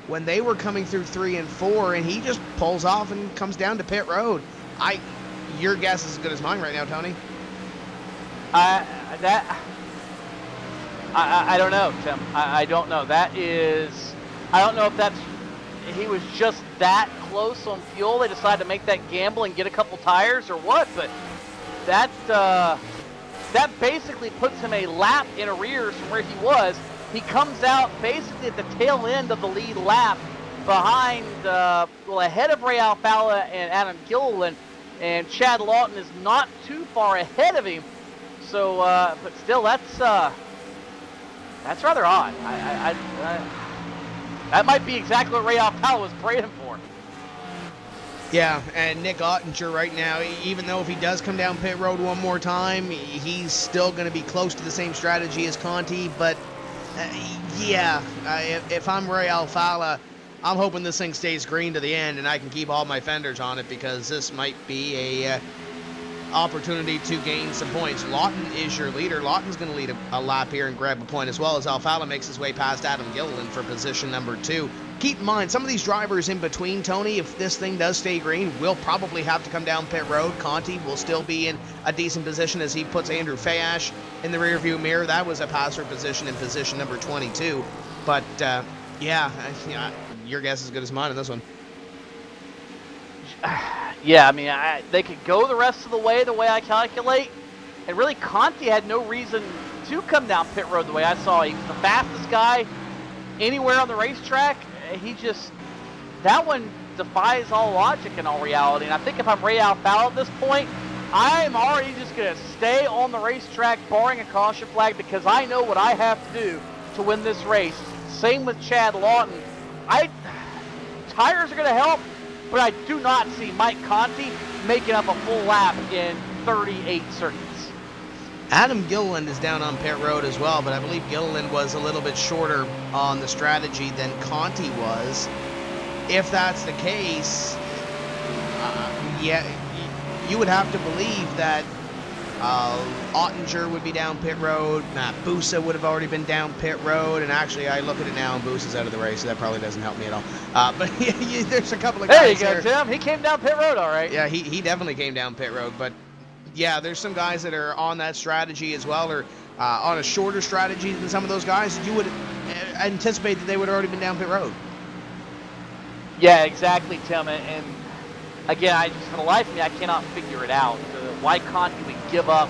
when they were coming through 3 and 4, and he just pulls off and comes down to pit road. Your guess is as good as mine right now, Tony. I don't know, Tim. I don't know. I don't know if that's, he was just that close on fuel. They decided to make that gamble and get a couple tires or what, but that basically puts him a lap in arrears from where he was. He comes out basically at the tail end of the lead lap behind, ahead of Ray Alfala and Adam Gilliland, and Chad Lawton is not too far ahead of him. So, but still, that's rather odd. That might be exactly what Ray Alfala was praying for. Yeah, and Nick Ottinger right now, even though if he does come down pit road one more time, he's still going to be close to the same strategy as Conti. But, if I'm Ray Alfala, I'm hoping this thing stays green to the end and I can keep all my fenders on it, because this might be a opportunity to gain some points. Lawton is your leader. Lawton's going to lead a lap here and grab a point as well as Alfala makes his way past Adam Gilliland for position number 2. Keep in mind, some of these drivers in between, Tony, if this thing does stay green, will probably have to come down pit road. Conti will still be in a decent position as he puts Andrew Fayash in the rearview mirror. That was a passer position in position number 22. But, your guess is as good as mine on this one. Yeah, I mean, they could go the rest of the way I calculate. And really, Conti had no reason to come down pit road the way I saw. He was the fastest guy anywhere on the racetrack. That one defies all logic in all reality. And I think if I'm Ray Alfala at this point, I'm already just going to stay on the racetrack barring a caution flag, because I know what I have to do to win this race. Same with Chad Lawton. Tires are going to help, but I do not see Mike Conti making up a full lap in 38 circuits. Adam Gilliland is down on pit road as well, but I believe Gilliland was a little bit shorter on the strategy than Conti was. If that's the case, you would have to believe that Ottinger would be down pit road, Matt Busa would have already been down pit road, and actually I look at it now and Busa's out of the race, so that probably doesn't help me at all. But there's a couple of guys there. You go, Tim. He came down pit road all right. Yeah, he definitely came down pit road, but yeah, there's some guys that are on that strategy as well, or on a shorter strategy than some of those guys. You would anticipate that they would have already been down pit road. Yeah, exactly, Tim. And again, for the life of me, I cannot figure it out. Why Conti would give up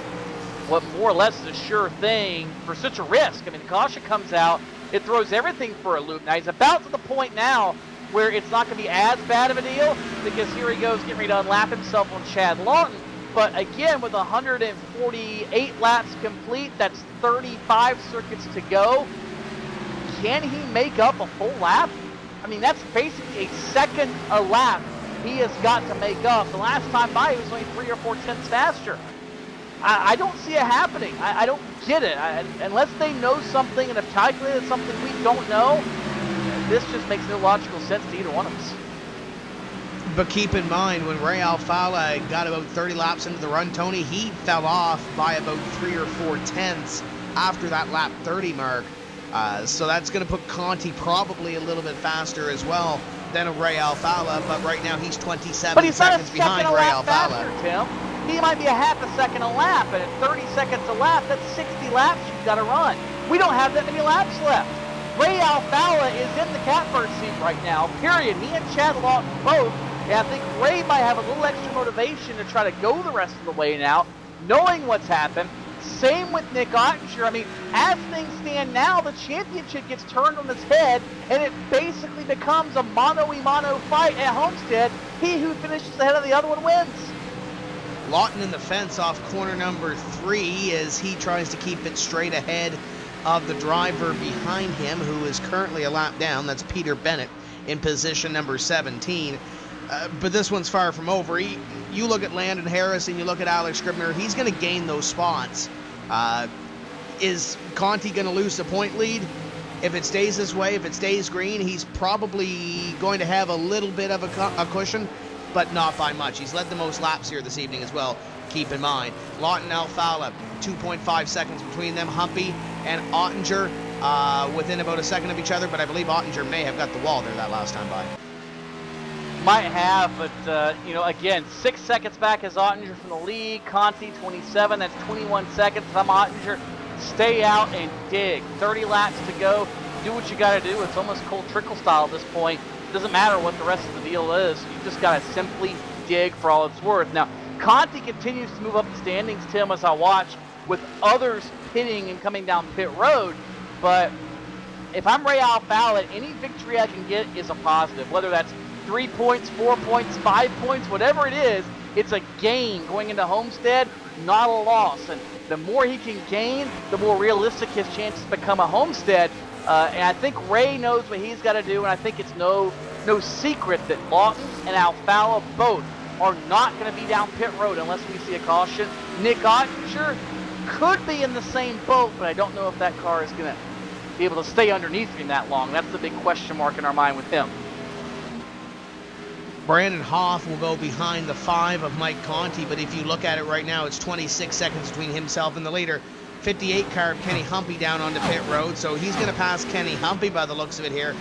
what more or less is a sure thing for such a risk. I mean, the caution comes out, it throws everything for a loop. Now, he's about to the point now where it's not going to be as bad of a deal, because here he goes getting ready to unlap himself on Chad Lawton. But again, with 148 laps complete, that's 35 circuits to go. Can he make up a full lap? I mean, that's basically a second a lap he has got to make up. The last time by, he was only 3 or 4 tenths faster. I don't see it happening. I don't get it. Unless they know something and have calculated something we don't know, this just makes no logical sense to either one of us. But keep in mind, when Ray Alfala got about 30 laps into the run, Tony, he fell off by about 3 or 4 tenths after that lap 30 mark. So that's going to put Conti probably a little bit faster as well than a Ray Alfala, but right now he's 27 but he's seconds not a behind second a Ray lap Alfala. faster, Tim. He might be a half a second a lap, and at 30 seconds a lap, that's 60 laps you've got to run. We don't have that many laps left. Ray Alfala is in the catbird seat right now, period. He and Chad Lawton both. And I think Ray might have a little extra motivation to try to go the rest of the way now, knowing what's happened. Same with Nick Ottinger. I mean, as things stand now, the championship gets turned on its head, and it basically becomes a mano-a-mano fight at Homestead. He who finishes ahead of the other one wins. Lawton in the fence off corner number 3 as he tries to keep it straight ahead of the driver behind him, who is currently a lap down. That's Peter Bennett in position number 17. But this one's far from over. You look at Landon Harris and you look at Alex Scribner, he's going to gain those spots. Is Conti going to lose the point lead? If it stays this way, if it stays green, he's probably going to have a little bit of a cushion, but not by much. He's led the most laps here this evening as well, keep in mind. Lawton Alfala, 2.5 seconds between them. Humpy and Ottinger within about a second of each other, but I believe Ottinger may have got the wall there that last time by. Might have, but, again, 6 seconds back is Ottinger from the lead. Conti, 27. That's 21 seconds. If I'm Ottinger, stay out and dig. 30 laps to go. Do what you got to do. It's almost cold trickle style at this point. It doesn't matter what the rest of the deal is. You just got to simply dig for all it's worth. Now, Conti continues to move up the standings, Tim, as I watch, with others pitting and coming down pit road. But if I'm Ray Alfala, any victory I can get is a positive, whether that's 3 points, 4 points, 5 points, whatever it is, it's a gain going into Homestead, not a loss. And the more he can gain, the more realistic his chances become a Homestead. And I think Ray knows what he's got to do, and I think it's no secret that Lawton and Alfala both are not going to be down pit road unless we see a caution. Nick Ottinger could be in the same boat, but I don't know if that car is going to be able to stay underneath him that long. That's the big question mark in our mind with him. Brandon Hoff will go behind the 5 of Mike Conti, but if you look at it right now, it's 26 seconds between himself and the leader. 58 car of Kenny Humpy down onto pit road, so he's going to pass Kenny Humpy by the looks of it here.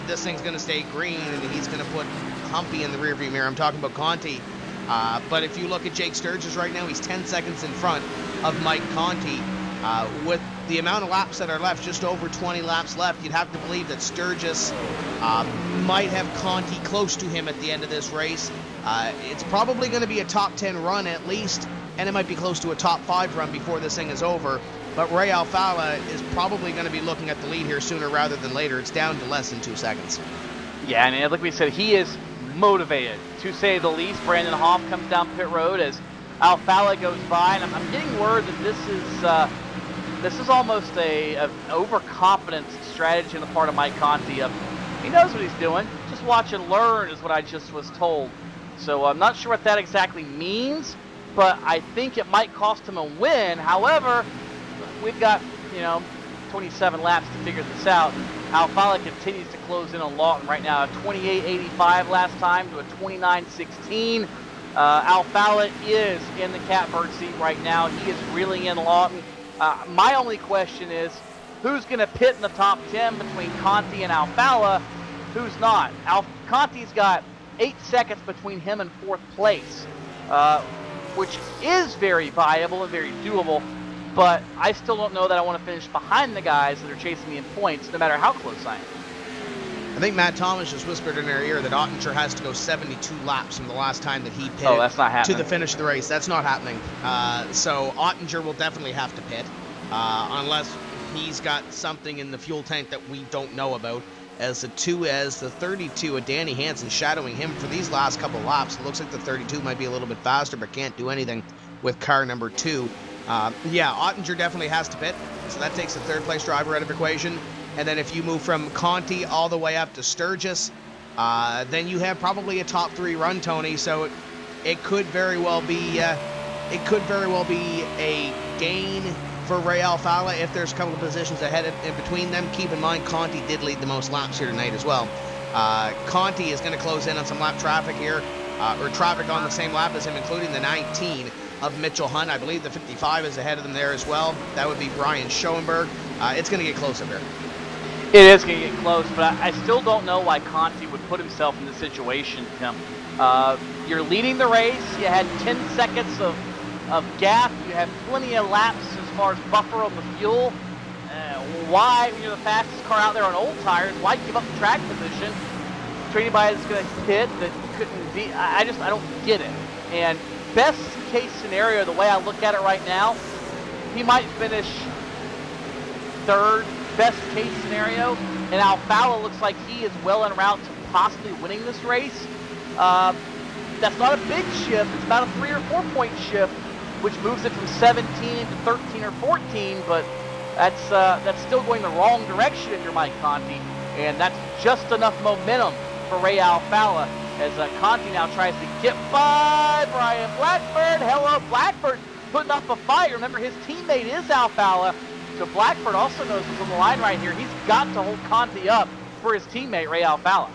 This thing's going to stay green, and he's going to put Humpy in the rearview mirror. I'm talking about Conti. But if you look at Jake Sturgis right now, he's 10 seconds in front of Mike Conti. With the amount of laps that are left, just over 20 laps left, you'd have to believe that Sturgis might have Conti close to him at the end of this race. It's probably going to be a top 10 run at least, and it might be close to a top 5 run before this thing is over. But Ray Alfala is probably going to be looking at the lead here sooner rather than later. It's down to less than 2 seconds. Yeah, and like we said, he is motivated, to say the least. Brandon Hoff comes down pit road as Alfala goes by, and I'm getting word that this is almost an overconfidence strategy on the part of Mike Conti. He knows what he's doing. Just watch and learn is what I just was told. So I'm not sure what that exactly means, but I think it might cost him a win. However, we've got 27 laps to figure this out. Alfala continues to close in on Lawton right now. A 28.85 last time to a 29.16. Alfala is in the catbird seat right now. He is reeling in Lawton. My only question is, who's going to pit in the top 10 between Conti and Alfala? Who's not? Conti's got 8 seconds between him and 4th place, which is very viable and very doable, but I still don't know that I want to finish behind the guys that are chasing me in points, no matter how close I am. I think Matt Thomas just whispered in our ear that Ottinger has to go 72 laps from the last time that he pitted that's not happening. to the finish of the race. That's not happening. So Ottinger will definitely have to pit, unless he's got something in the fuel tank that we don't know about. As the 32 of Danny Hansen shadowing him for these last couple of laps. It looks like the 32 might be a little bit faster, but can't do anything with car number 2. Ottinger definitely has to pit, so that takes the 3rd place driver out of the equation. And then if you move from Conti all the way up to Sturgis, then you have probably a top 3 run, Tony. So it could very well be a gain for Ray Alfala if there's a couple of positions ahead in between them. Keep in mind, Conti did lead the most laps here tonight as well. Conti is going to close in on some lap traffic here, or traffic on the same lap as him, including the 19 of Mitchell Hunt. I believe the 55 is ahead of them there as well. That would be Brian Schoenberg. It's going to get close up here. It is going to get close, but I still don't know why Conti would put himself in this situation, Tim. You're leading the race. You had 10 seconds of gap. You have plenty of laps as far as buffer on the fuel. Why, when you're the fastest car out there on old tires, why give up the track position to anybody that's going to hit that couldn't be? I don't get it. And best case scenario, the way I look at it right now, he might finish third, best case scenario, and Alfala looks like he is well en route to possibly winning this race. That's not a big shift. It's about a 3 or 4 point shift, which moves it from 17 to 13 or 14, but that's still going the wrong direction if you're Mike Conti, and that's just enough momentum for Ray Alfala as Conti now tries to get by Brian Blackburn. Hello, Blackburn putting up a fight. Remember, his teammate is Alfala, so Blackburn also knows what's on the line right here. He's got to hold Conti up for his teammate, Ray Alfala.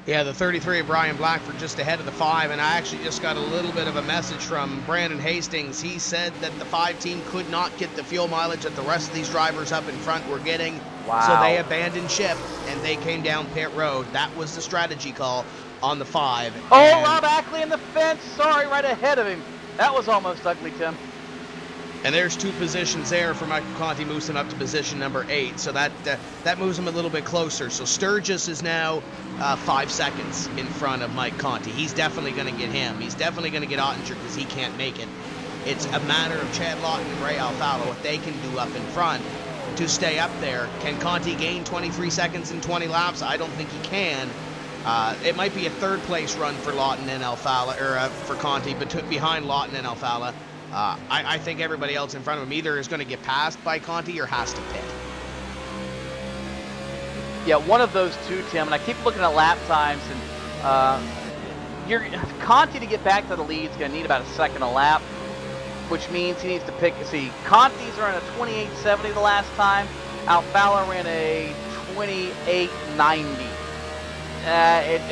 Yeah, the 33 of Brian Blackford just ahead of the 5, and I actually just got a little bit of a message from Brandon Hastings. He said that the 5 team could not get the fuel mileage that the rest of these drivers up in front were getting. Wow. So they abandoned ship, and they came down pit road. That was the strategy call on the 5. Oh, Rob Ackley in the fence. Sorry, right ahead of him. That was almost ugly, Tim. And there's 2 positions there for Michael Conti, moves him up to position number 8. So that moves him a little bit closer. So Sturgis is now 5 seconds in front of Mike Conti. He's definitely going to get him. He's definitely going to get Ottinger because he can't make it. It's a matter of Chad Lawton and Ray Alfala, what they can do up in front to stay up there. Can Conti gain 23 seconds in 20 laps? I don't think he can. It might be a 3rd place run for Lawton and Alfala, or for Conti, but behind Lawton and Alfala. I think everybody else in front of him either is going to get passed by Conti or has to pit. Yeah, one of those two, Tim. And I keep looking at lap times, and Conti to get back to the lead is going to need about a second a lap, which means he needs to pick. See, Conti's ran a 28.70 the last time. Alfala ran a 28.90.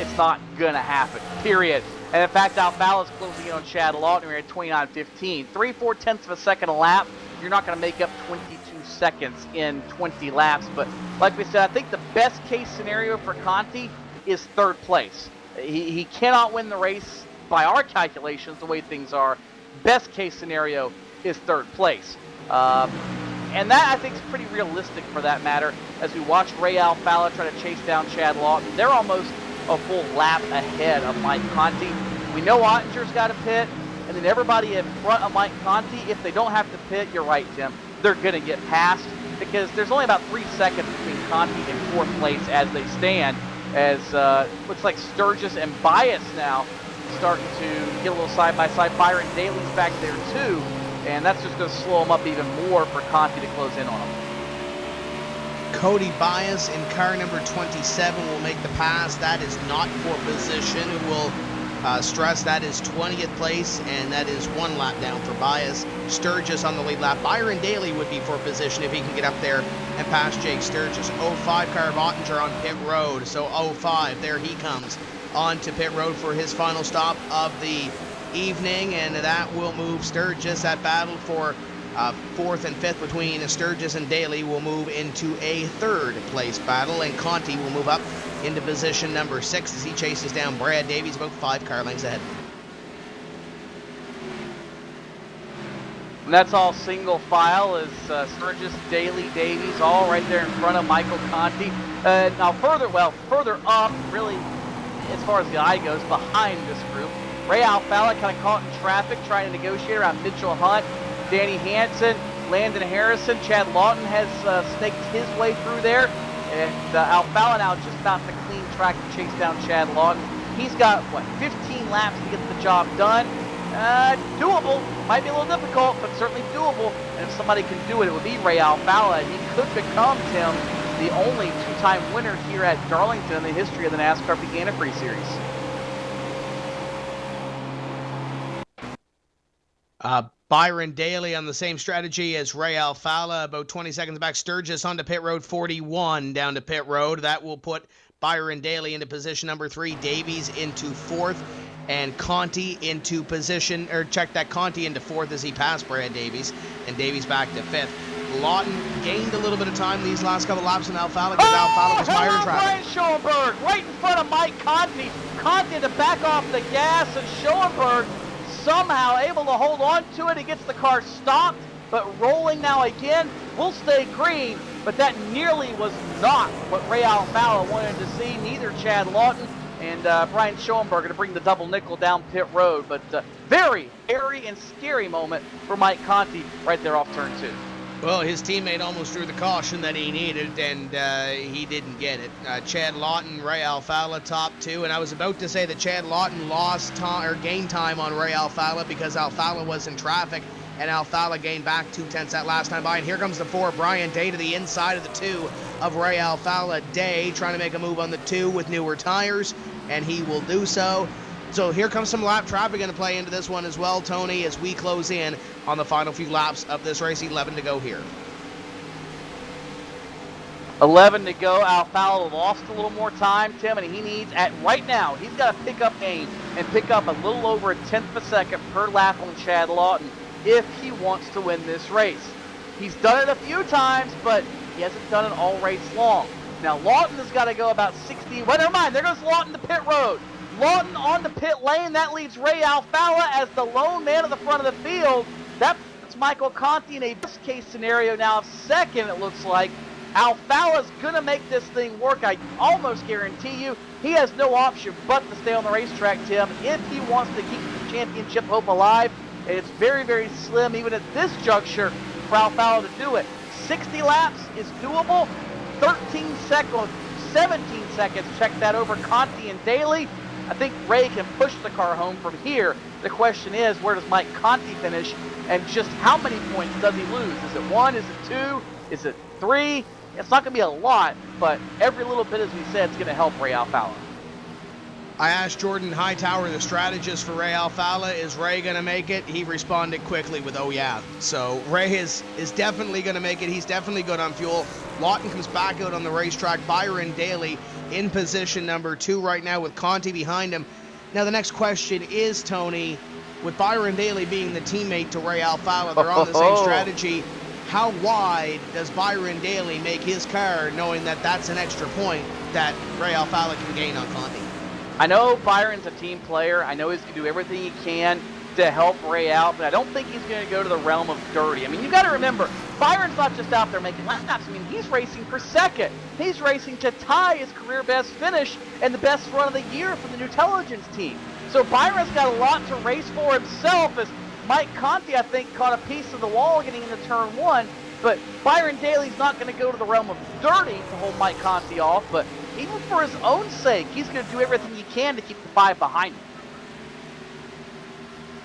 It's not going to happen, period. And in fact, Alfala's closing in on Chad Lawton. We're at 29.15. 3/4 tenths of a second a lap. You're not going to make up 22 seconds in 20 laps. But like we said, I think the best case scenario for Conti is 3rd place. He cannot win the race by our calculations, the way things are. Best case scenario is 3rd place. And that, I think, is pretty realistic for that matter. As we watch Ray Alfala try to chase down Chad Lawton, they're almost a full lap ahead of Mike Conti. We know Ottinger's got to pit, and then everybody in front of Mike Conti, if they don't have to pit, you're right, Tim, they're going to get passed because there's only about 3 seconds between Conti and 4th place as they stand, as looks like Sturgis and Bias now starting to get a little side-by-side. Byron Daly's back there too, and that's just going to slow him up even more for Conti to close in on him. Cody Bias in car number 27 will make the pass. That is not for position. We'll stress that is 20th place, and that is 1 lap down for Bias. Sturgis on the lead lap. Byron Daly would be for position if he can get up there and pass Jake Sturgis. 05 car of Ottinger on pit road. So 05, there he comes onto pit road for his final stop of the evening, and that will move Sturgis. That battle for 4th and 5th between Sturgis and Daly will move into a 3rd place battle, and Conti will move up into position number 6 as he chases down Brad Davies about 5 car lengths ahead. And that's all single file as Sturgis, Daly, Davies, all right there in front of Michael Conti. Now further up, really, as far as the eye goes, behind this group, Ray Alfala kind of caught in traffic trying to negotiate around Mitchell Hunt, Danny Hansen, Landon Harrison. Chad Lawton has snaked his way through there, and Alfala now just about to clean track to chase down Chad Lawton. He's got, 15 laps to get the job done. Doable. Might be a little difficult, but certainly doable. And if somebody can do it, it would be Ray Alfala. He could become, Tim, the only 2-time winner here at Darlington in the history of the NASCAR Peak Antifreeze Series. Byron Daly on the same strategy as Ray Alfala, about 20 seconds back. Sturgis onto pit road, 41 down to pit road. That will put Byron Daly into position number 3, Davies into 4th, and Conti into position, or check that, Conti into 4th as he passed Brad Davies, and Davies back to 5th. Lawton gained a little bit of time these last couple laps in Alfala because Alfala was mired in traffic. Brian Schoenberg right in front of Mike Conti. Conti to back off the gas, and Schoenberg somehow able to hold on to it. He gets the car stopped, but rolling now again. Will stay green, but that nearly was not what Ray Alfala wanted to see. Neither Chad Lawton and Brian Schoenberg to bring the double nickel down pit road. But very hairy and scary moment for Mike Conti right there off turn 2. Well, his teammate almost drew the caution that he needed, and he didn't get it. Chad Lawton, Ray Alfala, top 2, and I was about to say that Chad Lawton lost time or gained time on Ray Alfala because Alfala was in traffic, and Alfala gained back 2/10 that last time by. And here comes the 4, Brian Day to the inside of the 2 of Ray Alfala. Day trying to make a move on the 2 with newer tires, and he will do so. So here comes some lap traffic going to play into this one as well, Tony, as we close in on the final few laps of this race. 11 to go here. 11 to go. Alfala lost a little more time, Tim, and he needs, right now, he's got to pick up aim and pick up a little over a 1/10 of a second per lap on Chad Lawton if he wants to win this race. He's done it a few times, but he hasn't done it all race long. Now, Lawton has got to go about 60. Well, never mind. There goes Lawton to pit road. Lawton on the pit lane. That leaves Ray Alfala as the lone man at the front of the field. That puts Michael Conti in a best-case scenario now of second, it looks like. Alfala's going to make this thing work. I almost guarantee you he has no option but to stay on the racetrack, Tim, if he wants to keep the championship hope alive. And it's very, very slim, even at this juncture, for Alfala to do it. 60 laps is doable. 17 seconds, check that over Conti and Daly. I think Ray can push the car home from here. The question is, where does Mike Conti finish, and just how many points does he lose? Is it 1? Is it 2? Is it 3? It's not going to be a lot, but every little bit, as we said, is going to help Ray Alfala. I asked Jordan Hightower, the strategist for Ray Alfala, is Ray going to make it? He responded quickly with, oh yeah. So Ray is definitely going to make it. He's definitely good on fuel. Lawton comes back out on the racetrack. Byron Daly in position number 2 right now with Conti behind him. Now the next question is, Tony, with Byron Daly being the teammate to Ray Alfala, they're on the same strategy. How wide does Byron Daly make his car, knowing that that's an extra point that Ray Alfala can gain on Conti? I know Byron's a team player. I know he's going to do everything he can to help Ray out, but I don't think he's going to go to the realm of dirty. I mean, you got to remember, Byron's not just out there making laps. I mean, he's racing for second. He's racing to tie his career best finish and the best run of the year for the New Intelligence team. So Byron's got a lot to race for himself, as Mike Conti, I think, caught a piece of the wall getting into turn 1. But Byron Daly's not going to go to the realm of dirty to hold Mike Conti off, but even for his own sake, he's going to do everything he can to keep the 5 behind him.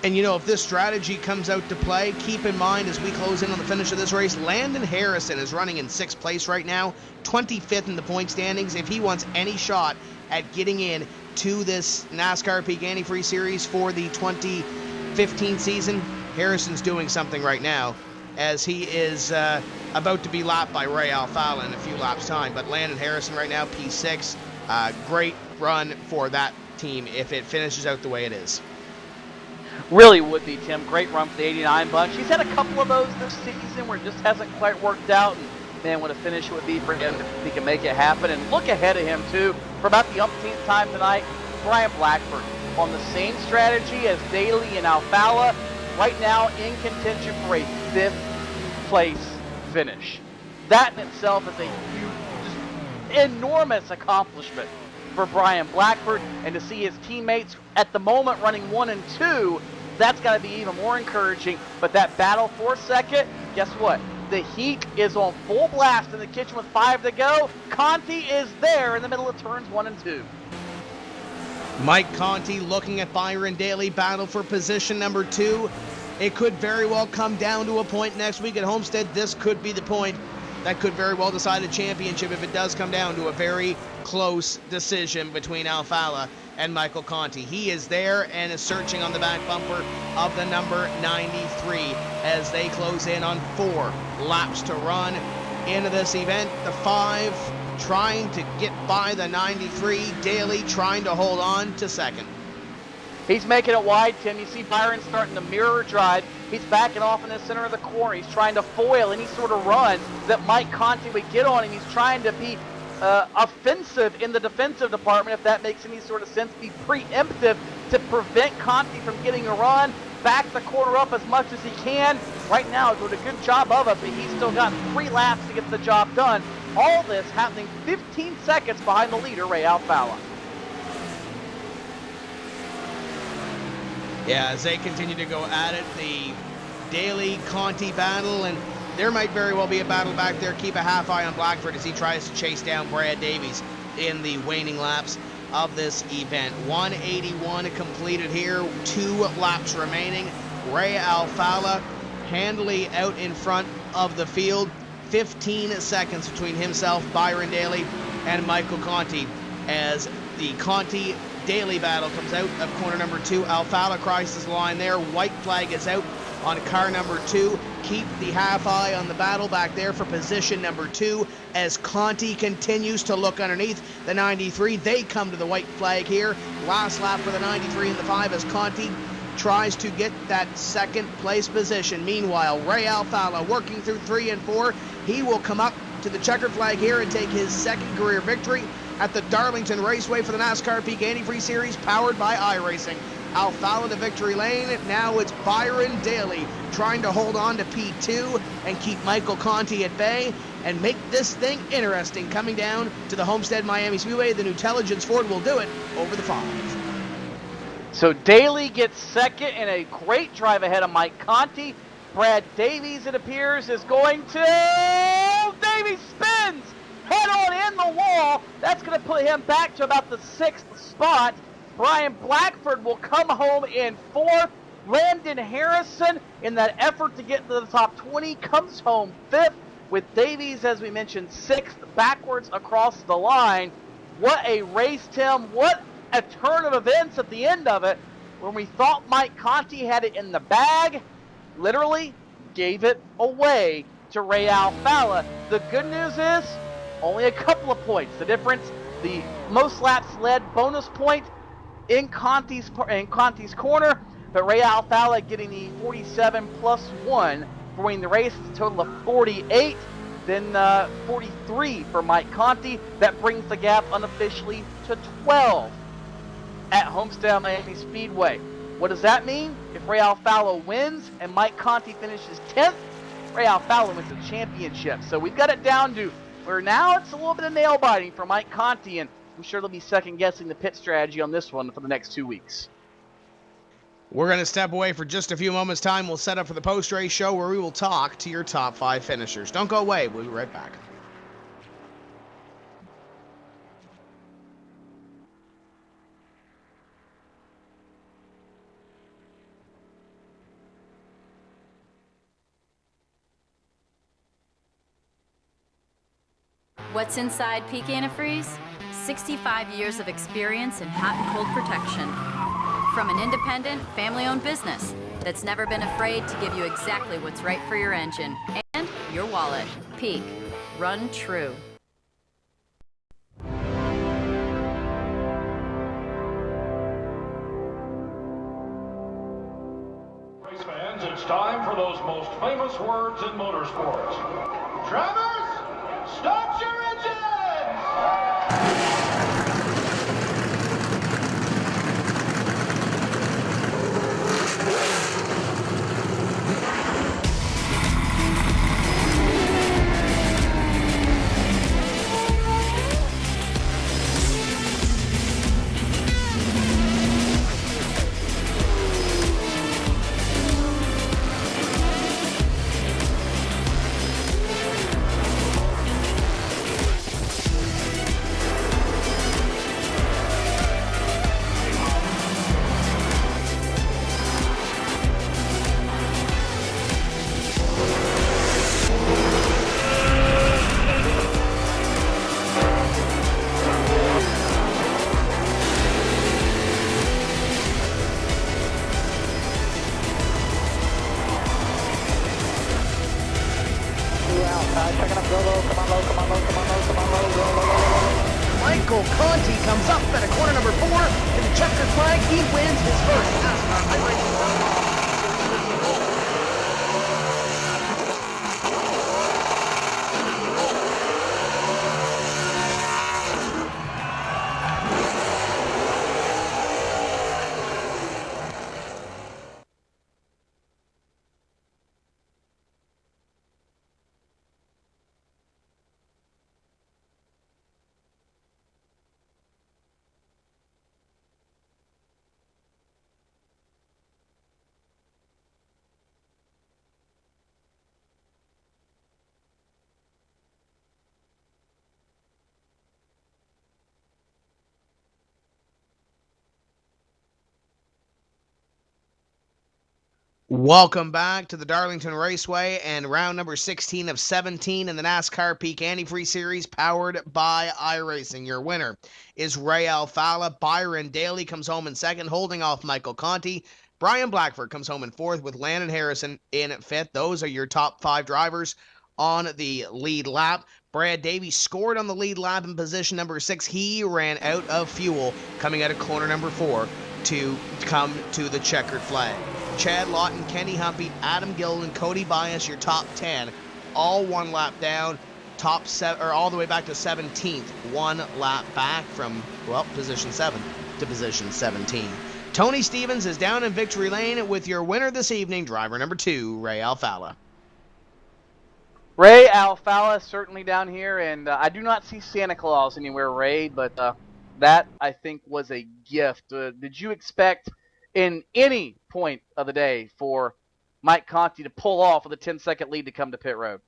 And, you know, if this strategy comes out to play, keep in mind as we close in on the finish of this race, Landon Harrison is running in 6th place right now, 25th in the point standings. If he wants any shot at getting in to this NASCAR Peak Antifreeze Series for the 2015 season, Harrison's doing something right now, as he is about to be lapped by Ray Alfala in a few laps' time. But Landon Harrison right now, P6. Great run for that team if it finishes out the way it is. Really would be, Tim. Great run for the 89 bunch. He's had a couple of those this season where it just hasn't quite worked out. And man, what a finish it would be for him if he can make it happen. And look ahead of him, too, for about the umpteenth time tonight, Brian Blackford on the same strategy as Daly and Alfala. Right now in contention for a 5th place finish. That in itself is a huge, just enormous accomplishment for Brian Blackford, and to see his teammates at the moment running 1 and 2, that's got to be even more encouraging. But that battle for second, guess what? The heat is on full blast in the kitchen with 5 to go. Conti is there in the middle of turns 1 and 2. Mike Conti looking at Byron Daly, battle for position number 2. It could very well come down to a point next week at Homestead. This could be the point that could very well decide a championship if it does come down to a very close decision between Alfala and Michael Conti. He is there and is searching on the back bumper of the number 93 as they close in on 4 laps to run into this event. The 5 trying to get by the 93. Daly trying to hold on to second. He's making it wide, Tim. You see Byron starting to mirror drive. He's backing off in the center of the corner. He's trying to foil any sort of run that Mike Conti would get on him. He's trying to be offensive in the defensive department, if that makes any sort of sense. Be preemptive to prevent Conti from getting a run. Back the corner up as much as he can. Right now, he's doing a good job of it, but he's still got 3 laps to get the job done. All this happening 15 seconds behind the leader, Ray Alfalla. Yeah, as they continue to go at it, the Daly-Conti battle, and there might very well be a battle back there. Keep a half eye on Blackford as he tries to chase down Brad Davies in the waning laps of this event. 181 completed here, 2 laps remaining. Ray Alfalla handily out in front of the field. 15 seconds between himself, Byron Daly, and Michael Conti as the Conti-Daly battle comes out of corner number 2. Alfalla crosses the line there. White flag is out on car number 2. Keep the half eye on the battle back there for position number 2 as Conti continues to look underneath the 93. They come to the white flag here. Last lap for the 93 and the 5 as Conti tries to get that second place position. Meanwhile, Ray Alfalla working through 3 and 4. He will come up to the checkered flag here and take his second career victory at the Darlington Raceway for the NASCAR Peak Antifreeze Series powered by iRacing. Alfalla to victory lane. Now it's Byron Daly trying to hold on to P2 and keep Michael Conti at bay and make this thing interesting. Coming down to the Homestead Miami Speedway, the Newtelligence Ford will do it over the 5. So Daly gets second in a great drive ahead of Mike Conti. Brad Davies, it appears, is going to... Davies spins! Head on in the wall. That's going to put him back to about the 6th spot. Brian Blackford will come home in 4th. Landon Harrison, in that effort to get to the top 20, comes home 5th. With Davies, as we mentioned, 6th, backwards across the line. What a race, Tim. What a turn of events at the end of it. When we thought Mike Conti had it in the bag, literally gave it away to Ray Alfalla. The good news is only a couple of points. The difference, the most laps led bonus point in Conti's corner, but Ray Alfalla getting the 47 plus 1 for winning the race. It's a total of 48, then 43 for Mike Conti. That brings the gap unofficially to 12 at Homestead Miami Speedway. What does that mean? If Ray Alfalla wins and Mike Conti finishes 10th, Ray Alfalla wins the championship. So we've got it down to where now it's a little bit of nail biting for Mike Conti, and I'm sure they'll be second guessing the pit strategy on this one for the next 2 weeks. We're going to step away for just a few moments' time. We'll set up for the post-race show where we will talk to your top 5 finishers. Don't go away. We'll be right back. What's inside Peak Antifreeze? 65 years of experience in hot and cold protection. From an independent, family-owned business that's never been afraid to give you exactly what's right for your engine and your wallet. Peak. Run true. Race fans, it's time for those most famous words in motorsports. Drivers, start your engines! Michael Conti comes up at a corner number 4 to the checkered flag. He wins his first NASCAR race. Welcome back to the Darlington Raceway and round number 16 of 17 in the NASCAR Peak Antifreeze Series, powered by iRacing. Your winner is Ray Alfala. Byron Daly comes home in second, holding off Michael Conti. Brian Blackford comes home in fourth, with Landon Harrison in fifth. Those are your top 5 drivers on the lead lap. Brad Davies scored on the lead lap in position number 6. He ran out of fuel coming out of corner number 4 to come to the checkered flag. Chad Lawton, Kenny Humpy, Adam Gillen, Cody Bias, your top 10, all 1 lap down, top 7, or all the way back to 17th, 1 lap back from, well, position 7 to position 17. Tony Stevens is down in victory lane with your winner this evening, driver number 2, Ray Alfala. Ray Alfala certainly down here, and I do not see Santa Claus anywhere, Ray, but that, I think, was a gift. Did you expect in any point of the day for Mike Conti to pull off with a 10-second lead to come to pit road?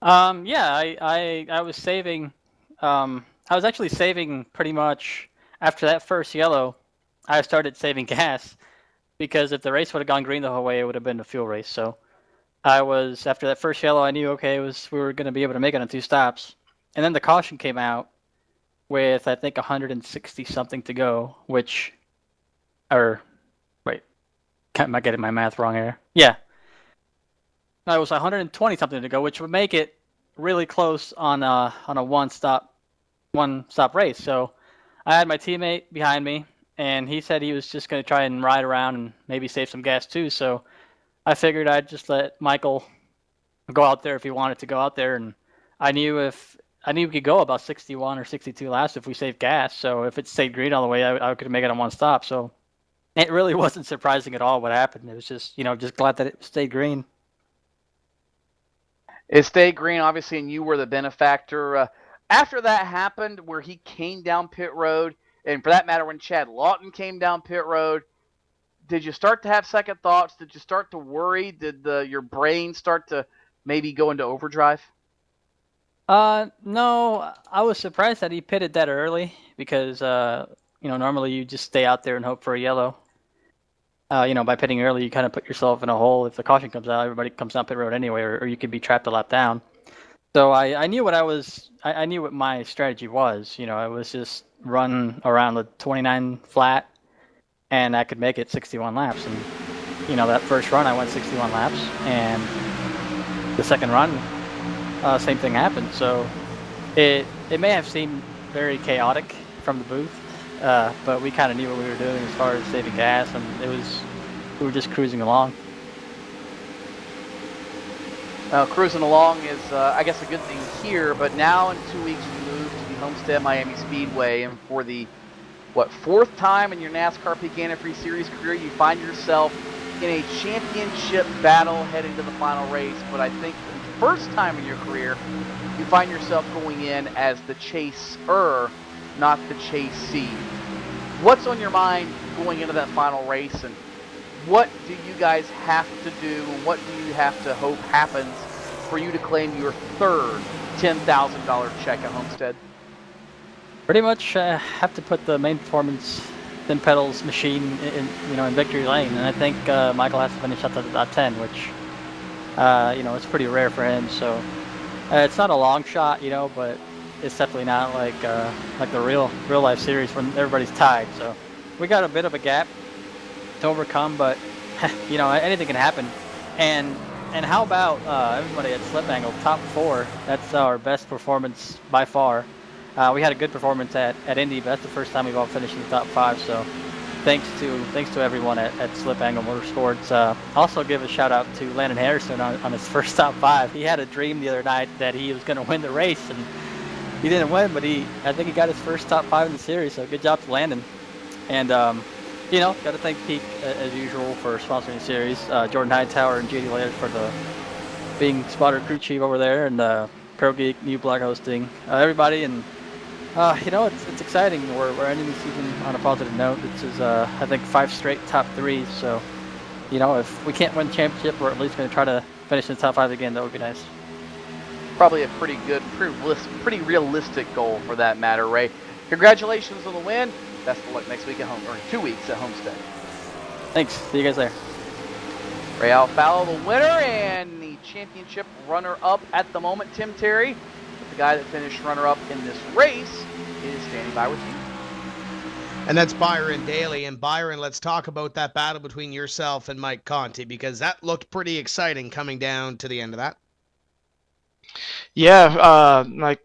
Yeah, I was saving. I was actually saving pretty much after that first yellow. I started saving gas because if the race would have gone green the whole way, it would have been a fuel race. So I was, after that first yellow, I knew, okay, we were going to be able to make it on 2 stops. And then the caution came out with, I think, 160 something to go, which, or wait, am I getting my math wrong here? Yeah. No, it was 120 something to go, which would make it really close on a one stop race. So I had my teammate behind me, and he said he was just going to try and ride around and maybe save some gas too. So I figured I'd just let Michael go out there if he wanted to go out there, and I knew we could go about 61 or 62 laps if we saved gas. So if it stayed green all the way, I could make it on 1 stop. So it really wasn't surprising at all what happened. It was just, just glad that it stayed green. It stayed green, obviously, and you were the benefactor. After that happened, where he came down pit road, and for that matter, when Chad Lawton came down pit road, did you start to have second thoughts? Did you start to worry? Did your brain start to maybe go into overdrive? No, I was surprised that he pitted that early because, normally you just stay out there and hope for a yellow. By pitting early, you kind of put yourself in a hole. If the caution comes out, everybody comes down pit road anyway, or you could be trapped a lap down. So I knew what I knew what my strategy was. I was just run around the 29 flat, and I could make it 61 laps. And, that first run, I went 61 laps, and the second run, same thing happened. So it may have seemed very chaotic from the booth, but we kind of knew what we were doing as far as saving gas, and we were just cruising along. Cruising along is, I guess, a good thing here, but now in 2 weeks you move to the Homestead Miami Speedway, and for the, 4th time in your NASCAR Peak Antifreeze Series career, you find yourself in a championship battle heading to the final race. But I think for the first time in your career, you find yourself going in as the chaser, not the chasee. What's on your mind going into that final race, and what do you guys have to do, and what do you have to hope happens for you to claim your 3rd $10,000 check at Homestead? Pretty much have to put the main performance thin pedals machine in victory lane, and I think Michael has to finish up at the top 10, which it's pretty rare for him. So it's not a long shot, but it's definitely not like the real life series when everybody's tied. So we got a bit of a gap to overcome, but anything can happen. And And how about everybody at Slip Angle, top 4? That's our best performance by far. We had a good performance at Indy, but that's the first time we've all finished in the top 5. So thanks to everyone at Slip Angle Motorsports. Also give a shout out to Landon Harrison on his first top 5. He had a dream the other night that he was going to win the race, and he didn't win, but I think he got his first top 5 in the series. So good job to Landon. And got to thank Peak as usual for sponsoring the series. Jordan Hightower and JD Laird for being spotter crew chief over there, and Pro Geek, New Black hosting, everybody, and it's exciting. We're ending the season on a positive note. This is I think 5 straight top 3s. So if we can't win the championship, we're at least going to try to finish in the top 5 again. That would be nice. Probably a pretty good, pretty realistic goal for that matter, Ray. Congratulations on the win. Best of luck next week at home, or in 2 weeks at Homestead. Thanks. See you guys there. Ray Alfalo, the winner and the championship runner-up at the moment, Tim Terry. The guy that finished runner-up in this race is standing by with you. And that's Byron Daly. And Byron, let's talk about that battle between yourself and Mike Conti, because that looked pretty exciting coming down to the end of that. Yeah, like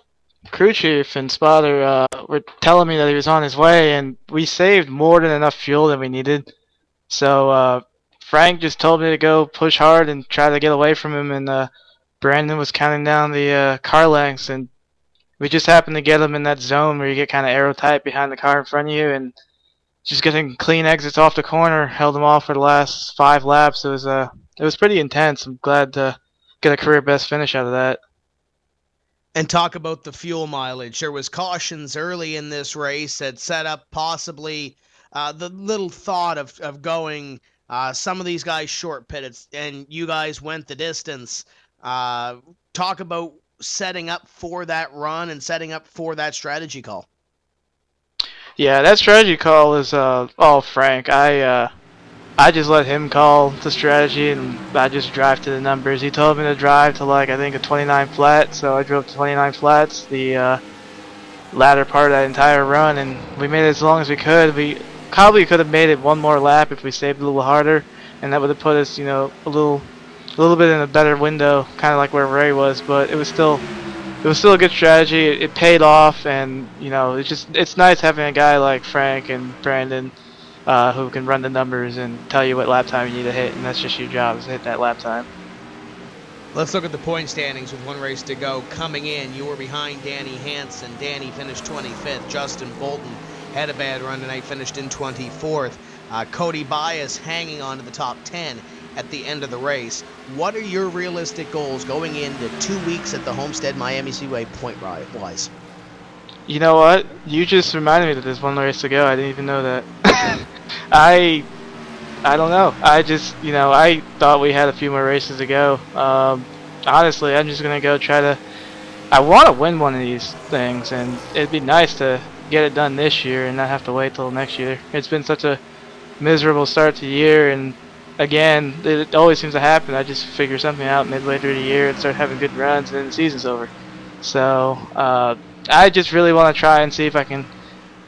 crew chief and spotter were telling me that he was on his way, and we saved more than enough fuel that we needed. So Frank just told me to go push hard and try to get away from him, and Brandon was counting down the car lengths, and we just happened to get him in that zone where you get kind of aero tight behind the car in front of you, and just getting clean exits off the corner held him off for the last 5 laps. It was pretty intense. I'm glad to get a career best finish out of that. And talk about the fuel mileage. There was cautions early in this race that set up possibly the little thought of going some of these guys short pitted, and you guys went the distance. Talk about setting up for that run and setting up for that strategy call. Yeah, that strategy call is all Frank. I just let him call the strategy, and I just drive to the numbers. He told me to drive to I think a 29 flat, so I drove to 29 flats the latter part of that entire run, and we made it as long as we could. We probably could have made it one more lap if we saved a little harder, and that would have put us, a little bit in a better window, kind of like where Ray was. But it was still a good strategy. It paid off, and it's nice having a guy like Frank and Brandon who can run the numbers and tell you what lap time you need to hit, and that's just your job, is to hit that lap time. Let's look at the point standings with one race to go. Coming in, you were behind Danny Hansen. Danny finished 25th. Justin Bolton had a bad run tonight, finished in 24th. Cody Bias hanging on to the top 10 at the end of the race. What are your realistic goals going into 2 weeks at the Homestead Miami Speedway point-wise? You know what? You just reminded me that there's one race to go. I didn't even know that. I don't know. I just, I thought we had a few more races to go. Honestly, I'm just going to go try to... I want to win one of these things, and it'd be nice to get it done this year and not have to wait till next year. It's been such a miserable start to the year, and again, it always seems to happen. I just figure something out midway through the year and start having good runs, and then the season's over. So, I just really want to try and see if I can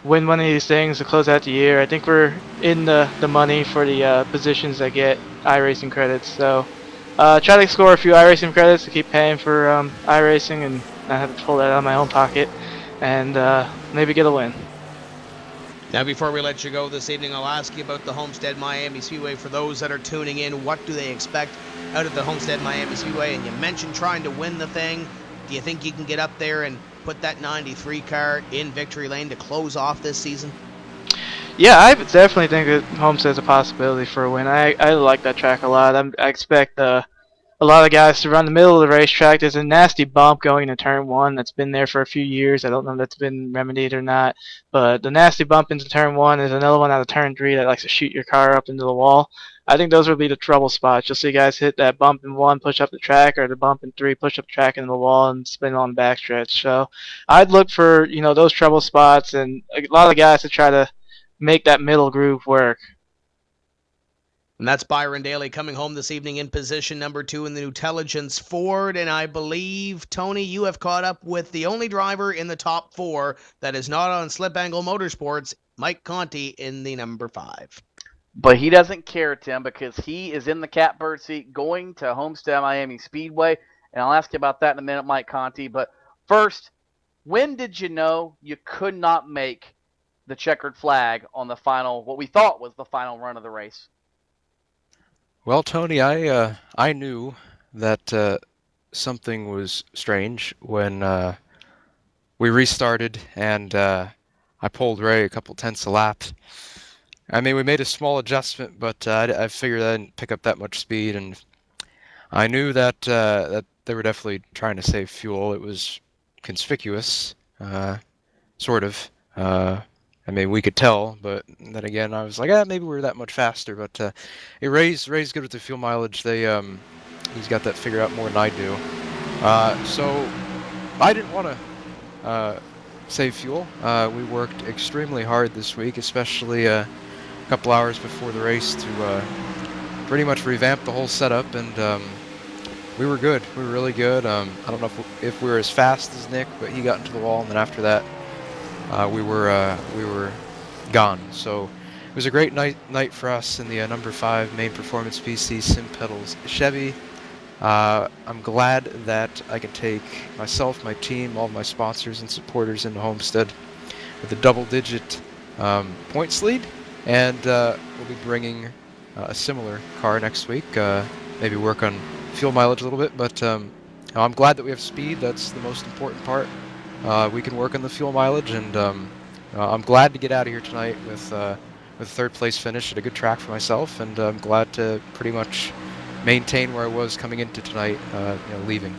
win one of these things to close out the year. I think we're in the money for the positions that get iRacing credits. So try to score a few iRacing credits to keep paying for iRacing and not have to pull that out of my own pocket, and maybe get a win. Now, before we let you go this evening, I'll ask you about the Homestead Miami Speedway. For those that are tuning in, what do they expect out of the Homestead Miami Speedway? And you mentioned trying to win the thing. Do you think you can get up there and put that 93 car in victory lane to close off this season? Yeah, I definitely think that Homestead's a possibility for a win. I like that track a lot. I expect a lot of guys to run the middle of the racetrack. There's a nasty bump going into turn 1 that's been there for a few years. I don't know if that's been remedied or not, but the nasty bump into turn 1 is another one out of turn 3 that likes to shoot your car up into the wall. I think those will be the trouble spots. You'll see guys hit that bump in 1, push up the track, or the bump in 3, push up the track into the wall and spin on the backstretch. So I'd look for those trouble spots, and a lot of guys to try to make that middle groove work. And that's Byron Daly coming home this evening in position number 2 in the Intelligence Ford. And I believe, Tony, you have caught up with the only driver in the top 4 that is not on Slip Angle Motorsports, Mike Conti, in the number 5. But he doesn't care, Tim, because he is in the catbird seat going to Homestead Miami Speedway. And I'll ask you about that in a minute, Mike Conti. But first, when did you know you could not make the checkered flag on the final, what we thought was the final run of the race? Well, Tony, I knew that something was strange when we restarted and I pulled Ray a couple tenths a lap. I mean, we made a small adjustment, but I figured I didn't pick up that much speed, and I knew that that they were definitely trying to save fuel. It was conspicuous, sort of. I mean, we could tell, but then again, I was like, maybe we were that much faster. But Ray's good with the fuel mileage. He's got that figured out more than I do. So I didn't want to save fuel. We worked extremely hard this week, especially a couple hours before the race to pretty much revamp the whole setup, and we were good. We were really good. I don't know if we were as fast as Nick, but he got into the wall, and then after that, we were gone. So it was a great night for us in the number 5 main performance PC Sim Pedals Chevy. I'm glad that I can take myself, my team, all my sponsors and supporters into Homestead with a double-digit points lead, and we'll be bringing a similar car next week. Maybe work on fuel mileage a little bit, but I'm glad that we have speed. That's the most important part. We can work on the fuel mileage, and I'm glad to get out of here tonight with a third-place finish at a good track for myself, and I'm glad to pretty much maintain where I was coming into tonight, leaving.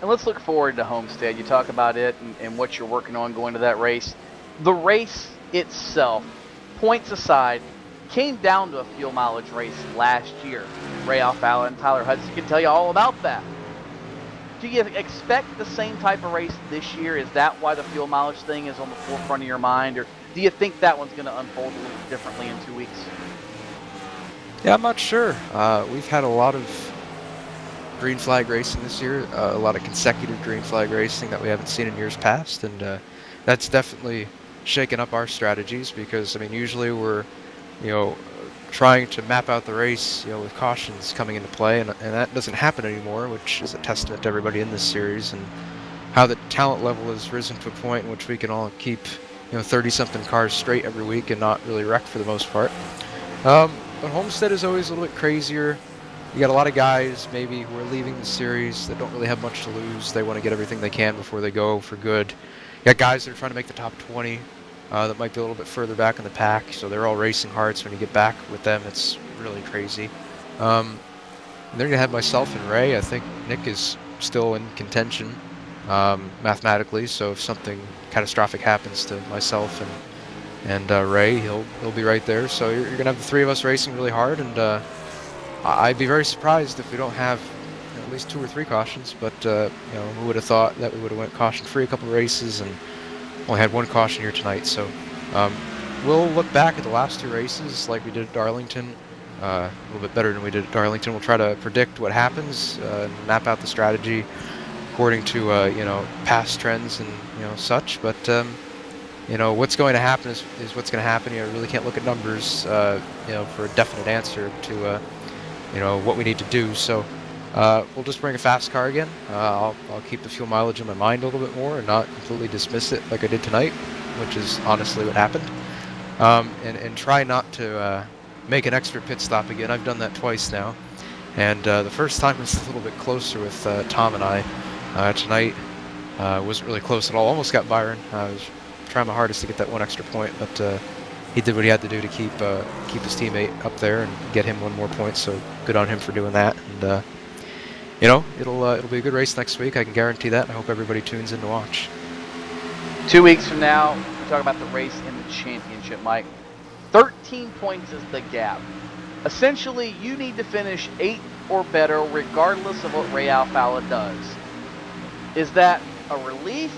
And let's look forward to Homestead. You talk about it and what you're working on going to that race. The race itself, points aside, came down to a fuel mileage race last year. Ray Alfalla and Tyler Hudson can tell you all about that. Do you expect the same type of race this year? Is that why the fuel mileage thing is on the forefront of your mind? Or do you think that one's going to unfold a little differently in 2 weeks? Yeah, I'm not sure. We've had a lot of green flag racing this year, a lot of consecutive green flag racing that we haven't seen in years past, and that's definitely shaken up our strategies because, I mean, usually we're, trying to map out the race, with cautions coming into play, and that doesn't happen anymore, which is a testament to everybody in this series and how the talent level has risen to a point in which we can all keep, 30-something cars straight every week and not really wreck for the most part. But Homestead is always a little bit crazier. You got a lot of guys maybe who are leaving the series that don't really have much to lose. They want to get everything they can before they go for good. You got guys that are trying to make the top 20 that might be a little bit further back in the pack, so they're all racing hard. So when you get back with them, it's really crazy. And then you have myself and Ray. I think Nick is still in contention mathematically, so if something catastrophic happens to myself and Ray, he'll be right there. So you're going to have the three of us racing really hard, and I'd be very surprised if we don't have at least 2 or 3 cautions, but who would have thought that we would have went caution-free a couple races and only had 1 caution here tonight. So we'll look back at the last 2 races like we did at Darlington, a little bit better than we did at Darlington. We'll try to predict what happens, map out the strategy according to past trends and such, but what's going to happen is what's going to happen. You really can't look at numbers, for a definite answer to, what we need to do. So we'll just bring a fast car again. I'll keep the fuel mileage in my mind a little bit more and not completely dismiss it like I did tonight, which is honestly what happened. And try not to make an extra pit stop again. I've done that twice now. And the first time was a little bit closer with Tom and I. Tonight wasn't really close at all. Almost got Byron. I was trying my hardest to get that 1 extra point, but he did what he had to do to keep his teammate up there and get him 1 more point. So good on him for doing that. And it'll be a good race next week. I can guarantee that. I hope everybody tunes in to watch. 2 weeks from now, we talk about the race in the championship, Mike. 13 points is the gap. Essentially, you need to finish 8th or better regardless of what Ray Alfalla does. Is that a relief,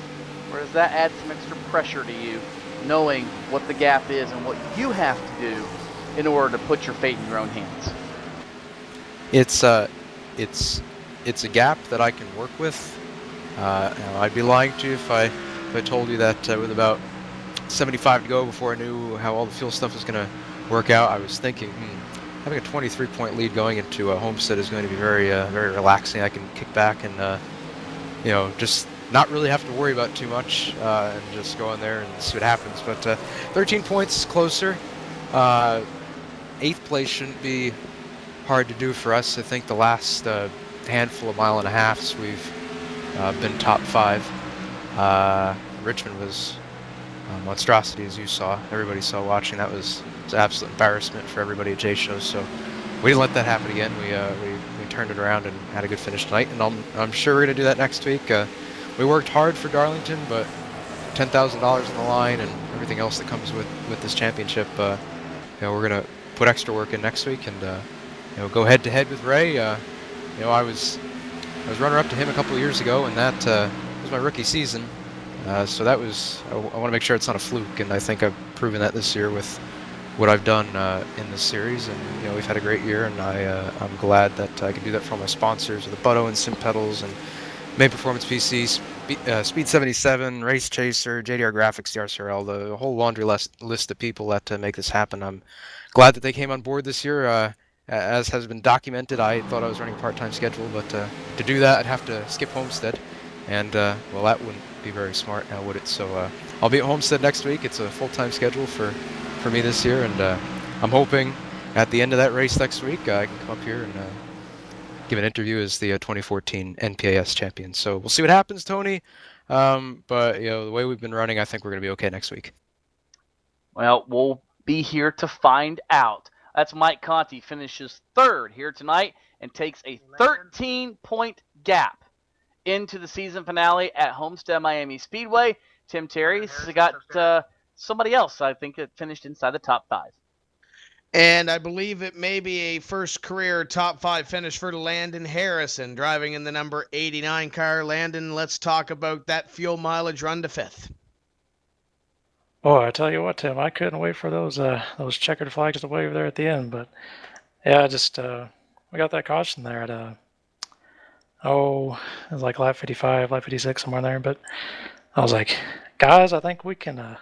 or does that add some extra pressure to you, knowing what the gap is and what you have to do in order to put your fate in your own hands? It's a gap that I can work with. I'd be lying to you if I told you that with about 75 to go before I knew how all the fuel stuff was going to work out. I was thinking, having a 23-point lead going into Homestead is going to be very relaxing. I can kick back and just not really have to worry about too much and just go in there and see what happens. But 13 points closer. 8th place shouldn't be hard to do for us. I think the last handful of mile and a halves we've been top 5. Richmond was a monstrosity, as you saw. Everybody saw watching. That was an absolute embarrassment for everybody at J-Show. So we didn't let that happen again. We turned it around and had a good finish tonight. And I'm sure we're going to do that next week. We worked hard for Darlington, but $10,000 on the line and everything else that comes with this championship, we're going to put extra work in next week and go head to head with Ray. I was runner-up to him a couple of years ago, and that was my rookie season. So that was I want to make sure it's not a fluke, and I think I've proven that this year with what I've done in this series. And we've had a great year, and I'm glad that I can do that for all my sponsors, the Butto and Sim Pedals and Main Performance PC, Speed 77, Race Chaser, JDR Graphics, DRCRL, the whole laundry list of people that make this happen. I'm glad that they came on board this year. As has been documented, I thought I was running a part-time schedule, but to do that, I'd have to skip Homestead, and well, that wouldn't be very smart now, would it? So I'll be at Homestead next week. It's a full-time schedule for me this year, and I'm hoping at the end of that race next week I can come up here and give an interview as the 2014 NPAS champion. So we'll see what happens, Tony. But the way we've been running, I think we're going to be okay next week. Well, we'll be here to find out. That's Mike Conti, finishes 3rd here tonight and takes a 13-point gap into the season finale at Homestead Miami Speedway. Tim Terry's got somebody else, I think, that finished inside the top 5. And I believe it may be a first career top 5 finish for Landon Harrison, driving in the number 89 car. Landon, let's talk about that fuel mileage run to 5th. Boy, I tell you what, Tim, I couldn't wait for those checkered flags to wave there at the end. But yeah, we got that caution there at it was like lap 55, lap 56, somewhere in there. But I was like, guys, I think we can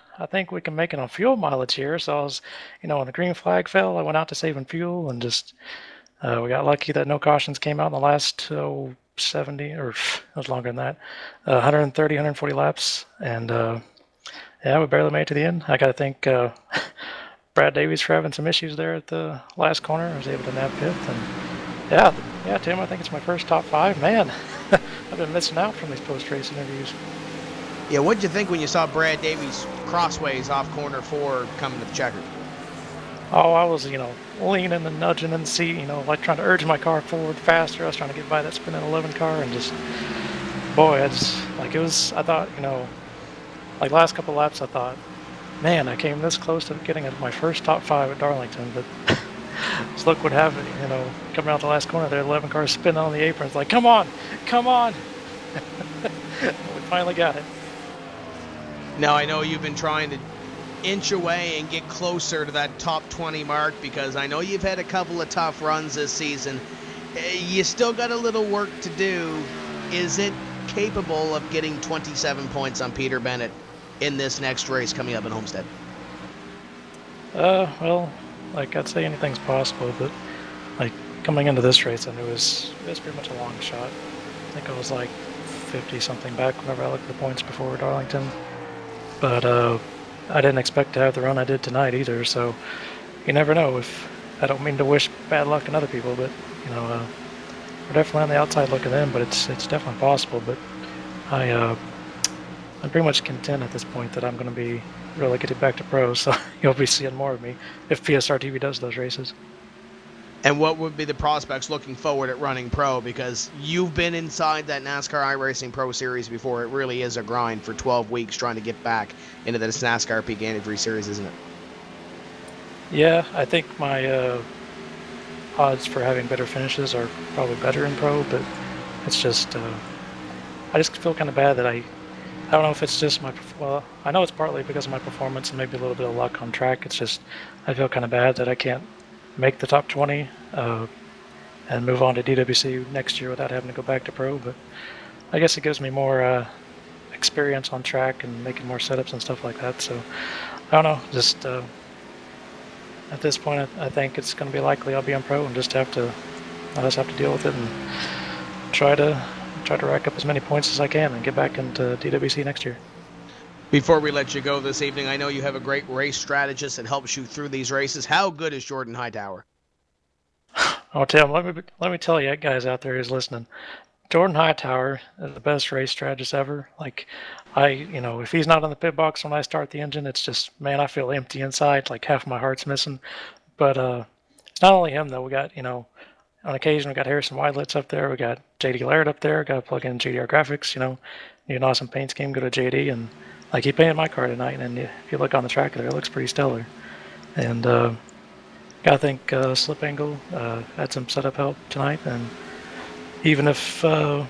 make it on fuel mileage here. So I was, when the green flag fell, I went out to saving fuel and just we got lucky that no cautions came out in the last 70, or it was longer than that, 130, 140 laps, and yeah, we barely made it to the end. I got to thank Brad Davies for having some issues there at the last corner. I was able to nab 5th, and yeah, Tim, I think it's my first top 5. Man, I've been missing out from these post-race interviews. Yeah, what'd you think when you saw Brad Davies crossways off corner 4 coming to the checker? Oh, I was, leaning and nudging in the seat, like trying to urge my car forward faster. I was trying to get by that spinning 11 car, and just, boy, I thought, like last couple laps, I thought, man, I came this close to getting my first top 5 at Darlington, but just look what happened, coming out the last corner there, 11 cars spinning on the apron. It's like, come on! We finally got it. Now, I know you've been trying to inch away and get closer to that top 20 mark because I know you've had a couple of tough runs this season. You still got a little work to do. Is it capable of getting 27 points on Peter Bennett in this next race coming up in Homestead? Well, like I'd say anything's possible, but like coming into this race, I knew it was pretty much a long shot. I think I was like 50-something back whenever I looked at the points before Darlington. But I didn't expect to have the run I did tonight either, so you never know. If I don't mean to wish bad luck on other people, but we're definitely on the outside looking in, but it's definitely possible. But I'm pretty much content at this point that I'm going to be relegated back to pro, so you'll be seeing more of me if PSR TV does those races. And what would be the prospects looking forward at running pro? Because you've been inside that NASCAR iRacing Pro Series before. It really is a grind for 12 weeks trying to get back into this NASCAR Peak Antifreeze Series, isn't it? Yeah, I think my odds for having better finishes are probably better in pro, but it's just I just feel kind of bad that I don't know if it's just I know it's partly because of my performance and maybe a little bit of luck on track. It's just I feel kind of bad that I can't make the top 20 and move on to DWC next year without having to go back to pro, but I guess it gives me more experience on track and making more setups and stuff like that. So I don't know, just at this point, I think it's going to be likely I'll be on pro and I'll just have to deal with it and try to rack up as many points as I can and get back into DWC next year. Before we let you go this evening, I know you have a great race strategist that helps you through these races. How good is Jordan Hightower? Oh, Tim, let me tell you guys out there who's listening, Jordan Hightower is the best race strategist ever. Like, if he's not in the pit box when I start the engine, it's just, man, I feel empty inside. Like half my heart's missing. But it's not only him though. We got, on occasion we got Harrison Weidlitz up there. We got JD Laird up there. Got to plug in JDR Graphics. Need an awesome paint scheme, go to JD, and like he painted my car tonight. And if you look on the track there, it looks pretty stellar. And gotta thank Slip Angle had some setup help tonight. And even if the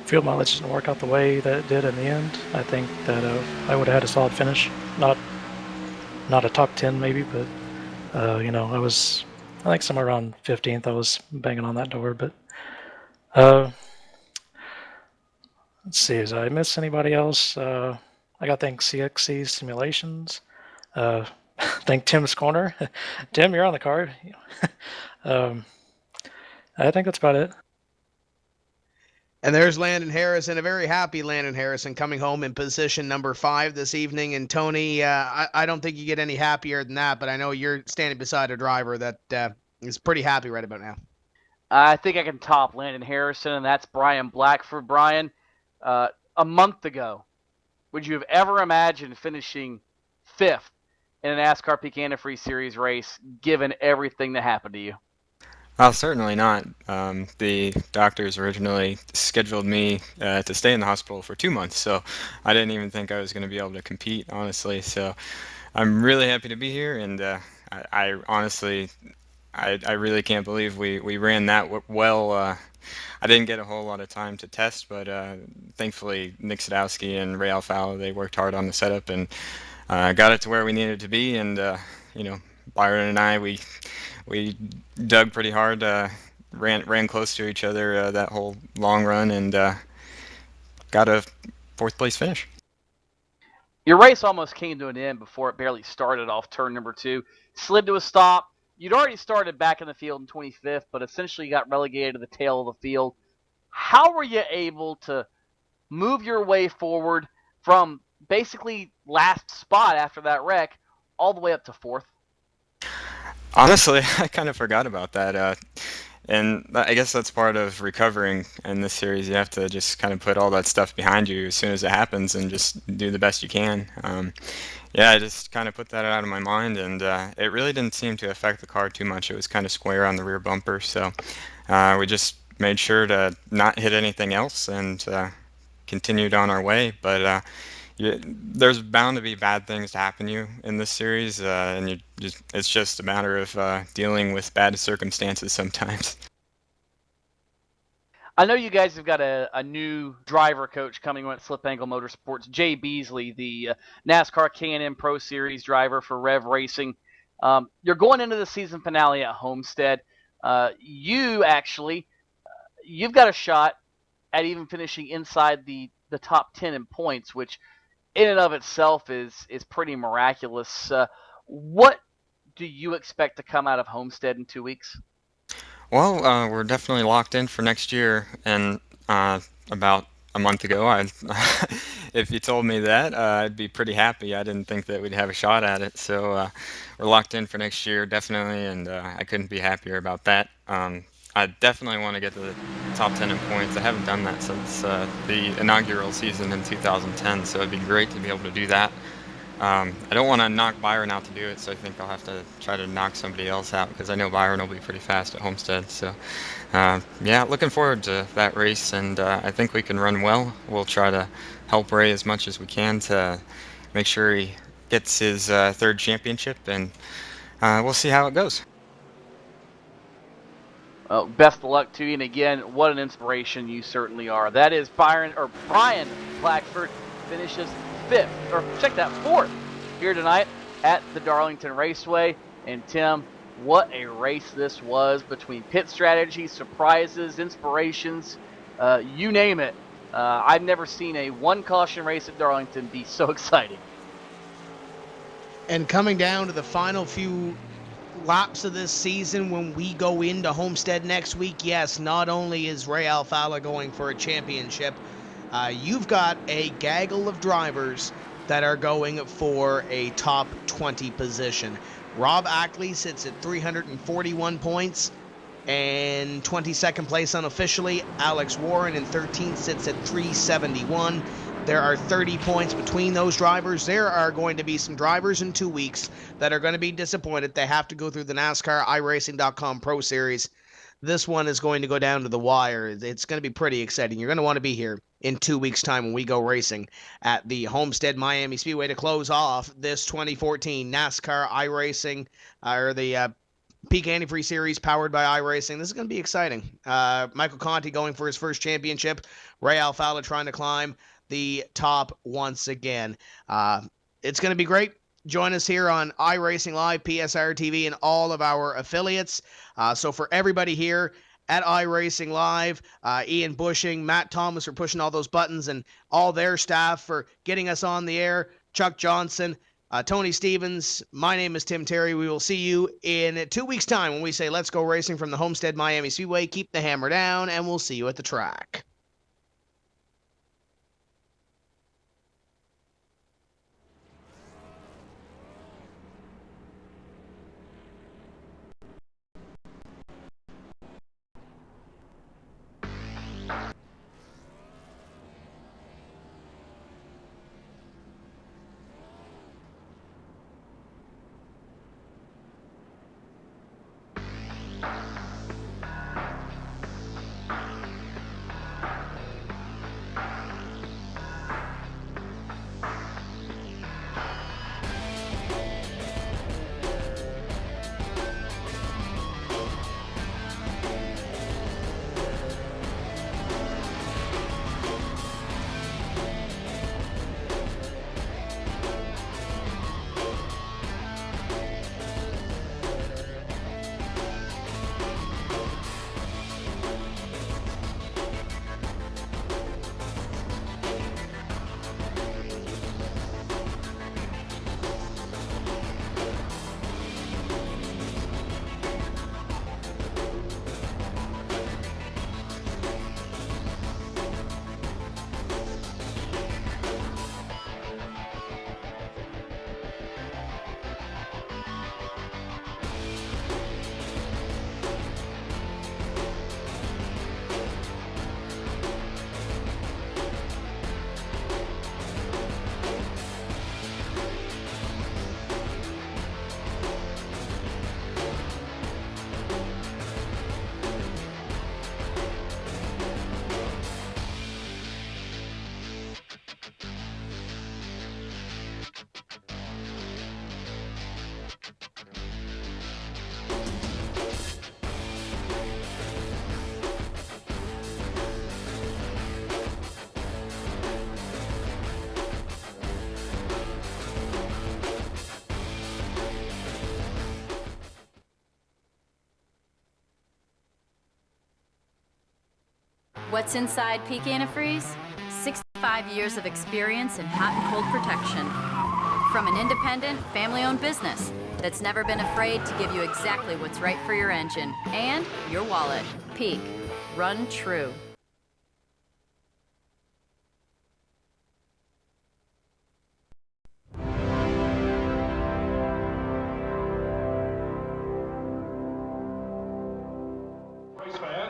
field mileage didn't work out the way that it did in the end, I think that I would have had a solid finish. Not a top 10 maybe, but I was, I think somewhere around 15th. I was banging on that door. But let's see, did I miss anybody else? I got to thank CXC Simulations. Thank Tim's Corner. Tim, you're on the card. I think that's about it. And there's Landon Harrison, a very happy Landon Harrison, coming home in position number 5 this evening. And Tony, I don't think you get any happier than that, but I know you're standing beside a driver that is pretty happy right about now. I think I can top Landon Harrison, and that's Brian Blackford. Brian, a month ago, would you have ever imagined finishing 5th in a NASCAR Peak Antifreeze Series race, given everything that happened to you? Well, certainly not. The doctors originally scheduled me to stay in the hospital for 2 months, so I didn't even think I was going to be able to compete, honestly. So I'm really happy to be here, and I honestly, I really can't believe we ran that well. I didn't get a whole lot of time to test, but thankfully Nick Sadowski and Ray Alfalo, they worked hard on the setup and got it to where we needed to be. And Byron and I, we dug pretty hard, ran close to each other that whole long run, and got a 4th place finish. Your race almost came to an end before it barely started off turn number 2. Slid to a stop. You'd already started back in the field in 25th, but essentially got relegated to the tail of the field. How were you able to move your way forward from basically last spot after that wreck all the way up to 4th? Honestly, I kind of forgot about that. And I guess that's part of recovering in this series. You have to just kind of put all that stuff behind you as soon as it happens and just do the best you can. I just kind of put that out of my mind, and it really didn't seem to affect the car too much. It was kind of square on the rear bumper, so we just made sure to not hit anything else and continued on our way. But there's bound to be bad things to happen to you in this series, and it's just a matter of dealing with bad circumstances sometimes. I know you guys have got a new driver coach coming on at Slip Angle Motorsports, Jay Beasley, the NASCAR K&N Pro Series driver for Rev Racing. You're going into the season finale at Homestead. You've got a shot at even finishing inside the top 10 in points, which in and of itself is pretty miraculous. What do you expect to come out of Homestead in 2 weeks? Well, we're definitely locked in for next year, and about a month ago, if you told me that, I'd be pretty happy. I didn't think that we'd have a shot at it, so we're locked in for next year, definitely, and I couldn't be happier about that. I definitely want to get to the top 10 in points. I haven't done that since the inaugural season in 2010, so it'd be great to be able to do that. I don't want to knock Byron out to do it, so I think I'll have to try to knock somebody else out, because I know Byron will be pretty fast at Homestead. So, looking forward to that race, and I think we can run well. We'll try to help Ray as much as we can to make sure he gets his 3rd championship, and we'll see how it goes. Well, best of luck to you, and again, what an inspiration you certainly are. That is Brian Blackford, finishes 5th, or check that, 4th here tonight at the Darlington Raceway. And Tim, what a race this was, between pit strategy, surprises, inspirations, you name it. I've never seen a 1 caution race at Darlington be so exciting. And coming down to the final few laps of this season when we go into Homestead next week, yes, not only is Ray Alfala going for a championship, you've got a gaggle of drivers that are going for a top 20 position. Rob Ackley sits at 341 points and 22nd place unofficially. Alex Warren in 13th sits at 371. There are 30 points between those drivers. There are going to be some drivers in 2 weeks that are going to be disappointed. They have to go through the NASCAR iRacing.com Pro Series. This one is going to go down to the wire. It's going to be pretty exciting. You're going to want to be here in 2 weeks' time when we go racing at the Homestead Miami Speedway to close off this 2014 NASCAR iRacing, or the Peak Antifreeze Series powered by iRacing. This is going to be exciting. Michael Conti going for his first championship. Ray Alfala trying to climb the top once again. It's going to be great. Join us here on iRacing Live, PSR TV, and all of our affiliates. So for everybody here at iRacing Live, Ian Bushing, Matt Thomas for pushing all those buttons, and all their staff for getting us on the air, Chuck Johnson, Tony Stevens, my name is Tim Terry. We will see you in 2 weeks' time when we say let's go racing from the Homestead Miami Speedway. Keep the hammer down, and we'll see you at the track. What's inside Peak Antifreeze? 65 years of experience in hot and cold protection. From an independent, family-owned business that's never been afraid to give you exactly what's right for your engine and your wallet. Peak. Run true.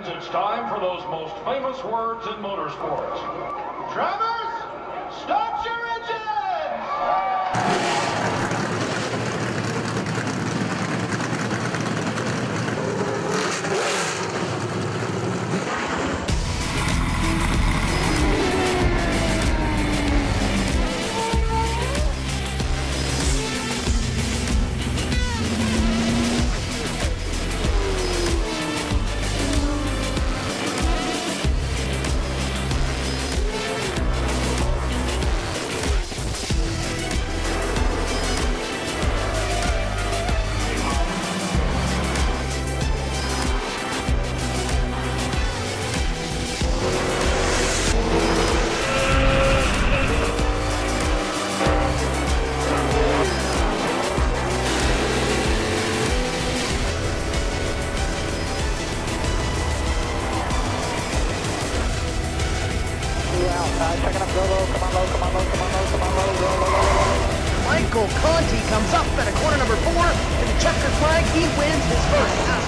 It's time for those most famous words in motorsports. Drivers, start your engines! checkered flag, he wins his first